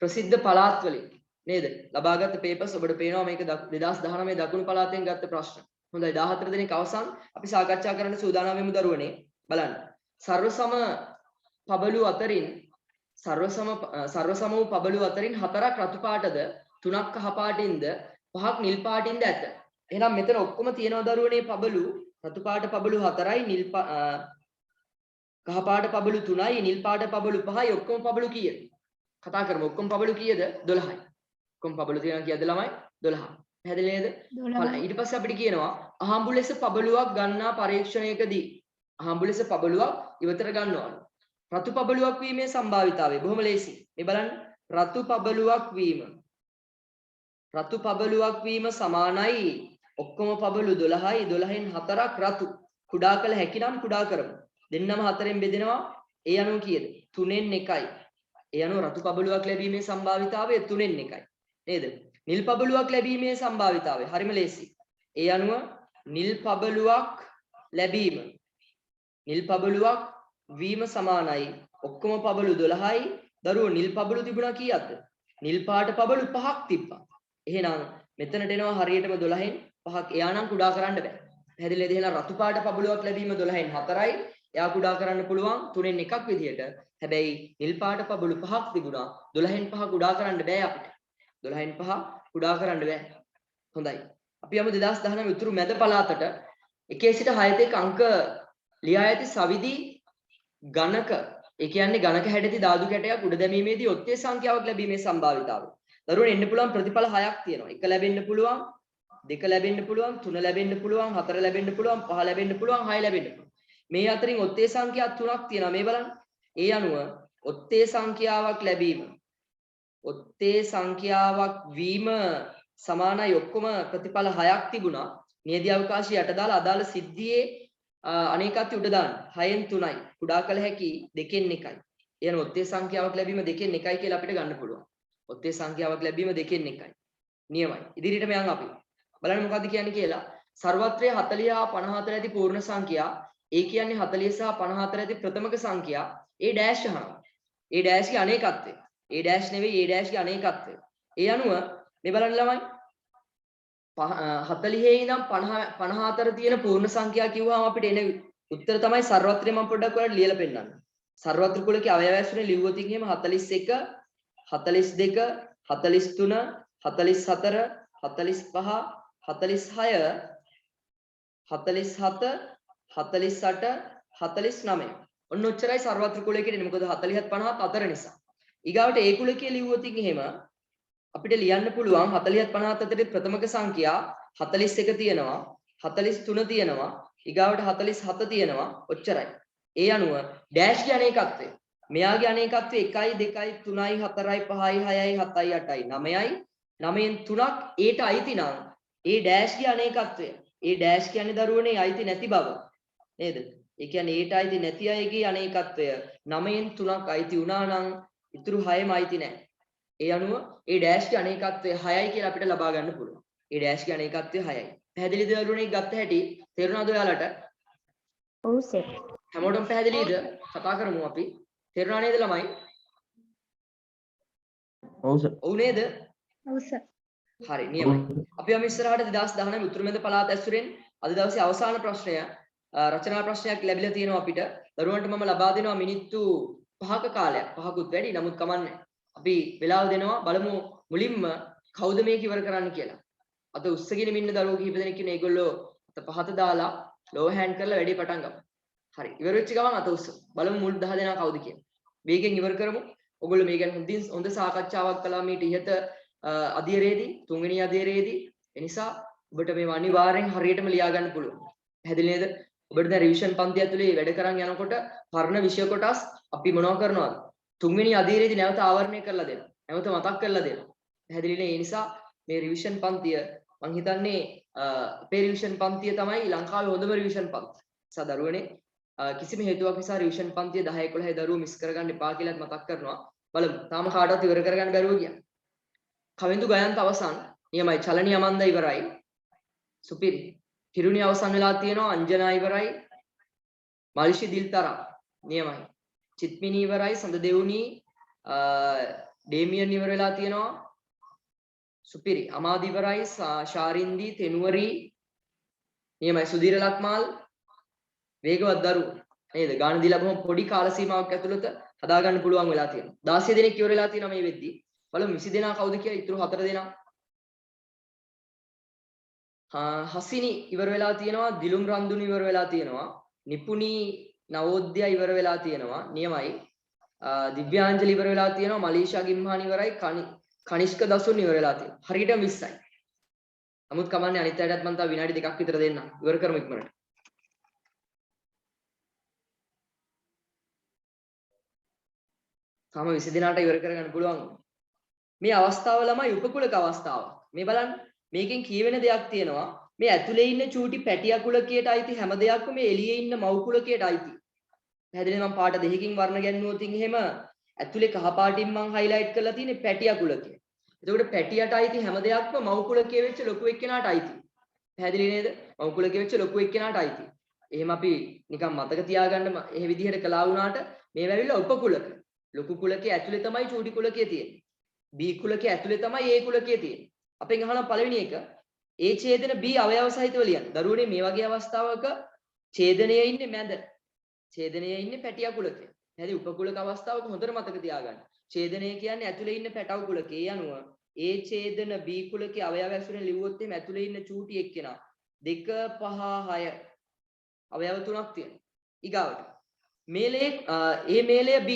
ප්‍රසිද්ධ පළාත් වලින් නේද ලබාගත් පේපර්ස් ඔබට පේනවා මේක 2019 දකුණු පළාතෙන් ගත්ත ප්‍රශ්න. හොඳයි 14 දෙනෙක් අවසන් අපි සාකච්ඡා කරන්න සූදානම් වෙමු දරුවනේ. බලන්න. සර්වසම පබළු අතරින් සර්වසම වූ පබළු අතරින් 4ක් රතු පාටද 3ක් කහ පාටින්ද 5ක් නිල් පාටින්ද ඇත. එහෙනම් මෙතන ඔක්කොම තියෙනවා දරුවනේ පබළු රතු පාට පබළු 4යි නිල් කහ පාට පබළු 3යි නිල් පාට පබළු 5යි ඔක්කොම පබළු කීයද? කතා කරමු. ඔක්කොම පබළු කීයද? 12යි. ඔක්කොම පබළු තියෙනවා කීයද ළමයි? 12. පැහැදිලි නේද? ඊට පස්සේ අපිට කියනවා අහඹු ලෙස පබළුවක් ගන්නා පරීක්ෂණයකදී අහඹු ලෙස පබළුවක් ඉවතට ගන්නවලු. රතු පබළුවක් වීමේ සම්භාවිතාවය බොහොම ලේසි. මේ බලන්න රතු පබළුවක් වීම සමානයි ඔක්කොම පබළු 12යි 12න් 4ක් රතු. කුඩා කළ හැකි නම් කුඩා කරමු. දෙන්නම 4ෙන් බෙදෙනවා. ඒ අනුව කීයද? 3ෙන් 1යි. ඒ අනුව රතු පබළුවක් ලැබීමේ සම්භාවිතාවය 3ෙන් 1යි. නේද? නිල් පබළුවක් ලැබීමේ සම්භාවිතාවය හරිම ලේසි. ඒ අනුව නිල් පබළුවක් වීම සමානයි. ඔක්කොම පබළු 12යි. දරුවෝ නිල් පබළු තිබුණා කීයක්ද? නිල් පාට පබළු 5ක් තිබ්බා. එහෙනම් මෙතනට එනවා හරියටම 12න් 5ක්. එයා නම් කුඩා කරන්න බෑ. පැහැදිලිද? එහෙනම් රතු පාට පබළුවක් ලැබීම 12න් 4යි. එයා කුඩා කරන්න පුළුවන් 3න් 1ක් විදියට. හැබැයි නිල් පාට පබළු 5ක් තිබුණා. 12න් 5 කුඩා කරන්න බෑ අපිට. 12න් 5 කුඩා කරන්න බෑ. හොඳයි. අපි යමු 2019 උතුරු මැද පළාතට 1 සිට 6 තෙක් අංක ලියා ඇති සවිදි ගණක. ඒ කියන්නේ ගණක හැඩති ධාතු කැටයක් උඩ දැමීමේදී ඔත්තේ සංඛ්‍යාවක් ලැබීමේ සම්භාවිතාවය. දරුවෝ එන්න පුළුවන් ප්‍රතිඵල 6ක් තියෙනවා. 1 ලැබෙන්න පුළුවන්, 2 ලැබෙන්න පුළුවන්, 3 ලැබෙන්න පුළුවන්, 4 ලැබෙන්න පුළුවන්, 5 ලැබෙන්න පුළුවන්, 6 ලැබෙන්න පුළුවන්. මේ අතරින් ඔත්තේ සංඛ්‍යා 3ක් තියෙනවා. මේ බලන්න. ඒ අනුව ඔත්තේ සංඛ්‍යාවක් ලැබීම ඔත්තේ සංඛ්‍යාවක් වීම සමානයි. ඔක්කොම ප්‍රතිඵල 6ක් තිබුණා. නියදී අවකාශය යට දාලා අදාළ සිද්ධියේ අනේකත්වය උඩ දාන්න. 6න් 3යි. කුඩා කළ හැකි 2න් 1යි. එන ඔත්තේ සංඛ්‍යාවක් ලැබීම 2න් 1යි කියලා අපිට ගන්න පුළුවන්. ඔත්තේ සංඛ්‍යාවක් ලැබීම 2න් 1යි. නියමයි. ඉදිරියටම යන් අපි. බලන්න මොකද්ද කියන්නේ කියලා. සර්වත්‍රයේ 40 හා 54 ඇති පූර්ණ සංඛ්‍යා. ඒ කියන්නේ 40 සහ 54 ඇති ප්‍රථමක සංඛ්‍යා. ඒ ඩෑෂ් අහනවා. ඒ ඩෑෂ්ගේ අනේකත්වය. ඒ ඩෑෂ් නෙවෙයි ඒ ඩෑෂ්ගේ අනේකත්වය. ඒ අනුව මේ බලන්න ළමයි 40 ඉඳන් 54 තියෙන පූර්ණ සංඛ්‍යා කිව්වම අපිට එන උත්තර තමයි සර්වත්‍රය. මම පොඩ්ඩක් ඔයාලට ලියලා පෙන්නන්න. සර්වත්‍ර කුලකේ අවයව ඇසුරේ ලිව්වොත් එහෙම 41 42 43 44 45 46 47 48 49. ඔන්න ඔච්චරයි සර්වත්‍ර කුලකේ ඉන්නේ. මොකද 40ත් 50ත් අතර නිසා. ඊගාවට ඒ කුලකේ ලිව්වොත් එහෙම අපිට ලියන්න පුළුවන් 40ත් 50ත් අතරේ ප්‍රථමක සංඛ්‍යා 41 තියෙනවා, 43 තියෙනවා, ඊගාවට 47 තියෙනවා. ඔච්චරයි. ඒ අනුව ඩෑෂ් ගේ අනේකත්වය. මෙයාගේ අනේකත්වය 1යි 2යි 3යි 4යි 5යි 6යි 7යි 8යි 9යි. 9න් 3ක් ඒට අයිති නම් ඒ ඩෑෂ් ගේ අනේකත්වය. ඒ ඩෑෂ් කියන්නේ දරුවනේ අයිති නැති බව. නේද? ඒ කියන්නේ ඒට අයිති නැති අයගේ අනේකත්වය 9න් 3ක් අයිති වුණා නම් ඉතුරු 6ම අයිති නැහැ. ඒ අනුව ඒ ඩෑෂ් ගේ අනේකත්වය 6යි කියලා අපිට ලබා ගන්න පුළුවන්. ඒ ඩෑෂ් ගේ අනේකත්වය 6යි. පැහැදිලිද දරුවනේ ගත්ත හැටි? තේරුණාද ඔයාලට? ඔව් සර්. හැමෝටම පැහැදිලිද? කතා කරමු අපි. තේරුණා නේද ළමයි? ඔව් සර්. ඔව් නේද? ඔව් සර්. හරි නියමයි. අපි යමු ඉස්සරහට 2019 උතුරු මැද පළාත ඇසුරෙන් අද දවසේ අවසාන ප්‍රශ්නය රචනා ප්‍රශ්නයක් ලැබිලා තියෙනවා අපිට. දරුවන්ට මම ලබා දෙනවා මිනිත්තු 5ක කාලයක්. 5කුත් වැඩි. නමුත් කමන්නේ. අපි වෙලාව දෙනවා බලමු මුලින්ම කවුද මේක ඉවර කරන්න කියලා. අත උස්සගෙන ඉන්න දරුවෝ කිහිප දෙනෙක් ඉන්නේ. ඒගොල්ලෝ අත පහත දාලා ලෝ හෑන්ඩ් කරලා වැඩේ පටන් ගමු. හරි. ඉවර වෙච්ච ගමන් අත උස්සමු. බලමු මුල් 10 දෙනා කවුද කියලා. මේකෙන් ඉවර කරමු. ඔයගොල්ලෝ මේ ගැන හොඳ සාකච්ඡාවක් කළා මේ ඉහත අධීරයේදී තුන්වෙනි අධීරයේදී. ඒ නිසා ඔබට මේව අනිවාර්යෙන් හරියටම ලියා ගන්න පුළුවන්. පැහැදිලි නේද? ඔබට දැන් රිවිෂන් පන්ති ඇතුලේ වැඩ කරන් යනකොට පරණ විෂය කොටස් අපි මොනව කරනවද? තුන්වෙනි අධීරයේදී නැවත ආවරණය කරලා දෙනවා. නැවත මතක් කරලා දෙනවා. පැහැදිලි නේ? ඒ නිසා මේ රිවිෂන් පන්තිය මම හිතන්නේ අපේ රිවිෂන් පන්තිය තමයි ලංකාවේ හොඳම රිවිෂන් පන්තිය. නිසා දරුවනේ කිසිම හේතුවක් නිසා රිවිෂන් පන්තිය 10 11 දරුවෝ මිස් කරගන්න එපා කියලාත් මතක් කරනවා. බලමු. තාම කාටවත් ඉවර කරගන්න බැරුව ගියා. කවිඳු ගයන්ත අවසන්. නියමයි. චලනීය අමන්ද ඉවරයි. සුපිරි. කිරුණි අවසන් වෙලා තියෙනවා. අංජනා ඉවරයි. මල්ෂි දිල්තරා නියමයි. චිත්මිනි ඉවරයි. සඳ දෙවුනි ඩේමියන් ඉවර වෙලා තියෙනවා. සුපිරි. අමාදි ඉවරයි. ශාරින්දි තෙනුවරි නියමයි. සුධීර ලක්මාල් වේගවත් දරුවෝ නේද? ගාන දීලා බොහොම පොඩි කාල සීමාවක් ඇතුළත හදා ගන්න පුළුවන් වෙලා තියෙනවා. 16 දෙනෙක් ඉවර වෙලා තියෙනවා මේ වෙද්දී. බලමු 20 දෙනා කවුද කියලා. ඉතුරු 4 දෙනා. හසිනි ඉවර වෙලා තියෙනවා. දිලුම් රන්දුනි ඉවර වෙලා තියෙනවා. නිපුණි නවෝද්‍ය ඉවර වෙලා තියෙනවා. නියමයි. දිව්‍යාංජලි ඉවර වෙලා තියෙනවා. මලීෂා ගිම්හානි ඉවරයි. කනිෂ්ක දසුන් ඉවර වෙලා තියෙනවා. හරියටම 20යි. නමුත් කමන්නේ අනිත් අයටත් මම තව විනාඩි 2ක් විතර දෙන්නම්. ඉවර කරමු ඉක්මනට. තාම 20 දිනකට ඉවර කරගන්න පුළුවන්. මේ අවස්ථාව ළමයි උපකුලක අවස්ථාවක්. මේ බලන්න මේකෙන් කියවෙන දෙයක් තියෙනවා. මේ ඇතුලේ ඉන්න චූටි පැටියා කුලකයට අයිති හැම දෙයක්ම මේ එළියේ ඉන්න මව් කුලකයට අයිති. පැහැදිලිද? මම පාට දෙකකින් වර්ණ ගැන්නුවොත් එහෙම ඇතුලේ කහ පාටින් මම හයිලයිට් කරලා තියෙන්නේ පැටියා කුලකය. එතකොට පැටියට අයිති හැම දෙයක්ම මව් කුලකයේ වෙච්ච ලොකු එක්කෙනාට අයිති. පැහැදිලි නේද? මව් කුලකයේ වෙච්ච ලොකු එක්කෙනාට අයිති. එහෙම අපි නිකන් මතක තියාගන්න එහෙ විදිහට කළා වුණාට මේව ඇවිල්ලා උපකුලක. ලොකු කුලකයේ ඇතුලේ තමයි චූටි කුලකයේ තියෙන්නේ. B කුලකයේ ඇතුලේ තමයි A කුලකයේ තියෙන්නේ. අපෙන් අහනවා පළවෙනි එක A ඡේදන B අවයව සහිතව ලියන්න. දරුවනේ මේ වගේ අවස්ථාවක ඡේදනයේ ඉන්නේ මැද. ඡේදනයේ ඉන්නේ පැටියා කුලකේ. හරි උපකුලක අවස්ථාවක හොඳට මතක තියාගන්න. ඡේදනය කියන්නේ ඇතුලේ ඉන්න පැටව කුලකේ. ඒ අනුව A ඡේදන B කුලකේ අවයව ඇසුරෙන් ලිව්වොත් එහෙම ඇතුලේ ඉන්න චූටි එක්කෙනා 2 5 6 අවයව තුනක් තියෙනවා. ඊගාවට මේලේ A මේලය B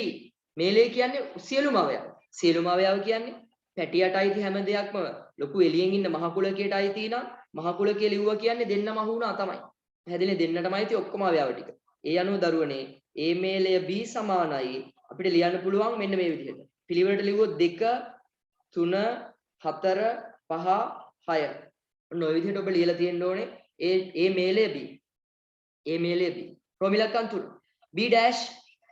මේලේ කියන්නේ සියලුම අවයව. සියලුම අවයව කියන්නේ පැටියට අයිති හැම දෙයක්ම ලොකු එළියෙන් ඉන්න මහ කුලකයට අයිති නම් මහ කුලකයේ ලිව්වා කියන්නේ දෙන්නම අහු වුණා තමයි. පැහැදිලි දෙන්නටම අයිති ඔක්කොම අවයව ටික. ඒ අනුව දරුවනේ A මේලය B සමානයි අපිට ලියන්න පුළුවන් මෙන්න මේ විදිහට. පිළිවෙලට ලිව්වොත් 2 3 4 5 6. ඔන්න ඔය විදිහට ඔබ ලියලා තියෙන්න ඕනේ A මේලය B. A මේලය B. ප්‍රමිලක්කම් තුන. B dash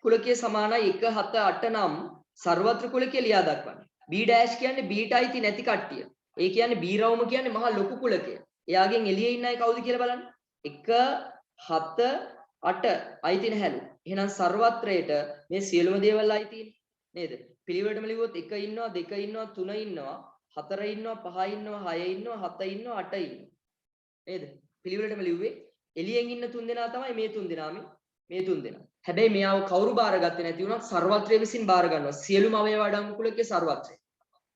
කුලකයේ සමානයි 1 7 8 නම් සර්වත්‍ර කුලකයේ ලියා දක්වන්න. B dash කියන්නේ B ට අයිති නැති කට්ටිය. ඒ කියන්නේ B රවුම කියන්නේ මහා ලොකු කුලකය. එයාගෙන් එළියේ ඉන්න අය කවුද කියලා බලන්න. 1 7 8 අයිති නැහැලු. එහෙනම් සර්වත්‍රයට මේ සියලුම දේවල් අයිතිනේ නේද? පිළිවෙලටම ලිව්වොත් 1 ඉන්නවා 2 ඉන්නවා 3 ඉන්නවා 4 ඉන්නවා 5 ඉන්නවා 6 ඉන්නවා 7 ඉන්නවා 8 ඉන්නවා. නේද? පිළිවෙලටම ලිව්වේ එළියෙන් ඉන්න තුන් දෙනා තමයි මේ තුන් දෙනාම මේ තුන් දෙනා. හැබැයි මෙයාව කවුරු බාරගත්තේ නැති වුණත් සර්වත්‍රය විසින් බාර ගන්නවා. සියලුම අවයව අඩංගු කුලකයේ සර්වත්‍රය.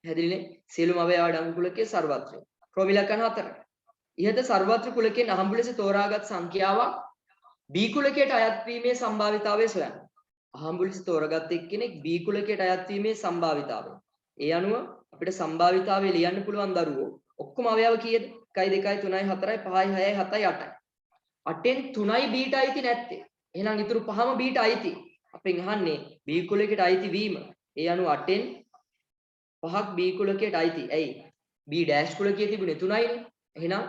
පැහැදිලිනේ? සියලුම අවයව අඩංගු කුලකයේ සර්වත්‍රය. ප්‍රමිලකන් 4. ඉහත සර්වත්‍ර කුලකයෙන් අහඹු ලෙස තෝරාගත් සංඛ්‍යාවක් B කුලකයට අයත් වීමේ සම්භාවිතාවය සොයන්න. අහඹු ලෙස තෝරාගත් එක්කෙනෙක් B කුලකයට අයත් වීමේ සම්භාවිතාවය. ඒ අනුව අපිට සම්භාවිතාවය ලියන්න පුළුවන් දරුවෝ ඔක්කොම අවයව කීයද? 1 2 3 4 5 6 7 8යි. 8න් 3යි B ට අයිති නැත්තේ. එහෙනම් ඊටු පහම B ට අයිති. අපෙන් අහන්නේ B කුලකයට අයිති වීම. ඒ අනුව 8න් 5ක් B කුලකයට අයිති. ඇයි? B dash කුලකයේ තිබුණේ 3යිනේ. එහෙනම්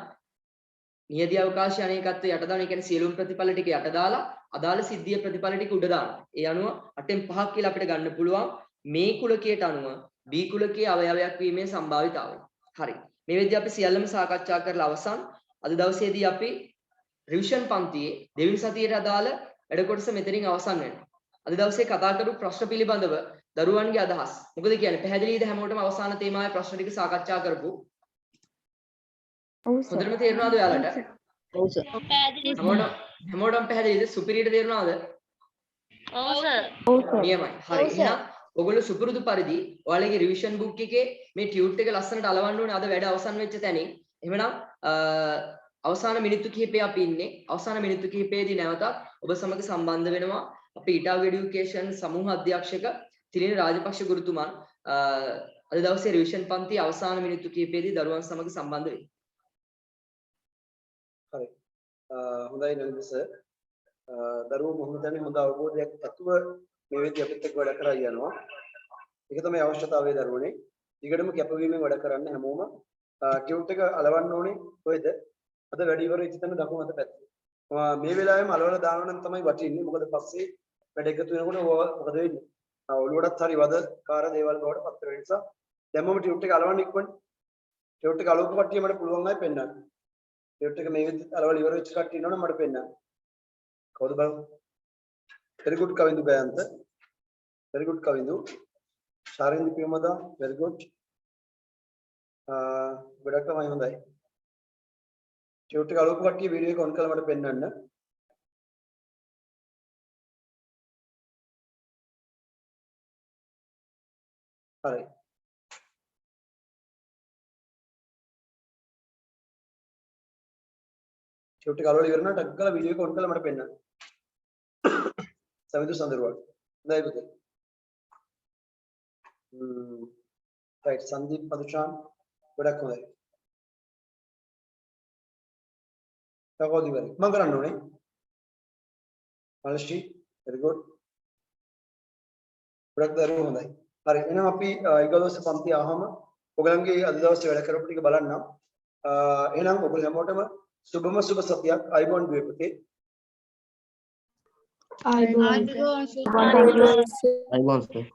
නියදී අවකාශය අනේකත්වයේ යට දාන. ඒ කියන්නේ සියලුම ප්‍රතිඵල ටික යට දාලා අදාළ සිද්ධිය ප්‍රතිඵල ටික උඩ දානවා. ඒ අනුව 8න් 5ක් කියලා අපිට ගන්න පුළුවන් මේ කුලකයට අනුව B කුලකයේ අවයවයක් වීමේ සම්භාවිතාවය. හරි. මේ විදිහට අපි සියල්ලම සාකච්ඡා කරලා අවසන්. අද දවසේදී අපි රිවිෂන් පන්තියේ දෙවෙනි සතියේ අදාළ වැඩ කොටස මෙතනින් අවසන් වෙනවා. අද දවසේ කතා කරපු ප්‍රශ්න පිළිබඳව දරුවන්ගේ අදහස්. මොකද කියන්නේ පැහැදිලිද හැමෝටම අවසාන තේමාවේ ප්‍රශ්න ටික සාකච්ඡා කරපු. ඔව් සර්. හොඳටම තේරුණාද ඔයාලට? ඔව් සර්. හැමෝටම පැහැදිලිද? සුපිරියට තේරුණාද? ඔව් සර්. ඔව් සර්. නියමයි. හරි. එහෙනම් ඔයගොල්ලෝ සුපුරුදු පරිදි ඔයාලගේ රිවිෂන් බුක් එකේ මේ ටියුට් එක ලස්සනට අලවන්න ඕනේ අද වැඩ අවසන් වෙච්ච තැනින්. එහෙමනම් අවසාන මිනිත්තු කිහිපේ අපි ඉන්නේ. අවසාන මිනිත්තු කිහිපේදී නැවතත් ඔබ සමග සම්බන්ධ වෙනවා අපි ඊටාව එඩියුකේෂන් සමූහ අධ්‍යක්ෂක තිලින රාජපක්ෂ ගුරුතුමන් අද දවසේ රිවිෂන් පන්තියේ අවසාන මිනිත්තු කිහිපේදී දරුවන් සමග සම්බන්ධ වෙයි. හරි. හොඳයි නලින් සර්. දරුවෝ මොහොම දැනේ හොඳ අවබෝධයක් ඇතුව මේ විදිහට අපිත් එක්ක වැඩ කරා යනවා. ඒක තමයි අවශ්‍යතාවය දරුවනේ. ඊකටම කැපවීමෙන් වැඩ කරන්න හැමෝම ටියුට් එක අලවන්න ඕනේ. කොහෙද? අද වැඩි ඉවර වෙච්ච තැන දකුණු අත පැත්තේ. මේ වෙලාවෙම අලවලා දානවා නම් තමයි වටින්නේ. මොකද පස්සේ වැඩ එකතු වෙනකොට මොකද වෙන්නේ? ඔළුවටත් හරි වදකාර දේවල් බවට පත් වෙන නිසා දැම්මම ටියුට් එක අලවන්න ඉක්මන. ටියුට් එක අලවපු කට්ටිය මට පුළුවන් අය පෙන්නන්න. ටියුට් එක මේ විදිහට අලවලා ඉවර වෙච්ච කට්ටිය ඉන්නවනම් මට පෙන්නන්න. කවුද බලමු? very good Kavindu Bayanta. Very good Kavindu. Sharindi Piyamada. Very good. ගොඩක් තමයි හොඳයි. ටියුට් එක අලවපු කට්ටිය වීඩියෝ එක ඔන් කරලා මට පෙන්නන්න. හරි. ටියුට් එක අලවලා ඉවර නම් ටක් කරලා වීඩියෝ එක ඔන් කරලා මට පෙන්නන්න. සමිඳු සඳරුවා. හොඳයි පුතේ. right Sandeep Padushan ගොඩක් හොඳයි. තවද ඉවරයි. මම කරන්න ඕනේ. මලශ්‍රී very good. ගොඩක් දරුවෝ හොඳයි. හරි එහෙනම් අපි ඊගොල්ලෝස් පන්ති ආවම ඔයගලන්ගේ අද දවසේ වැඩ කරපු ටික බලන්නම්. එහෙනම් ඔයගොල්ලෝ හැමෝටම සුබම සුබ සතියක් අයිබෝන් දුවේ පුතේ. ආයිබෝන් අයිබෝන් සර්.